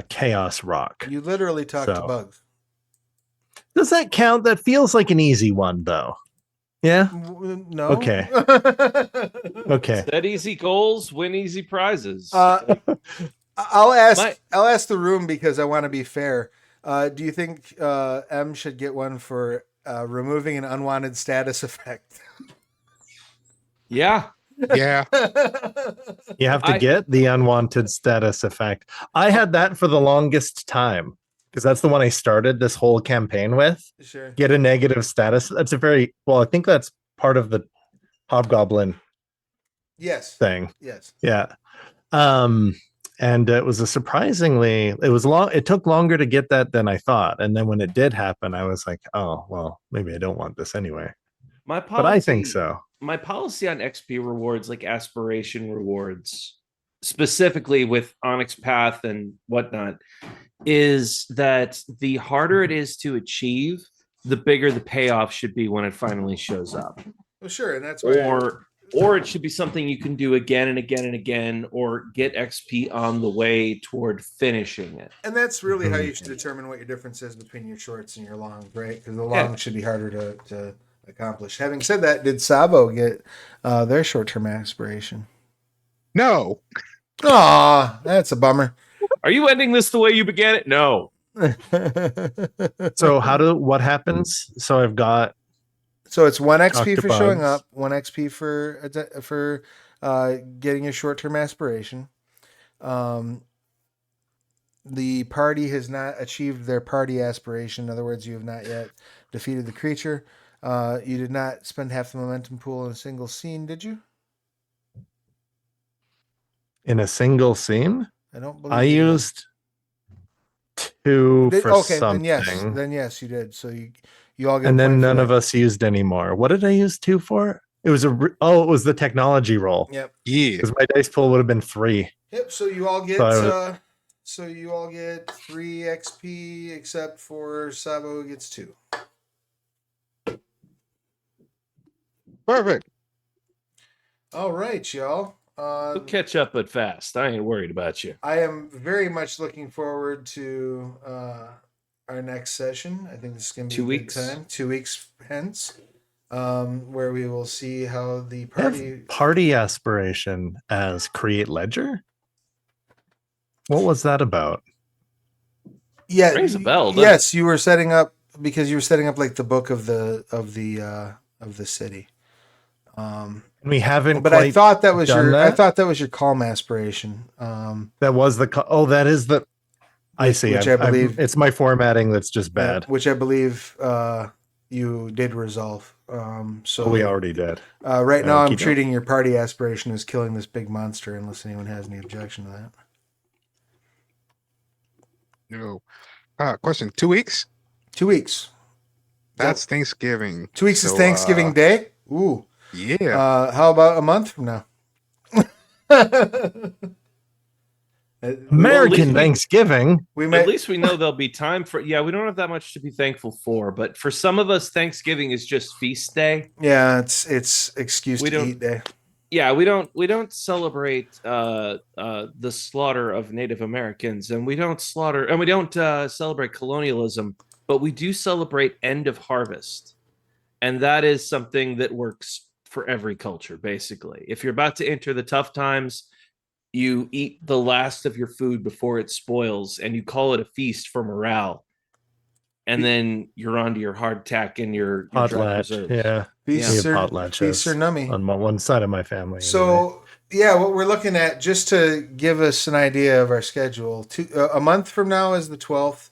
chaos rock. You literally talk to So- bugs. Does that count? That feels like an easy one, though. Yeah. No. Okay. Okay. Set easy goals, win easy prizes. I'll ask the room because I want to be fair. Do you think M should get one for removing an unwanted status effect? Yeah. Yeah. You have to get the unwanted status effect. I had that for the longest time because that's the one I started this whole campaign with. Sure. Get a negative status. That's a very well. I think that's part of the hobgoblin Yes. thing. Yes. Yeah. And it was it took longer to get that than I thought. And then when it did happen, I was like, oh, well, maybe I don't want this anyway. My policy, But I think so. My policy on XP rewards, like aspiration rewards, specifically with Onyx Path and whatnot, is that the harder it is to achieve, the bigger the payoff should be when it finally shows up. Well, sure, and that's why. Or it should be something you can do again and again and again, or get XP on the way toward finishing it. And that's really how you should determine what your difference is between your shorts and your longs, right? Because the longs should be harder to accomplish. Having said that, did Sabo get their short-term aspiration? No. Aw, that's a bummer. Are you ending this the way you began it? No. So what happens? So I've got So it's 1 XP Talk to for showing bugs. up, 1 XP for getting your short-term aspiration. The party has not achieved their party aspiration. In other words, you have not yet defeated the creature. You did not spend half the momentum pool in a single scene, did you? in a single scene. I don't believe I you did. used 2 for Okay, something. then yes, you did. So you all get. And a then point for none that. of us used any more. What did I use 2 for? It was it was the technology roll. Yep. Yeah. Because my dice pool would have been 3. Yep. So you all get. So you all get 3 XP, except for Sabo who gets 2. Perfect. All right, y'all. We'll catch up but fast. I ain't worried about you. I am very much looking forward to our next session. I think this is going to be 2 a weeks. good time. 2 weeks hence, where we will see how the I have party. party aspiration as create ledger. What was that about? Yeah, Rings a bell, doesn't yes, you were setting up because you were setting up like the book of the city. We haven't. But I thought that was done your. that? I thought that was your calm aspiration. That was the. That is the. I see. Which I believe it's my formatting that's just bad. which I believe you did resolve. So We already did. right now, I'm keep treating your party aspiration as killing this big monster, unless anyone has any objection to that. No. Question: 2 weeks? 2 weeks. That's Thanksgiving. 2 weeks is So, Thanksgiving Day. Ooh. Yeah. How about a month from now? American we- Thanksgiving. We At might. least we know there'll be time for. Yeah, we don't have that much to be thankful for, but for some of us, Thanksgiving is just feast day. Yeah, it's excuse We to don't- eat day. Yeah, we don't celebrate the slaughter of Native Americans, and we don't celebrate colonialism, but we do celebrate end of harvest, and that is something that works for every culture. Basically, if you're about to enter the tough times, you eat the last of your food before it spoils, and you call it a feast for morale, and then you're on to your hardtack and your dry Potlatch. reserves. Yeah. Feasts We are, have potlatches feasts are nummy. on one side of my family. So yeah, what we're looking at, just to give us an idea of our schedule, a month from now is the 12th.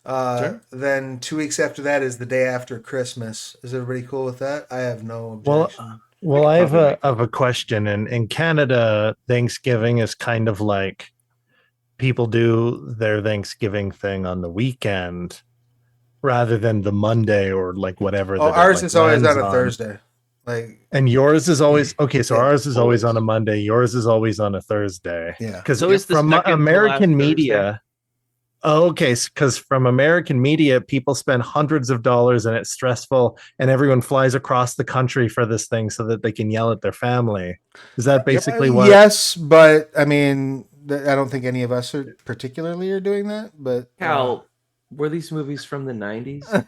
Sure. Then 2 weeks after that is the day after Christmas. Is everybody cool with that? I have no Well, objection. well, I have probably a make of a question. In Canada, Thanksgiving is kind of like people do their Thanksgiving thing on the weekend rather than the Monday or like whatever. Oh, that it, ours like, is always lands on a Thursday. Like, And yours is always okay. So Yeah, ours is always always. on a Monday. Yours is always on a Thursday. yeah. Because So is the from second to last American Thursday? media. Oh, okay. Because from American media, people spend hundreds of dollars and it's stressful, and everyone flies across the country for this thing so that they can yell at their family. Is that basically what? Yes, but I mean, I don't think any of us are particularly are doing that. But Cal, were these movies from the 90s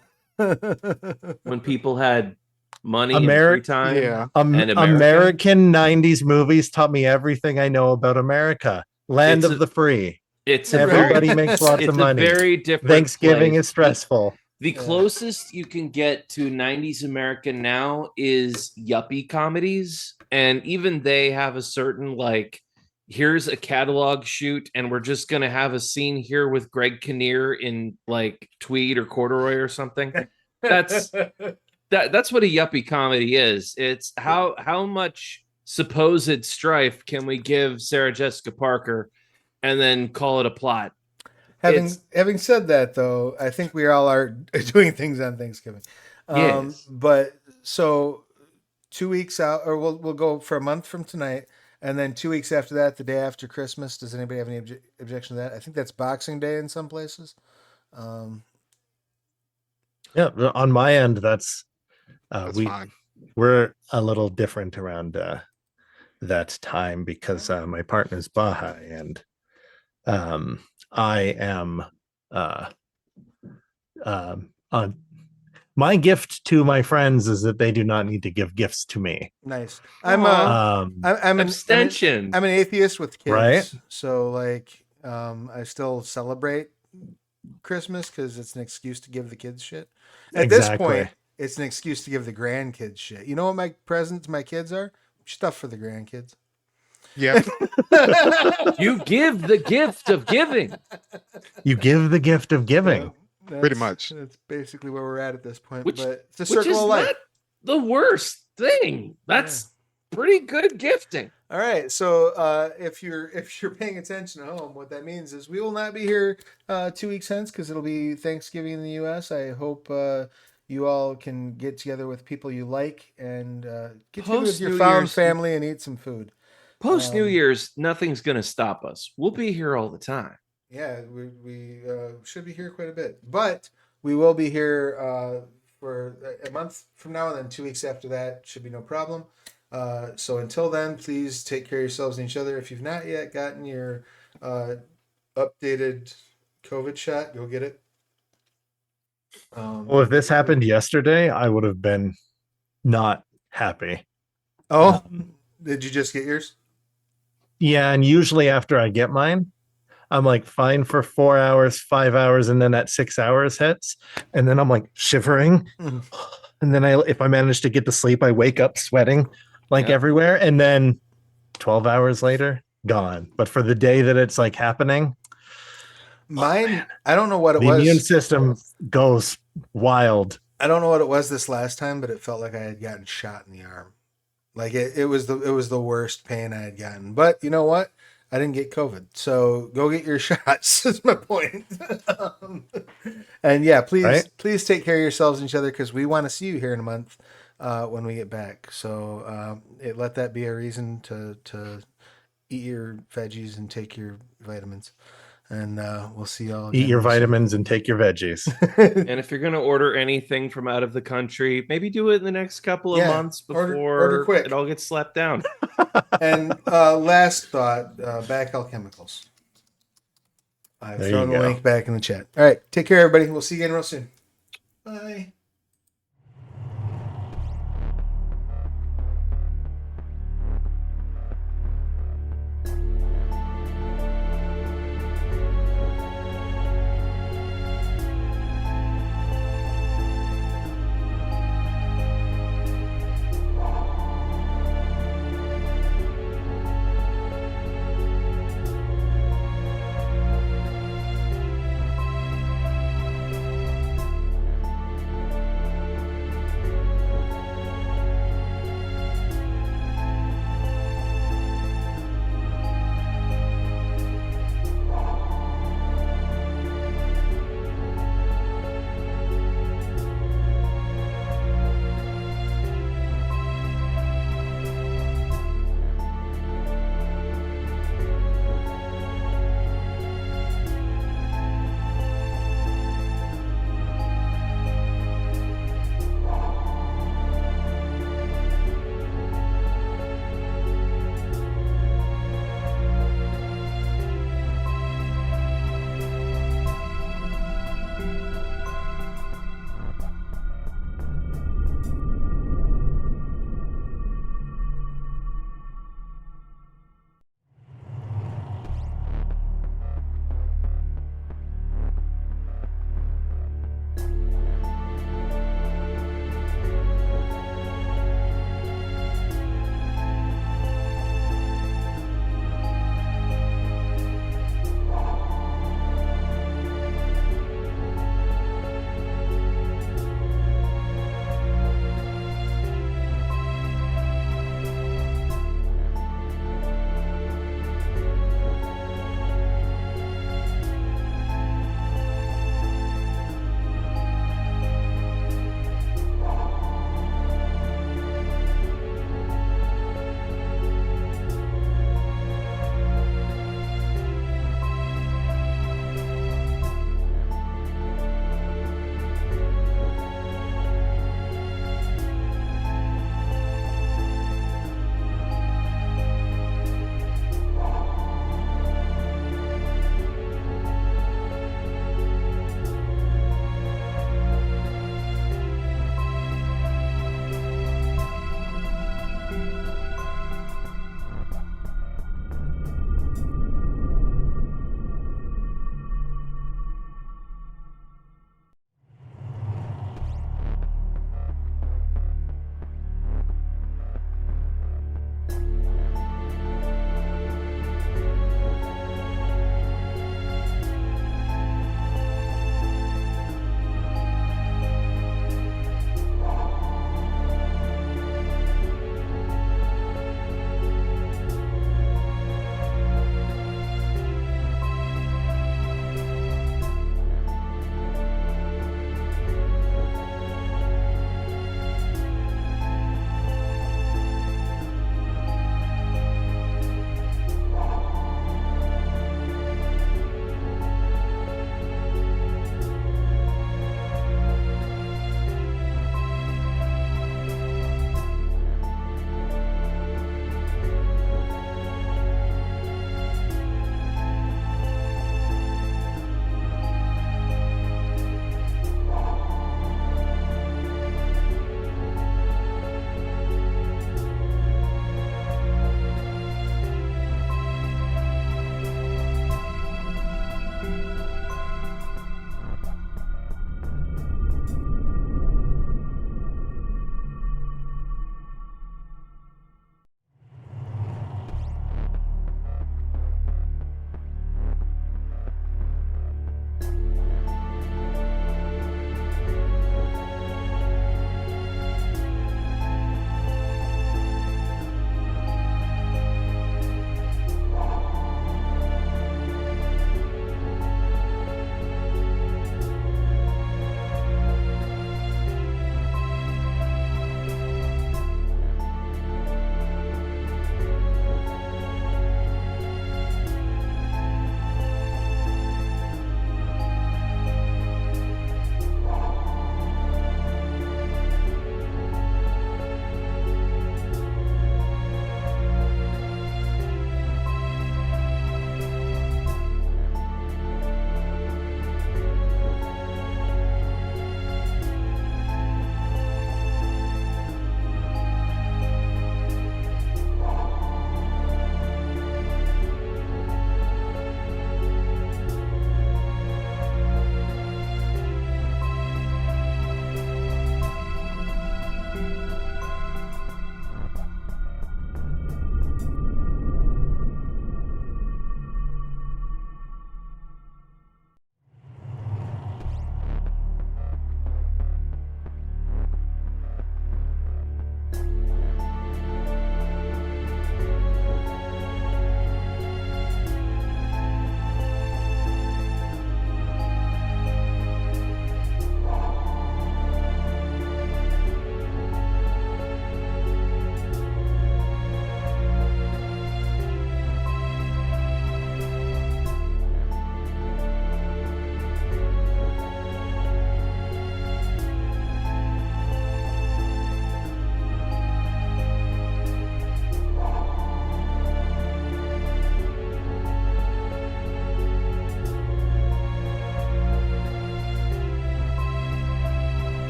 when people had money and free time? Yeah. And America? American 90s movies taught me everything I know about America. Land It's of the free. It's Everybody very, makes lots it's of a money. very different Thanksgiving place. is stressful. The closest you can get to 90s America now is yuppie comedies. And even they have a certain, like, here's a catalog shoot, and we're just going to have a scene here with Greg Kinnear in like tweed or corduroy or something. That's that's what a yuppie comedy is. It's how much supposed strife can we give Sarah Jessica Parker and then call it a plot. Having said that, though, I think we all are doing things on Thanksgiving. Yes. But so 2 weeks out, or we'll go for a month from tonight, and then 2 weeks after that, the day after Christmas. Does anybody have any objection to that? I think that's Boxing Day in some places. Yeah, on my end, that's Fine. we're a little different around that time because my partner's Baha'i and I am my gift to my friends is that they do not need to give gifts to me. Nice. Aw. I'm Abstention. I'm an atheist with kids, Right? so like I still celebrate Christmas because it's an excuse to give the kids shit. At this point, it's an excuse to give the grandkids shit. You know what my presents to my kids are? Stuff for the grandkids. Yeah. You give the gift of giving. You give the gift of giving. Pretty much. That's basically where we're at this point. Which- but it's a Which circle is of life. not the worst thing. That's pretty good gifting. All right. So if you're paying attention at home, what that means is we will not be here 2 weeks hence because it'll be Thanksgiving in the U.S. I hope you all can get together with people you like and get together with your Post-New found Year's- family and eat some food. Post New Year's, nothing's going to stop us. We'll be here all the time. Yeah, we should be here quite a bit, but we will be here for a month from now, and then 2 weeks after that should be no problem. So until then, please take care of yourselves and each other. If you've not yet gotten your updated COVID shot, go get it. Well, if this happened yesterday, I would have been not happy. Oh, did you just get yours? Yeah, and usually after I get mine, I'm like fine for 4 hours, 5 hours, and then that 6 hours hits, and then I'm like shivering, Mhm. and then if I manage to get to sleep, I wake up sweating like Yeah. everywhere, and then 12 hours later, gone. But for the day that it's like happening, Mine, I don't know what it the was. immune system goes wild. I don't know what it was this last time, but it felt like I had gotten shot in the arm. Like it was the worst pain I had gotten. But you know what? I didn't get COVID. So go get your shots. Is my point. And yeah, please, Right. please take care of yourselves and each other because we want to see you here in a month when we get back. So let that be a reason to eat your veggies and take your vitamins. And we'll see y'all. Eat again your real soon. vitamins and take your veggies. And if you're going to order anything from out of the country, maybe do it in the next couple of Yeah, months order before quick. it all gets slapped down. And last thought, back chemicals. I've There thrown you the go. link back in the chat. All right, take care, everybody. We'll see you again real soon. Bye.